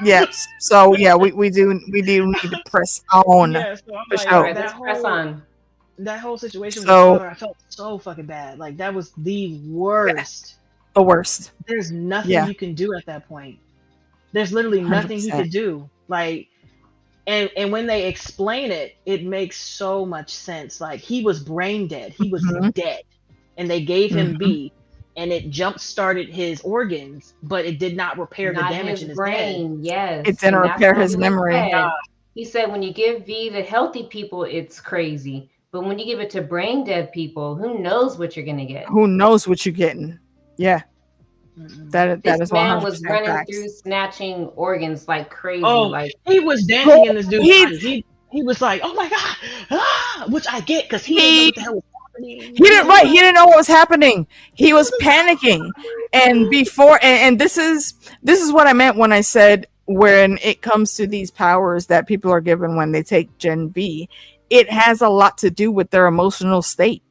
Yes. So yeah, we do need to press on. Yeah, so I'm like, sure. Let's press on. That whole situation with the father, I felt so fucking bad. Like that was the worst. The worst. There's nothing you can do at that point. There's literally nothing 100%. He could do. Like, and when they explain it, it makes so much sense. Like he was brain dead. He was dead, and they gave him B, and it jump started his organs, but it did not repair the damage in his brain. Yes, it didn't repair his memory. He said when you give V to healthy people, it's crazy, but when you give it to brain dead people, who knows what you're gonna get? Who knows what you're getting? Yeah. That this man was running through snatching organs like crazy. Oh, like he was dancing in this dude's body. He was like, oh my god, which I get because he didn't know what the hell was happening. He didn't know what was happening. He was panicking. And before and this is what I meant when I said when it comes to these powers that people are given when they take Gen V, it has a lot to do with their emotional state.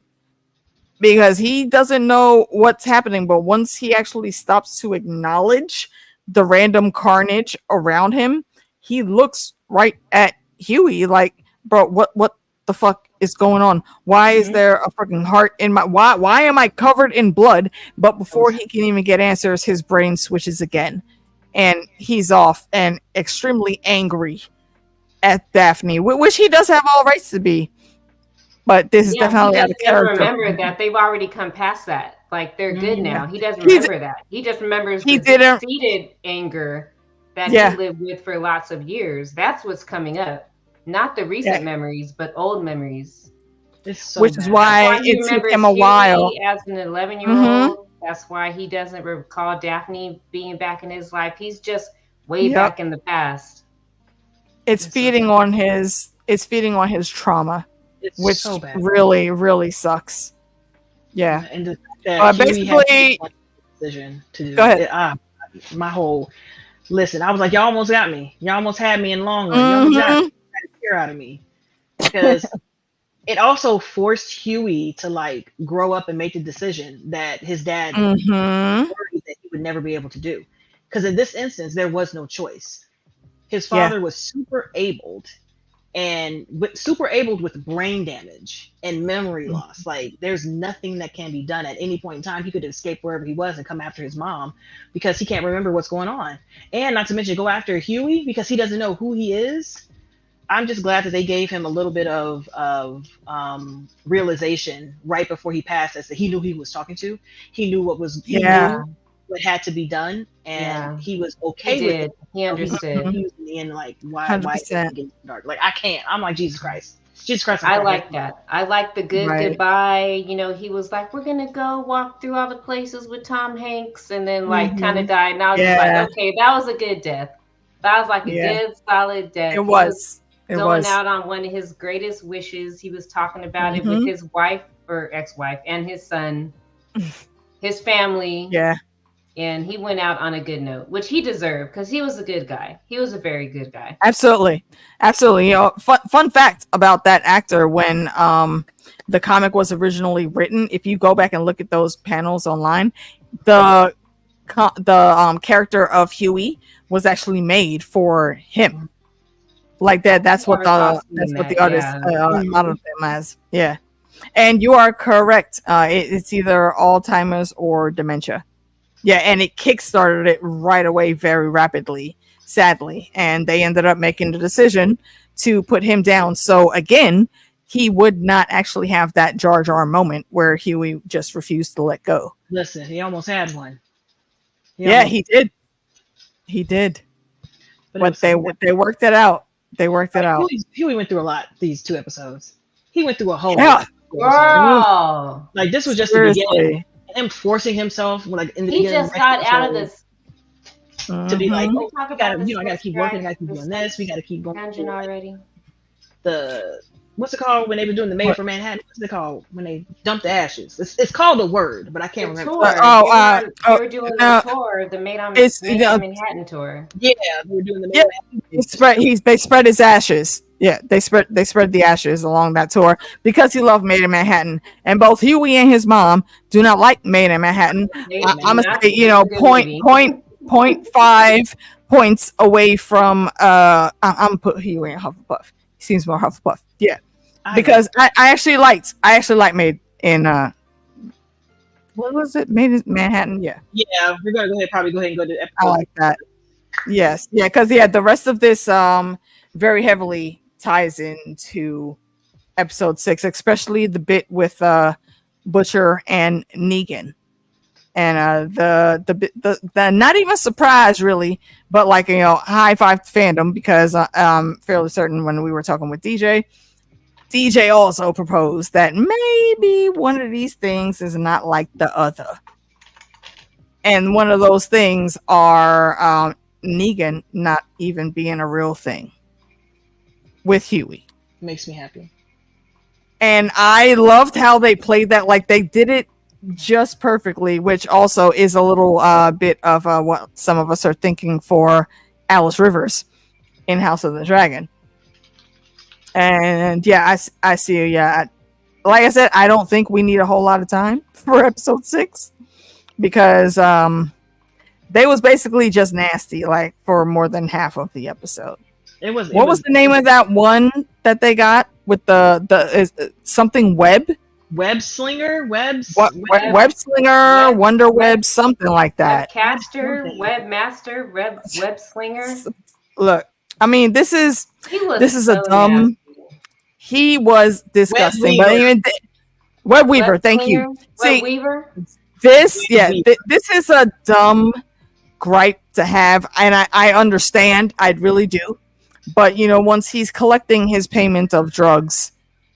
Because he doesn't know what's happening, but once he actually stops to acknowledge the random carnage around him, he looks right at Huey like, bro, what the fuck is going on? Why is there a freaking heart in my why am I covered in blood? But before he can even get answers, his brain switches again. And he's off and extremely angry at Daphne, which he does have all rights to be. But this is definitely out of character. Remember that they've already come past that. Like they're good now. He doesn't remember that. He just remembers the deep-seated anger that he lived with for lots of years. That's what's coming up. Not the recent memories, but old memories. Which is why it took him a while. As an 11-year-old, that's why he doesn't recall Daphne being back in his life. He's just way back in the past. It's feeding on his trauma. Which so really, really sucks. Yeah. And basically, decision to do. Go ahead. My whole listen. I was like, y'all almost got me. Y'all almost had me in long run. Y'all almost got the fear out of me because it also forced Huey to like grow up and make the decision that his dad worried that he would never be able to do. Because in this instance, there was no choice. His father was super abled. And super abled with brain damage and memory loss. Like there's nothing that can be done at any point in time. He could escape wherever he was and come after his mom because he can't remember what's going on. And not to mention go after Huey because he doesn't know who he is. I'm just glad that they gave him a little bit of realization right before he passed, as that he knew who he was talking to. He knew what was he knew what had to be done, and he was okay with it. He understood. He was in the end like, why is it getting dark? Like, I can't. I'm like, Jesus Christ. Jesus Christ. I like that. I like the good goodbye. You know, he was like, we're gonna go walk through all the places with Tom Hanks, and then like kind of died. And I was just like, okay, that was a good death. That was like a good, solid death. It was going out on one of his greatest wishes. He was talking about it with his wife or ex-wife and his son, his family. Yeah. And he went out on a good note, which he deserved because he was a good guy. He was a very good guy. Absolutely. You know, fun fact about that actor, when the comic was originally written, if you go back and look at those panels online, the character of Huey was actually made for him. Like that. That's what the artist modeled him as. Yeah. And you are correct. It's either Alzheimer's or dementia. Yeah, and it kickstarted it right away very rapidly, sadly. And they ended up making the decision to put him down. So again, he would not actually have that Jar Jar moment where Huey just refused to let go. Listen, he almost had one. He did. He did. But they worked it out. They worked it out. Huey went through a lot these 2 episodes. He went through a whole lot. Girl. Like, this was just the beginning. Him forcing himself, like in the beginning, he just got out of this to be like, oh, I gotta keep working, I gotta keep doing this, we gotta keep going. Already. What's it called when they were doing the Made for Manhattan? What's it called when they dumped the ashes? It's called a word, but I can't remember. They were doing the tour, the Made on Manhattan tour. Yeah, we were doing the Made on Manhattan. They spread his ashes. Yeah, they spread the ashes along that tour because he loved Made in Manhattan. And both Huey and his mom do not like Made in Manhattan. I'm gonna say, 0.5 points away from I'm gonna put Huey in Hufflepuff. He seems more Hufflepuff. Yeah. Because I actually liked Made in what was it? Made in Manhattan? Yeah. Yeah, we're gonna probably go ahead and go to episode. I like that. Yes. Yeah, because the rest of this very heavily ties into episode 6, especially the bit with Butcher and Negan, and the not even surprise really, but like, high five to fandom, because I'm fairly certain when we were talking with DJ also proposed that maybe one of these things is not like the other, and one of those things are Negan not even being a real thing with Huey. Makes me happy. And I loved how they played that. Like, they did it just perfectly, which also is a little bit of what some of us are thinking for Alice Rivers in House of the Dragon. And yeah, I see you. Yeah. Like I said, I don't think we need a whole lot of time for episode 6 because they was basically just nasty, like, for more than half of the episode. What was the name of that one that they got with the something web slinger, web slinger, wonder web, something like that. Webcaster, webmaster, web slinger. Look, I mean, this is a dumb. Nasty. He was disgusting, but even Web Weaver. Thank you. Web Weaver. This is a dumb gripe to have, and I understand. I really do. But, once he's collecting his payment of drugs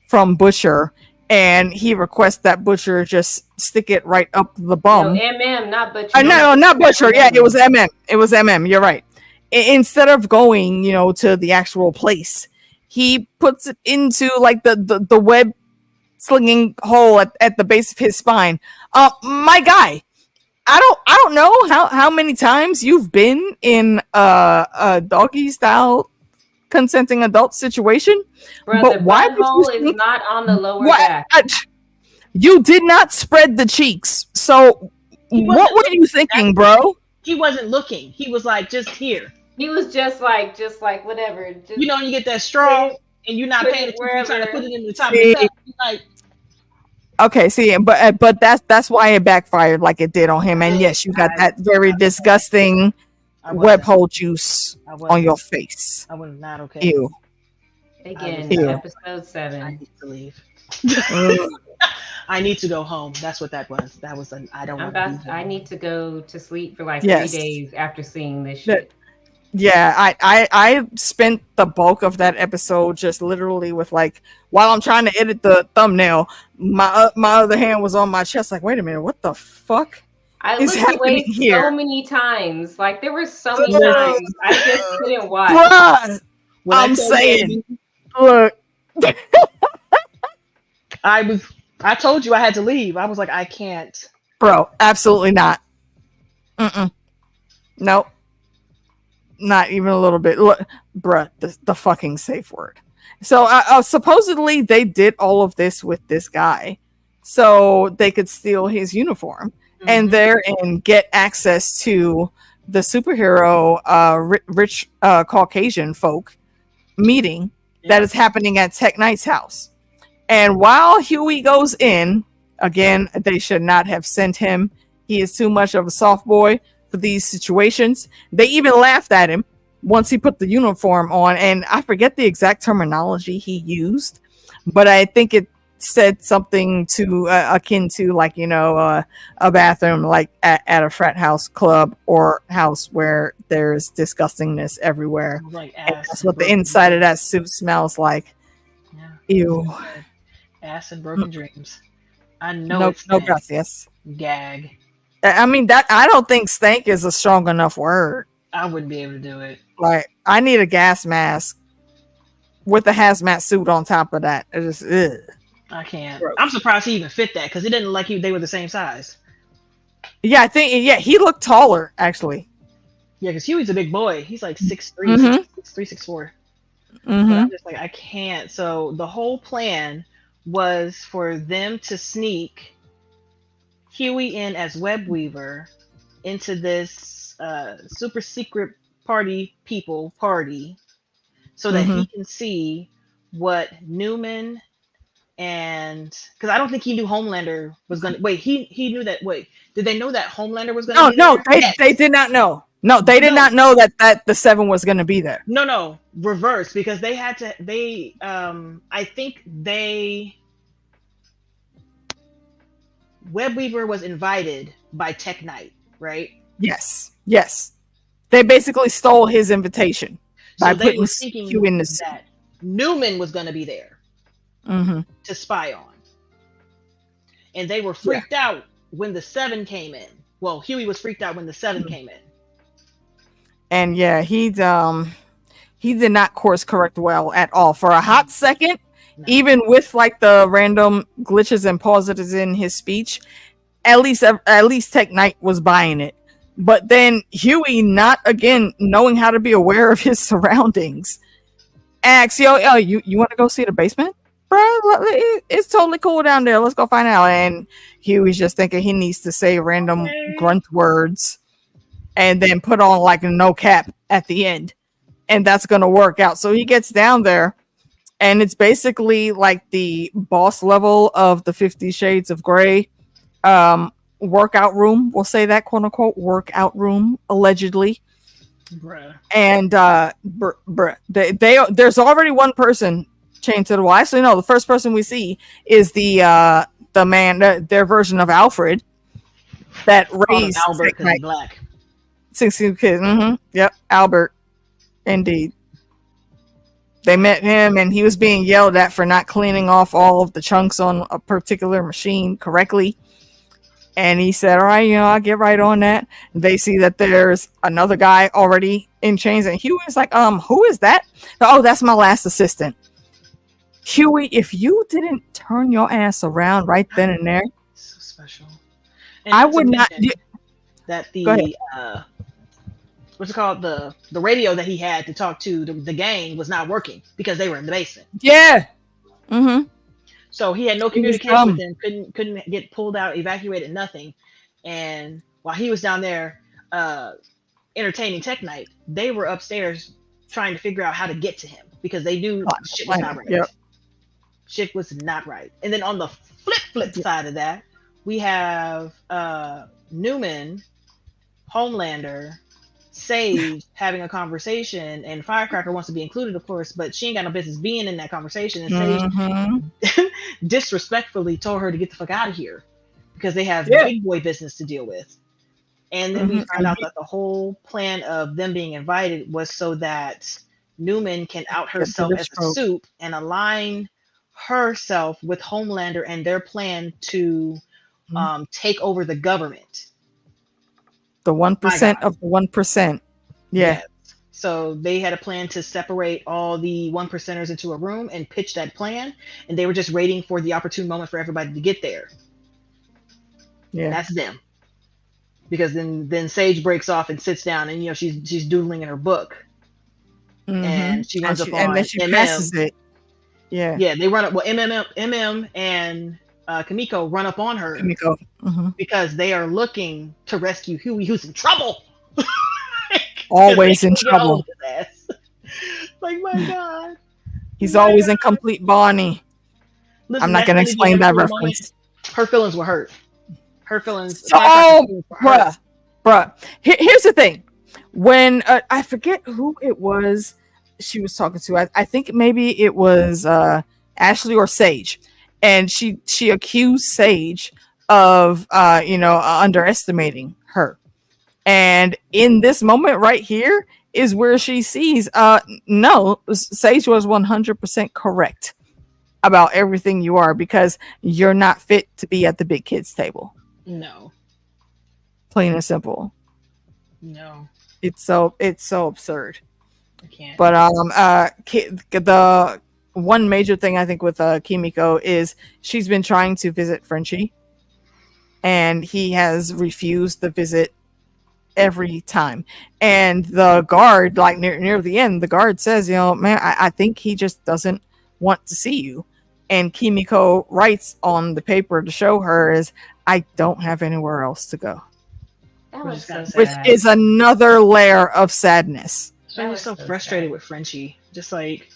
from Butcher, and he requests that Butcher just stick it right up the bum. No, MM, not Butcher. No, not Butcher. Yeah, it was MM. It was MM. You're right. Instead of going, to the actual place, he puts it into like the web slinging hole at the base of his spine. My guy, I don't know how many times you've been in a doggy style consenting adult situation, but why is not on the lower back? You did not spread the cheeks, so what were you thinking, bro? He wasn't looking. He was like, just here. He was just like whatever. Just you get that straw and you're not paying attention. You're trying to put it in the top of the cup. Like, okay, see, but that's why it backfired like it did on him. And yes, you got that very disgusting web hole juice on your face. I was not okay. Ew. Again, episode 7. I need to leave. I need to go home. That's what that was. That was an I don't want to be here. I need to go to sleep for like 3 days after seeing this shit. Yeah, I spent the bulk of that episode just literally with like, while I'm trying to edit the thumbnail, my other hand was on my chest like, wait a minute, what the fuck is happening here? So many times. Like there were so many times I just couldn't watch. Bruh, I'm saying, look. I told you I had to leave. I was like, I can't. Bro, absolutely not. Nope. Not even a little bit. Look, bruh, the fucking safe word. So supposedly they did all of this with this guy so they could steal his uniform and therein get access to the superhero rich Caucasian folk meeting that is happening at Tech Knight's house. And while Huey goes in, again, they should not have sent him. He is too much of a soft boy for these situations. They even laughed at him once he put the uniform on, and I forget the exact terminology he used, but I think it said something to akin to like, you know, a bathroom like at a frat house, club, or house where there's disgustingness everywhere. Like that's what the inside of that suit smells like. Ew. Ass and broken dreams. I know no gracias. Gag. I mean, that I don't think stank is a strong enough word. I wouldn't be able to do it. Like, I need a gas mask with a hazmat suit on top of that. It's just, ugh. I can't. Gross. I'm surprised he even fit that because it didn't look like they were the same size. Yeah, I think, he looked taller, actually. Yeah, because Huey's a big boy. He's like 6'3", 6'4". But I'm just like, I can't. So the whole plan was for them to sneak Huey in as Web Weaver into this super secret party so that he can see what Newman and because I don't think he knew Homelander was gonna he knew that did they know that Homelander was gonna they did not know. No, they did not know that the 7 was gonna be there. No, reverse, because they had to I think Web Weaver was invited by Tech Knight, right? Yes. They basically stole his invitation by putting Q in the that Newman was going to be there to spy on, and they were freaked out when the 7 came in. Well, Huey was freaked out when the 7 came in, and he did not course correct well at all for a hot second. No. Even with like the random glitches and pauses in his speech, at least Tech Knight was buying it. But then Huey, not again knowing how to be aware of his surroundings, asks, "Yo, you want to go see the basement, bro? It's totally cool down there. Let's go find out." And Huey's just thinking he needs to say random grunt words, and then put on like a no cap at the end, and that's gonna work out. So he gets down there, and it's basically like the boss level of the 50 Shades of Grey. Workout room, we'll say that, quote unquote workout room, allegedly. Bruh. And there's already one person chained to the wall. Actually, no, the first person we see is the man, their version of Alfred that raised Albert because he's black. 16 kids. Yep, Albert. Indeed. They met him and he was being yelled at for not cleaning off all of the chunks on a particular machine correctly. And he said, all right, I'll get right on that. They see that there's another guy already in chains. And Huey's like, who is that? Oh, that's my last assistant. Huey, if you didn't turn your ass around right then and there. So special. And I would not. That the, what's it called? The radio that he had to talk to the gang was not working because they were in the basement. Yeah. So he had no communication with them, couldn't get pulled out, evacuated, nothing. And while he was down there entertaining Tech Knight, they were upstairs trying to figure out how to get to him because they knew shit was not right. Yep. Shit was not right. And then on the flip side of that, we have Newman, Homelander, Sage having a conversation, and Firecracker wants to be included, of course, but she ain't got no business being in that conversation. And Sage disrespectfully told her to get the fuck out of here because they have big boy business to deal with. And then we found out that the whole plan of them being invited was so that Newman can out herself as a soup and align herself with Homelander and their plan to take over the government. The 1% of the 1%. Yeah. Yes. So they had a plan to separate all the 1%ers into a room and pitch that plan. And they were just waiting for the opportune moment for everybody to get there. Yeah. That's them. Because then Sage breaks off and sits down and, you know, she's doodling in her book. And she runs up on and then she passes it. Yeah. Yeah, they run up. Well, MM and Kimiko run up on her because they are looking to rescue Huey, who's in trouble. Always in trouble. Like, my God. He's always in complete Bonnie. Listen, I'm not going to explain that reference. Her feelings were hurt. Her feelings. Bruh. Here's the thing. When I forget who it was she was talking to. I think maybe it was Ashley or Sage. And she accused Sage of underestimating her. And in this moment right here is where she sees no, Sage was 100% correct about everything you are, because you're not fit to be at the big kids table. No. Plain and simple. No. It's so absurd. I can't. But the one major thing I think with Kimiko is she's been trying to visit Frenchie, and he has refused the visit every time. And the guard, like near the end, the guard says, man, I think he just doesn't want to see you. And Kimiko writes on the paper to show her is, I don't have anywhere else to go. That was so sad. Which is another layer of sadness. I was so frustrated with Frenchie. Just like,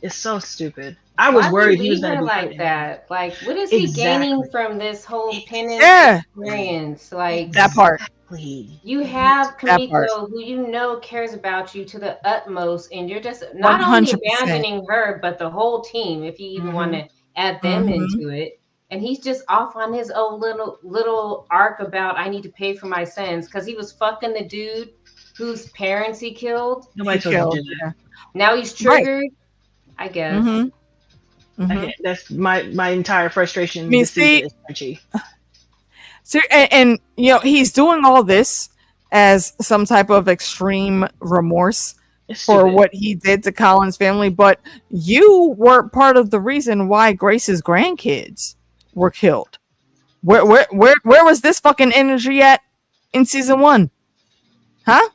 it's so stupid. I was worried he was going to be like that. Like, what is he gaining from this whole penance experience? Like that part. You have Kimiko, who you know cares about you to the utmost, and you're just not 100%. Only abandoning her, but the whole team, if you even want to add them into it. And he's just off on his own little arc about I need to pay for my sins because he was fucking the dude whose parents he killed. Nobody told him to do that. Now he's triggered. Right. I guess. That's my entire frustration. So, and he's doing all this as some type of extreme remorse for what he did to Colin's family, but you were part of the reason why Grace's grandkids were killed. Where was this fucking energy at in season 1? Huh?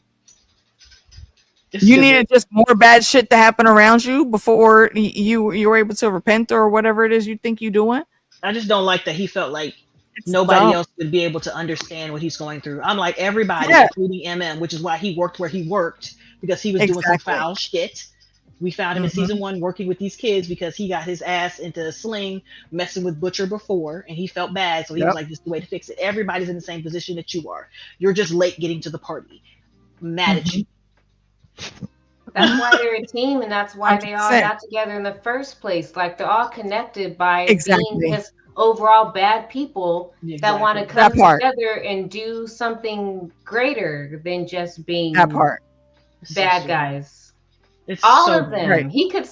You needed just more bad shit to happen around you before you were able to repent or whatever it is you think you're doing. I just don't like that he felt like nobody else would be able to understand what he's going through. I'm like everybody, including MM, which is why he worked where he worked, because he was doing some foul shit. We found him in season 1 working with these kids because he got his ass into a sling messing with Butcher before, and he felt bad, so he was like, this is the way to fix it. Everybody's in the same position that you are. You're just late getting to the party. Mad at you. That's why they're a team, and that's why 100%. They all got together in the first place. Like, they're all connected by being just overall bad people that want to come together and do something greater than just being bad guys. It's all so of them. Great. He could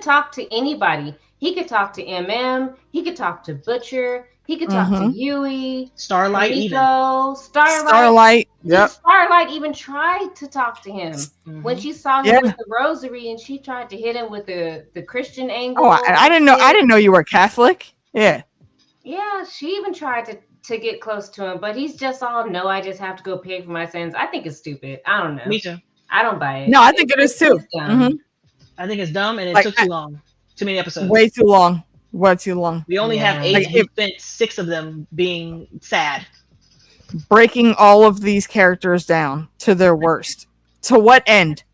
talk to anybody. He could talk to MM. He could talk to Butcher. He could talk to Huey. Starlight Nico, even. Starlight. Yep. Starlight even tried to talk to him when she saw him with the rosary, and she tried to hit him with the Christian angle. Oh, I didn't know you were Catholic. Yeah. Yeah, she even tried to get close to him, but he's just all, no, I just have to go pay for my sins. I think it's stupid. I don't know. Me too. I don't buy it. No, I think it is too. I think it's dumb, and it took too long. Too many episodes. Way too long. Way too long. We only have 8. We spent 6 of them being sad. Breaking all of these characters down to their worst. To what end?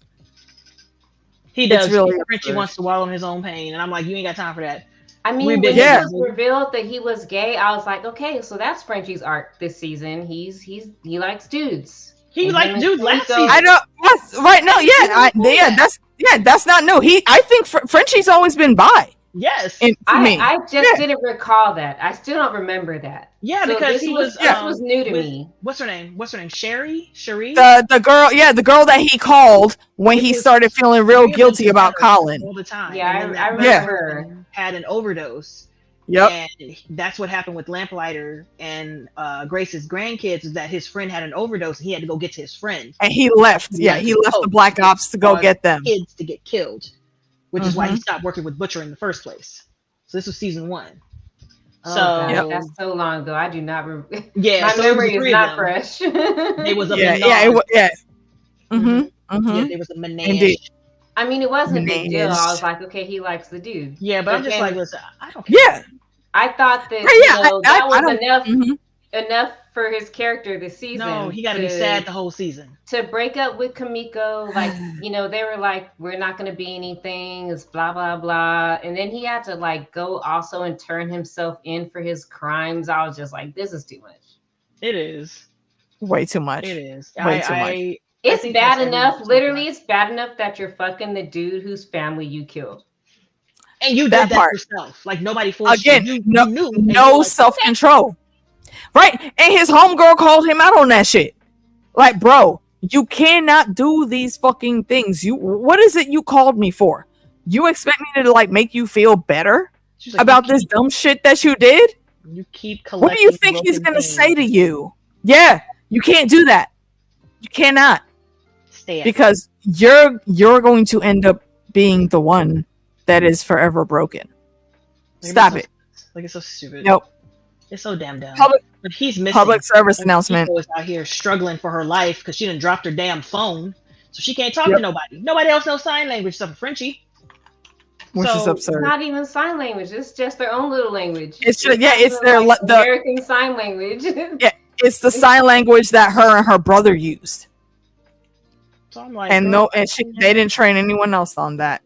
He does. Frenchie wants to wallow in his own pain, and I'm like, you ain't got time for that. I mean, when it was revealed that he was gay, I was like, okay, so that's Frenchie's arc this season. He likes dudes. He liked dudes last season. Yes, right now, that's not new. I think Frenchie's always been bi. Yes, I just didn't recall that. I still don't remember that. Yeah, so because this was new to me. What's her name? Cherie? The girl that he called when he started feeling real guilty about Colin all the time. Yeah, I remember her. Had an overdose. Yep. And that's what happened with Lamplighter and Grace's grandkids, is that his friend had an overdose and he had to go get to his friend. And he left. He left the Black Ops to go get them. Kids to get killed, which is why he stopped working with Butcher in the first place. So this was season 1. Oh, so that's so long ago. I do not remember. Yeah, my memory is not fresh. It was a It was a menage. Indeed. I mean, it wasn't a big deal. I was like, okay, he likes the dude. Yeah, but I'm just like, listen, I don't care. Yeah, I thought that that was enough for his character this season. No, he got to be sad the whole season. To break up with Kimiko, like, they were like, we're not going to be anything, it's blah, blah, blah. And then he had to, like, go also and turn himself in for his crimes. I was just like, this is too much. It is. Way too much. It is. Way too much. It's bad enough. Literally, it's bad enough that you're fucking the dude whose family you killed. And you did that yourself. Like, nobody forced you. You knew. No self-control. Right? And his homegirl called him out on that shit. Like, bro, you cannot do these fucking things. What is it you called me for? You expect me to, like, make you feel better about this dumb shit that you did? You keep collecting. What do you think he's going to say to you? Yeah, you can't do that. You cannot. Because you're going to end up being the one that is forever broken. Stop it. Like, it's so stupid. Nope. It's so damn dumb. But he's missing. Public service announcement. Is out here struggling for her life because she done dropped her damn phone, so she can't talk to nobody. Nobody else knows sign language except for Frenchie. Which is absurd. It's not even sign language. It's just their own little language. It's their American Sign Language. Yeah, it's the sign language that her and her brother used. So I'm like, they didn't train anyone else on that.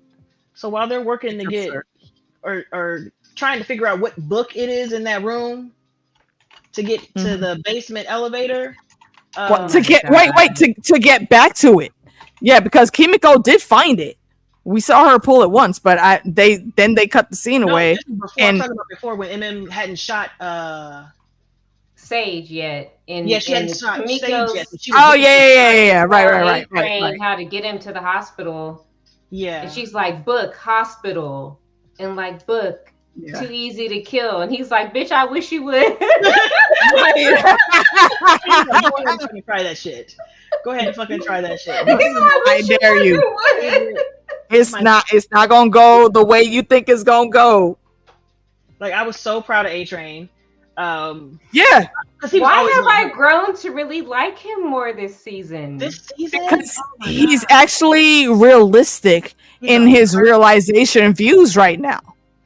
So while they're working to get or trying to figure out what book it is in that room to get to the basement elevator, to get back to it. Yeah, because Kimiko did find it. We saw her pull it once, but they cut the scene away. I'm talking about before when MM hadn't shot Sage yet. She hadn't shot Sage yet. Right. How to get him to the hospital. Yeah. And she's like, book, hospital. And like, book, too easy to kill. And he's like, bitch, I wish you would. Go ahead and fucking try that shit. Go ahead and fucking try that shit. I dare you. It's not gonna go the way you think it's gonna go. Like, I was so proud of A-Train. Yeah. Why have I grown to really like him more this season? Because he's actually realistic in his realization views right now.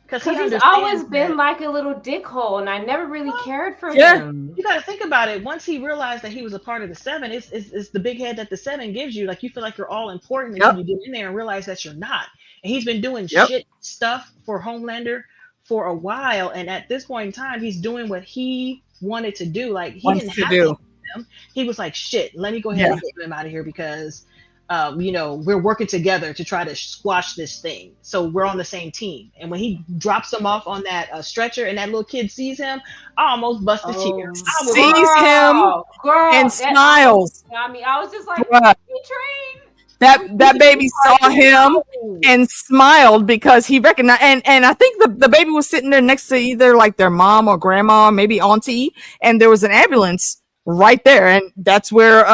Because he's always been like a little dickhole, and I never really cared for him. You got to think about it. Once he realized that he was a part of the Seven, it's the big head that the Seven gives you. Like, you feel like you're all important until you get in there and realize that you're not. And he's been doing shit stuff for Homelander for a while, and at this point in time, he's doing what he wanted to do. Like, he didn't have to do him. He was like, shit, let me go ahead and get him out of here because we're working together to try to squash this thing. So we're on the same team. And when he drops him off on that stretcher and that little kid sees him, I almost busted tears. Sees him and smiles. I mean, I was just like, train. That baby saw him and smiled because he recognized, and I think the baby was sitting there next to either like their mom or grandma, maybe auntie, and there was an ambulance right there, and that's where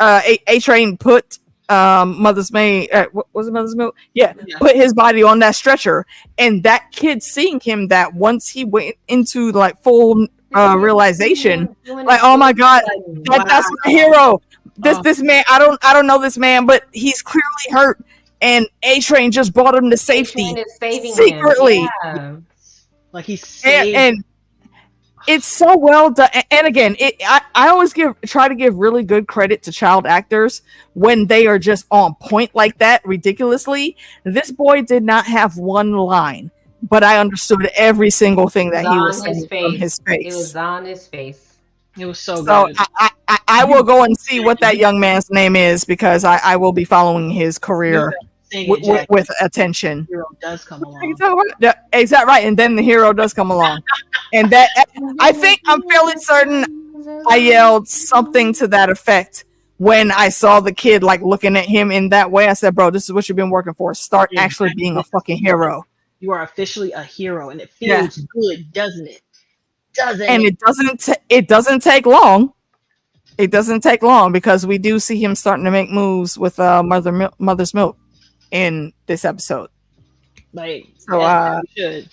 A-Train put Mother's Maid. What was it, Mother's Milk? Yeah, put his body on that stretcher, and that kid seeing him, that once he went into like full realization, like, oh my god, that's my hero. This man, I don't know this man, but he's clearly hurt, and A-Train just brought him to safety secretly. Like, he's saved. And it's so well done. And again, I always try to give really good credit to child actors when they are just on point like that, ridiculously. This boy did not have one line, but I understood every single thing that he was saying from his face. It was on his face. It was so good. I will go and see what that young man's name is because I will be following his career with attention. The hero does come along. Is that right? And then the hero does come along. And that I think I'm fairly certain I yelled something to that effect when I saw the kid like looking at him in that way. I said, bro, this is what you've been working for. Start actually being a fucking hero. You are officially a hero, and it feels good, doesn't it? And it doesn't take long. It doesn't take long because we do see him starting to make moves with Mother's Milk in this episode. Like, so should.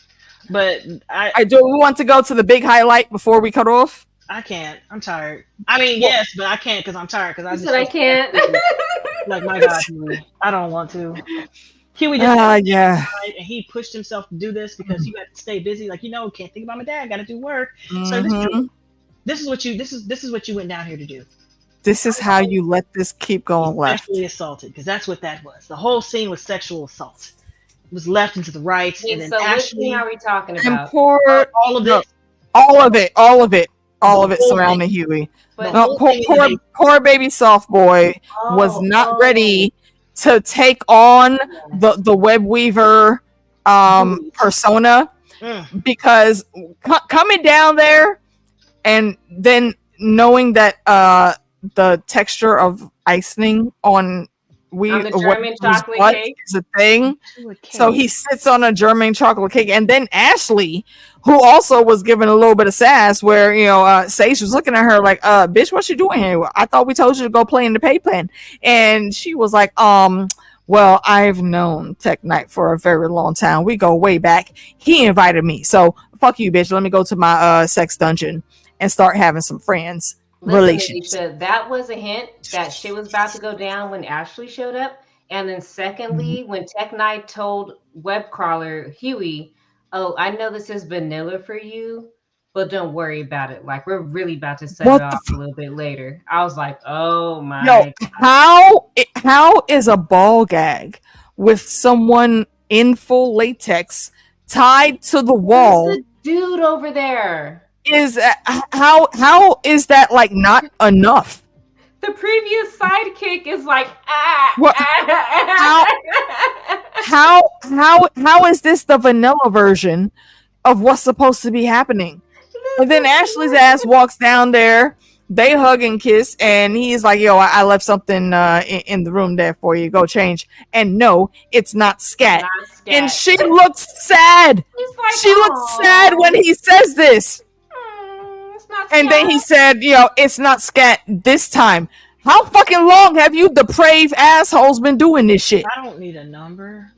But I do want to go to the big highlight before we cut off. I can't. I'm tired. I mean, yes, but I can't because I'm tired. Because I can't. Like, my God, I don't want to. Huey just and he pushed himself to do this because he had to stay busy. Like, can't think about my dad. Got to do work. So this is what you went down here to do. This is how you let this keep going left. Sexually assaulted, because that's what that was. The whole scene was sexual assault. It was left and to the right, and then Ashley. What are we talking about? All of this. All of it surrounding Huey. Poor baby soft boy was not ready to take on the web weaver persona because coming down there and then knowing that the texture of icing on the German chocolate cake is a thing. So he sits on a German chocolate cake, and then Ashley, who also was given a little bit of sass, where Sage was looking at her like, "Bitch, what you doing here? I thought we told you to go play in the pay plan," and she was like, well, I've known Tech Knight for a very long time. We go way back. He invited me, so fuck you, bitch. Let me go to my sex dungeon and start having some friends." Relations. Alicia, that was a hint that shit was about to go down when Ashley showed up. And then secondly, when Tech Knight told web crawler Huey, "Oh, I know this is vanilla for you, but don't worry about it. Like, we're really about to set it off a little bit later." I was like, oh my God. How is a ball gag with someone in full latex tied to the wall? There's a dude over there. How is that like not enough? The previous sidekick is like how is this the vanilla version of what's supposed to be happening? And then Ashley's ass walks down there, they hug and kiss, and he's like, "Yo, I left something in the room there for you. Go change." And no, it's not scat. And she looks sad. Like, she looks sad when he says this. And then he said, "It's not scat this time." How fucking long have you depraved assholes been doing this shit? I don't need a number.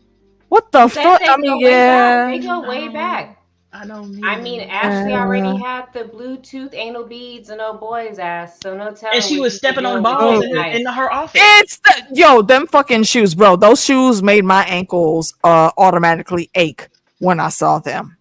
What the fuck? I mean, they go way back. I don't need. Ashley already had the Bluetooth anal beads and old boy's ass, so no telling. And she was stepping on balls in her office. It's them fucking shoes, bro. Those shoes made my ankles automatically ache when I saw them.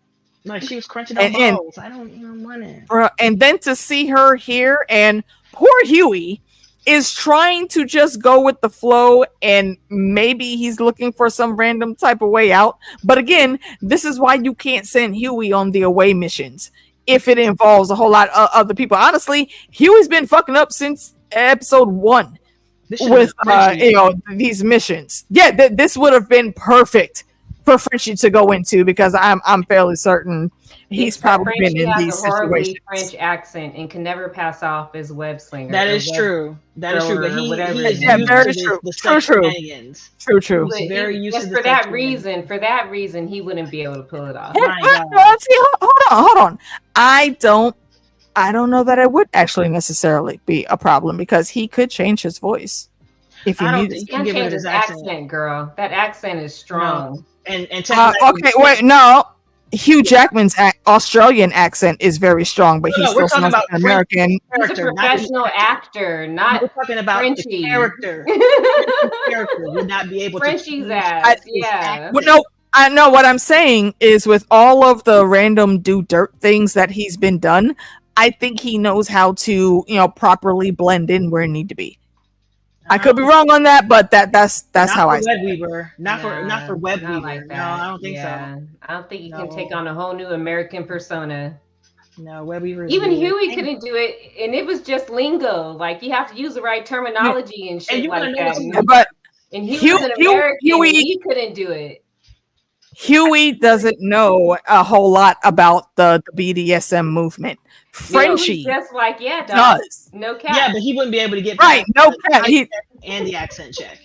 Like, she was crunching on balls. I don't even want it. Bro, and then to see her here, and poor Huey is trying to just go with the flow, and maybe he's looking for some random type of way out. But again, this is why you can't send Huey on the away missions if it involves a whole lot of other people. Honestly, Huey's been fucking up since episode 1 with these missions. Yeah, this would have been perfect for Frenchie to go into, because I'm fairly certain he's probably been in these situations. French accent and can never pass off as web slinger. That is true. That is true. But he is very true. True. He's very used to for that reason, he wouldn't be able to pull it off. Hold on. I don't know that it would actually necessarily be a problem, because he could change his voice if he needed. He can change his accent, girl. That accent is strong. No. And okay, wait, no. Hugh Jackman's Australian accent is very strong, but he's still sounds like an American. He's a professional actor, not. We're talking about Frenchie. the character. The character would not be able Frenchie's to. ass, yeah. Well, no, I know what I'm saying is, with all of the random do dirt things that he's been done, I think he knows how to, properly blend in where it need to be. I could be wrong on that, but that's how I see it. Not for web weaver. Like that. No, I don't think so. I don't think you can take on a whole new American persona. No, web weavers. Even Huey couldn't do it, and it was just lingo. Like you have to use the right terminology and shit like that. But and he was an American, and he couldn't do it. Huey doesn't know a whole lot about the BDSM movement. Frenchie just like does. No cap. Yeah, but he wouldn't be able to get right. No cap. And the accent check.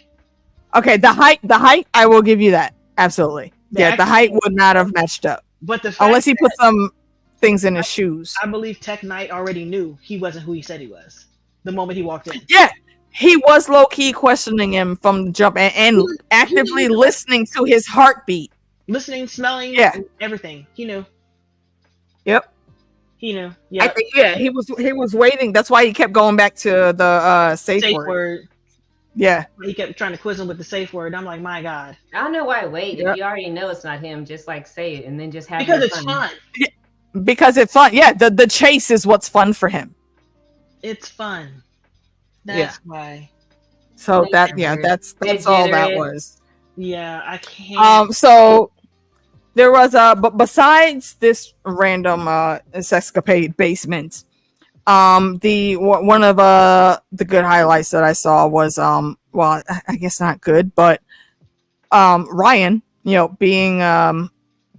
Okay, the height, I will give you that. Absolutely. The height would not have matched up. But the fact unless he put some things in his shoes. I believe Tech Knight already knew he wasn't who he said he was the moment he walked in. Yeah, he was low key questioning him from the jump and actively listening to his heartbeat. Listening, smelling, everything. He knew. Yep. He knew. Yeah. He was waiting. That's why he kept going back to the safe word. Yeah. He kept trying to quiz him with the safe word. I'm like, my God. I don't know why wait. If you already know it's not him, just like say it and then just have because it's fun. Because it's fun. Yeah, the chase is what's fun for him. It's fun. That's why. So that's all that was. Yeah, I can't. So there was but besides this random sexcapade basement, the one of the good highlights that I saw was well, I guess not good, but Ryan, being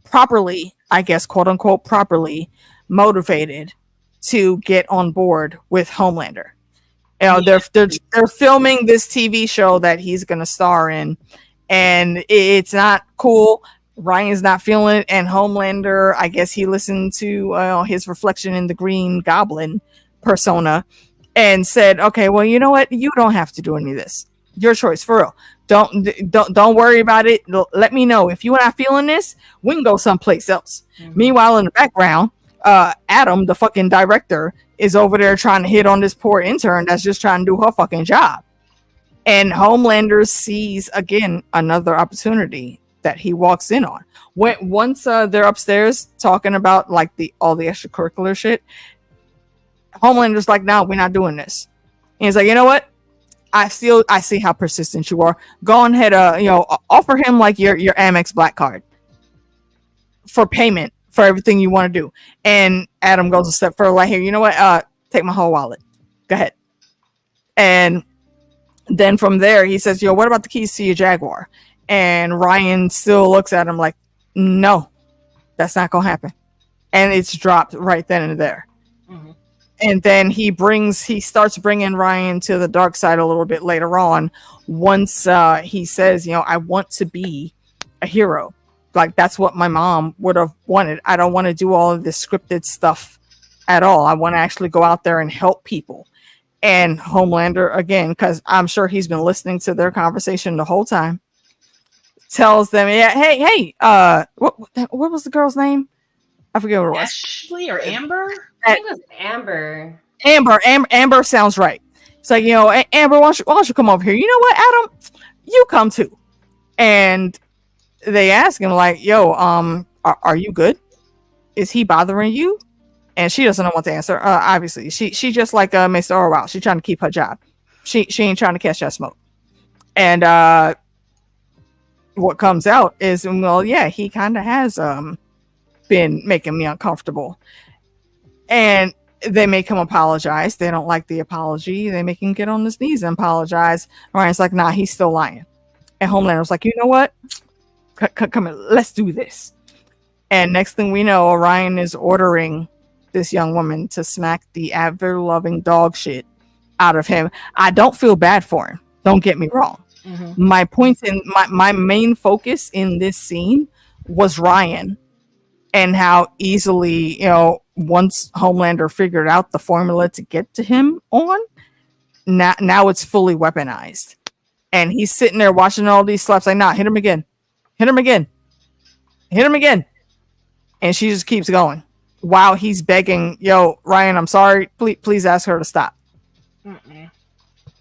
properly, I guess, quote unquote properly motivated to get on board with Homelander. They're filming this TV show that he's gonna star in, and it's not cool. Ryan's not feeling it, and Homelander, I guess he listened to his reflection in the Green Goblin persona and said, okay, well, you know what? You don't have to do any of this. Your choice, for real. Don't worry about it. Let me know. If you're not feeling this, we can go someplace else. Mm-hmm. Meanwhile, in the background, Adam, the fucking director, is over there trying to hit on this poor intern that's just trying to do her fucking job. And Homelander sees, again, another opportunity that he walks in on. Once they're upstairs talking about like all the extracurricular shit, Homelander's like, no, we're not doing this. And he's like, you know what? I see how persistent you are. Go ahead, offer him like your Amex Black card for payment for everything you want to do. And Adam goes a step further, like, here, you know what? Take my whole wallet. Go ahead. And then from there, he says, what about the keys to your Jaguar? And Ryan still looks at him like, no, that's not going to happen. And it's dropped right then and there. Mm-hmm. And then he starts bringing Ryan to the dark side a little bit later on. Once he says, I want to be a hero. Like, that's what my mom would have wanted. I don't want to do all of this scripted stuff at all. I want to actually go out there and help people. And Homelander, again, because I'm sure he's been listening to their conversation the whole time, tells them, hey, what was the girl's name? I forget what it was. Ashley or Amber? I think it was Amber. Amber sounds right. It's like, Amber, why don't you come over here? You know what, Adam? You come too. And they ask him like, are you good? Is he bothering you? And she doesn't know what to answer. Obviously, she just like Mr. Orwell. She's trying to keep her job. She ain't trying to catch that smoke. And what comes out is, he kind of has been making me uncomfortable. And they make him apologize. They don't like the apology. They make him get on his knees and apologize. Ryan's like, nah, he's still lying. And Homelander's like, you know what? Come on, let's do this. And next thing we know, Ryan is ordering this young woman to smack the ever-loving dog shit out of him. I don't feel bad for him. Don't get me wrong. Mm-hmm. My point in my main focus in this scene was Ryan and how easily, once Homelander figured out the formula to get to him on, now it's fully weaponized. And he's sitting there watching all these slaps like, nah, hit him again. Hit him again. Hit him again. And she just keeps going. While he's begging, Ryan, I'm sorry. Please ask her to stop. Mm-mm.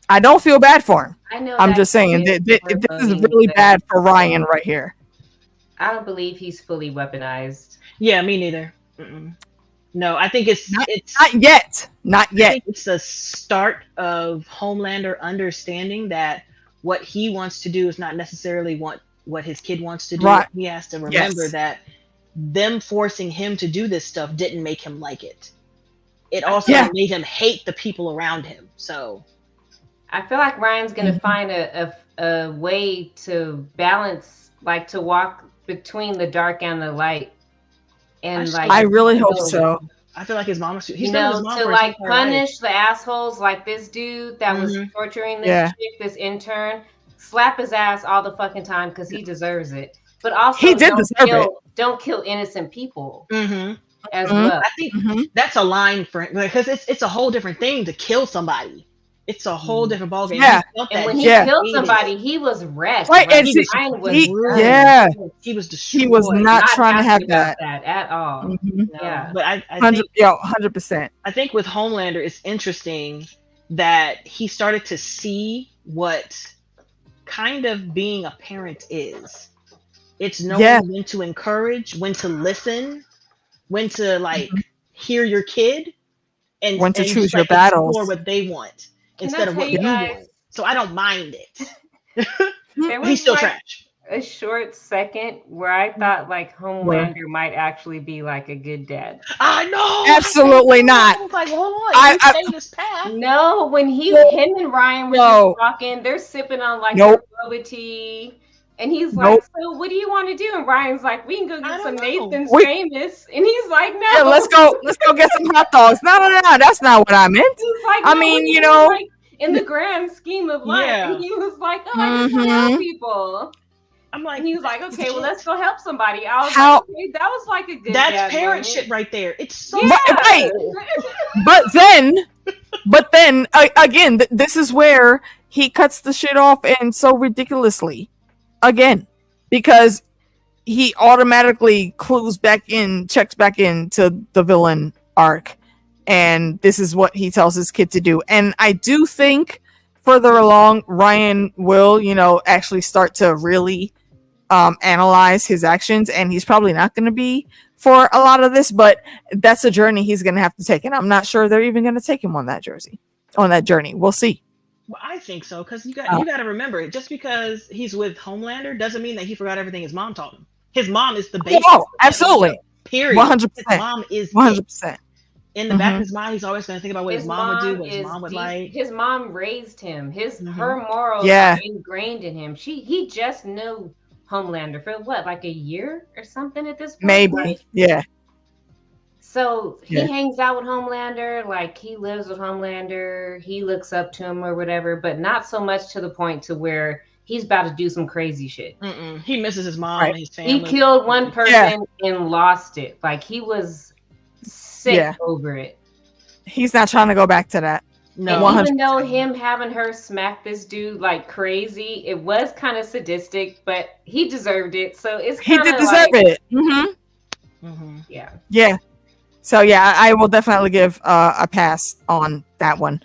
I don't feel bad for him. I know. I'm just saying this is really bad for Ryan right here. I don't believe he's fully weaponized. Yeah, me neither. Mm-mm. No, I think it's not yet. Not yet. I think it's the start of Homelander understanding that what he wants to do is not necessarily what his kid wants to do. Right. He has to remember that them forcing him to do this stuff didn't make him like it. It also made him hate the people around him. So I feel like Ryan's gonna find a way to balance, like to walk between the dark and the light. And like I really hope so. I feel like his mom was, you know, to like punish the assholes like this dude that was torturing this chick, this intern, slap his ass all the fucking time because he deserves it. But also he did deserve it. Don't kill innocent people as well. I think that's a line for him, because it's a whole different thing to kill somebody. It's a whole different ballgame. Yeah. And when he killed somebody, he was wrecked. Right. And he was destroyed. He was not trying to have that at all. No. Yeah. But I 100%. I think with Homelander, it's interesting that he started to see what kind of being a parent is. It's knowing when to encourage, when to listen, when to like hear your kid, and when to choose your like, battles for what they want instead of what you want. So I don't mind it. He's still trash. A short second where I thought like Homelander might actually be like a good dad. I know. Absolutely not. I was like, hold on, you stay this path. No, when him and Ryan were just talking, they're sipping on like boba tea. And he's like, so what do you want to do? And Ryan's like, we can go get some Nathan's famous. And he's like, no. Yeah, let's go get some hot dogs. No, that's not what I meant. He's like, I mean, you know, like, in the grand scheme of life. And he was like, oh, I just want to help people. I'm like, and he was like, okay, well, let's go help somebody. I was like, okay, that was like a good. That's parent shit right there. It's so right. But then again, this is where he cuts the shit off, and so ridiculously. Again, because he automatically checks back into the villain arc, and this is what he tells his kid to do. And I do think further along, Ryan will, actually start to really analyze his actions, and he's probably not going to be for a lot of this, but that's a journey he's going to have to take, and I'm not sure they're even going to take him on that journey. We'll see. Well, I think so, because you got to remember, just because he's with Homelander doesn't mean that he forgot everything his mom taught him. His mom is the basis. Oh, absolutely. Period. 100%. His mom is 100%. In the back of his mind, he's always going to think about what his mom would do, what his mom would like. His mom raised him. Her morals are ingrained in him. He just knew Homelander for what, like a year or something at this point? Maybe, yeah. So he hangs out with Homelander, like he lives with Homelander, he looks up to him or whatever, but not so much to the point to where he's about to do some crazy shit. He misses his mom and his family. He killed one person and lost it. Like he was sick over it. He's not trying to go back to that. No, and even though him having her smack this dude like crazy, it was kind of sadistic, but he deserved it. So it's he did deserve it. Yeah. So yeah, I will definitely give a pass on that one.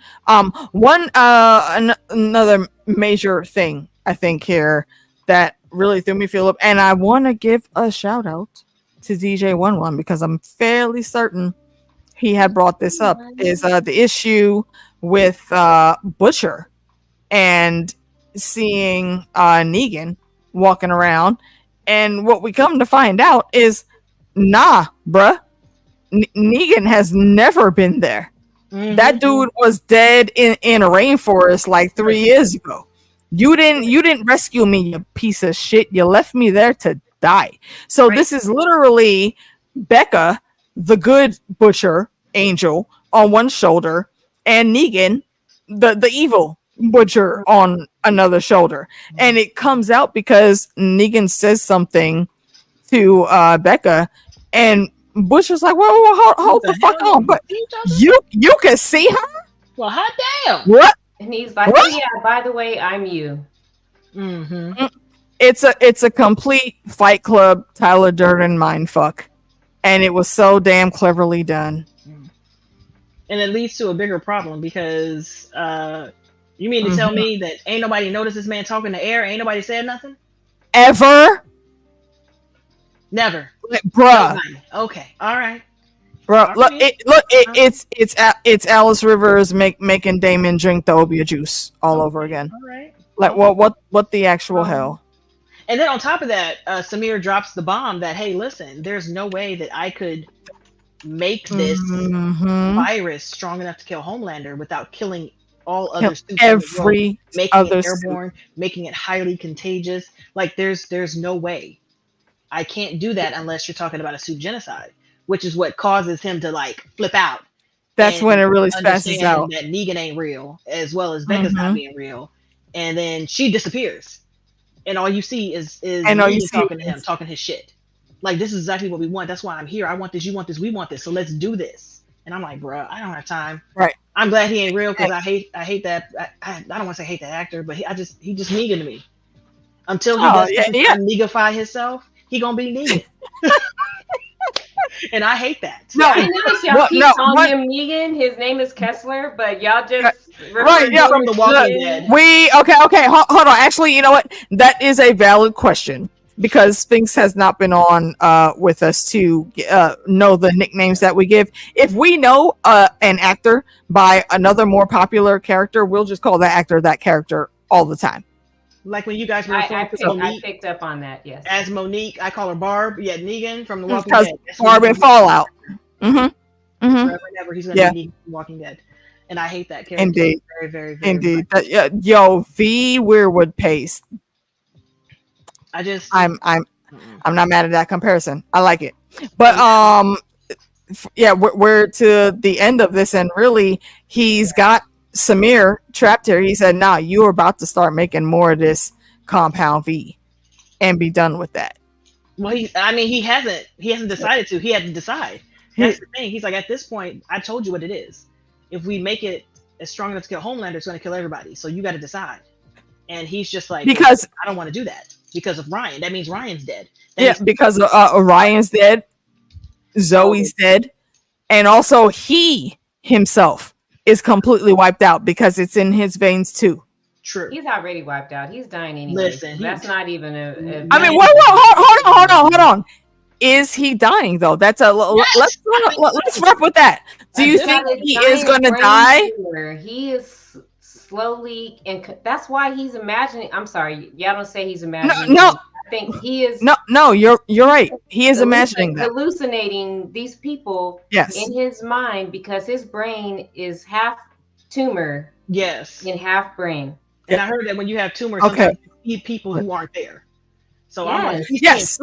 Another major thing I think here that really threw me for a loop, and I want to give a shout out to DJ Wun Wun because I'm fairly certain he had brought this up, is the issue with Butcher and seeing Negan walking around, and what we come to find out is, nah, bruh. Negan has never been there. That dude was dead in a rainforest like 3 years ago. You didn't rescue me, you piece of shit. You left me there to die. So this is literally Becca, the good butcher angel, on one shoulder, and Negan, the evil butcher, on another shoulder. And it comes out because Negan says something to Becca, and Butcher's like, whoa, hold the fuck on. But you can see her? Well, hot damn. What? And he's like, oh yeah, by the way, I'm you. It's a complete Fight Club Tyler Durden mindfuck. And it was so damn cleverly done. And it leads to a bigger problem because you mean to tell me that ain't nobody noticed this man talking to air? Ain't nobody said nothing? Ever? Never. Bruh. Okay. All right. Bro, it's Alice Rivers making Damon drink the Obia juice all over again. All right. Like what the actual hell? And then on top of that, Samir drops the bomb that, hey, listen, there's no way that I could make this virus strong enough to kill Homelander without killing all other suits every making other it airborne, making it highly contagious. Like there's no way. I can't do that unless you're talking about a suit genocide, which is what causes him to like flip out. That's when it really spasses out. That Negan ain't real, as well as Becca's not being real. And then she disappears. And all you see is Negan talking to him, talking his shit. Like, this is exactly what we want. That's why I'm here. I want this, you want this, we want this. So let's do this. And I'm like, bro, I don't have time. Right. I'm glad he ain't real because I hate that. I don't want to say hate that actor, but he just Negan to me. Until he does negify himself, he gonna be Negan. And I hate that. No, I noticed y'all keep calling him Negan. His name is Kessler, but y'all just from The Walking Dead. Okay. Hold on. Actually, you know what? That is a valid question because Sphinx has not been on with us to know the nicknames that we give. If we know an actor by another more popular character, we'll just call that actor that character all the time. Like when you guys were I picked up on that, yes. As Monique, I call her Barb. Yeah, Negan from The Walking Dead. Barb and Fallout. Forever and ever, he's going to be Negan from Walking Dead. And I hate that character. Indeed. Very, very, very Indeed. V Weirwood Paste. I'm not mad at that comparison. I like it. But we're to the end of this, and really he's got Samir trapped here. He said, nah, you're about to start making more of this Compound V and be done with that. Well, he hasn't decided to. He had to decide. That's the thing. He's like, at this point, I told you what it is. If we make it as strong enough to kill Homelander, it's going to kill everybody. So you got to decide. And he's just like, because I don't want to do that because of Ryan. That means Ryan's dead. Because Ryan's dead. Zoe's dead. And also he himself is completely wiped out because it's in his veins too. True. He's already wiped out. He's dying anyway. Listen, that's not even a I mean, hold on. Is he dying though? That's let's wrap with that. Do you think he is going to die? He is slowly, and that's why he's imagining. I'm sorry, y'all don't say he's imagining. No. I think he is. No, you're right. He is imagining that. Hallucinating these people in his mind because his brain is half tumor. Yes. And half brain. And I heard that when you have tumors, sometimes you see people who aren't there. So I'm like, yes,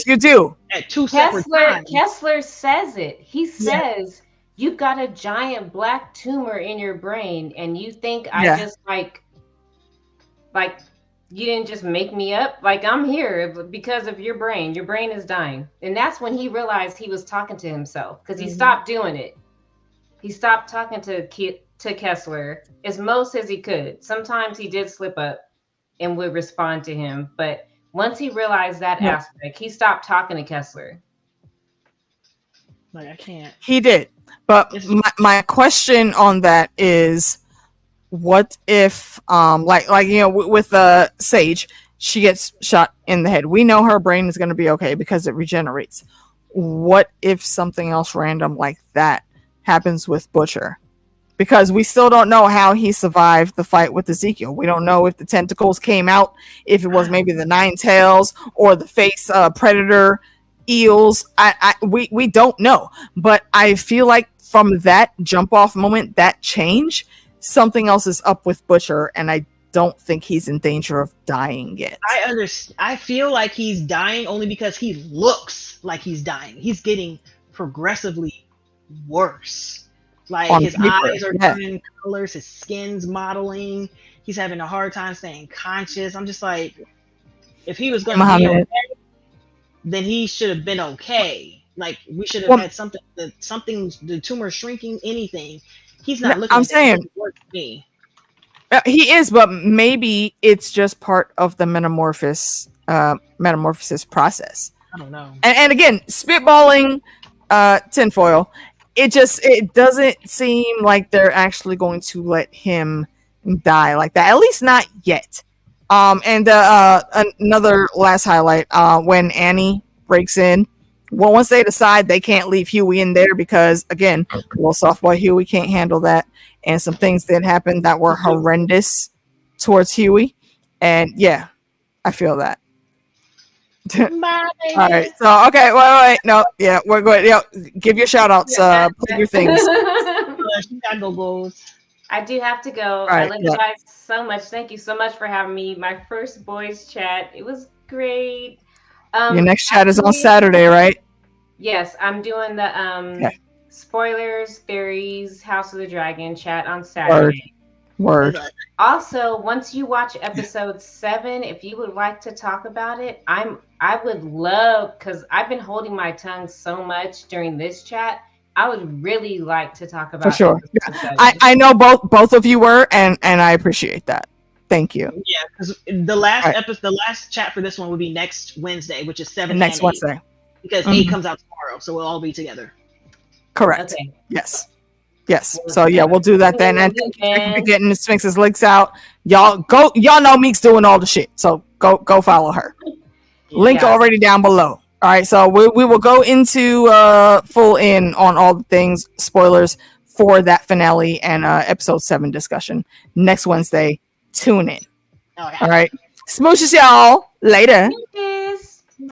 you do. At two separate times. Kessler says it. He says, you've got a giant black tumor in your brain, and you think I just like you didn't just make me up. Like, I'm here because of your brain. Your brain is dying. And that's when he realized he was talking to himself because he stopped doing it. He stopped talking to Kessler as most as he could. Sometimes he did slip up and would respond to him. But once he realized that aspect, he stopped talking to Kessler. Like, I can't. He did. But my question on that is, what if with Sage, she gets shot in the head. We know her brain is going to be okay because it regenerates. What if something else random like that happens with Butcher? Because we still don't know how he survived the fight with Ezekiel. We don't know if the tentacles came out, if it was maybe the 9 tails or the face predator eels. We don't know. But I feel like from that jump off moment, that change, something else is up with Butcher, and I don't think he's in danger of dying yet. I feel like he's dying only because he looks like he's dying. He's getting progressively worse. Like, his eyes are turning colors, his skin's modeling. He's having a hard time staying conscious. I'm just like, if he was going to be okay, then he should have been okay. Like, we should have had something, the tumor shrinking, anything. He's not looking. I'm saying me. He is, but maybe it's just part of the metamorphosis process. I don't know. And again, spitballing tinfoil. It doesn't seem like they're actually going to let him die like that. At least not yet. And another last highlight, when Annie breaks in. Well, once they decide they can't leave Huey in there because, again, little softball Huey can't handle that. And some things did happen that were horrendous towards Huey. And, yeah, I feel that. Bye. All right. So okay, wait. No, yeah, we're good. Yeah, give your shout outs. Plug your things. I do have to go. Right, I love you guys so much. Thank you so much for having me. My first boys chat. It was great. Your next chat is on Saturday, right? Yes, I'm doing the spoilers, theories, House of the Dragon chat on Saturday. Word. Also, once you watch episode 7, if you would like to talk about it, I would love, because I've been holding my tongue so much during this chat. I would really like to talk about for sure. I know both of you were, and I appreciate that. Thank you. Yeah, because the last episode, the last chat for this one will be next Wednesday, which is 7 next Wednesday. Because 8 comes out tomorrow, so we'll all be together. Correct. Okay. Yes. So yeah, we'll do that then. And thank you for getting the Sphinx's links out. Y'all know Meeks doing all the shit. So go follow her. Link already down below. All right, so we will go into full in on all the things, spoilers for that finale and episode 7 discussion next Wednesday. Tune in. All right. Smooshes y'all. Later.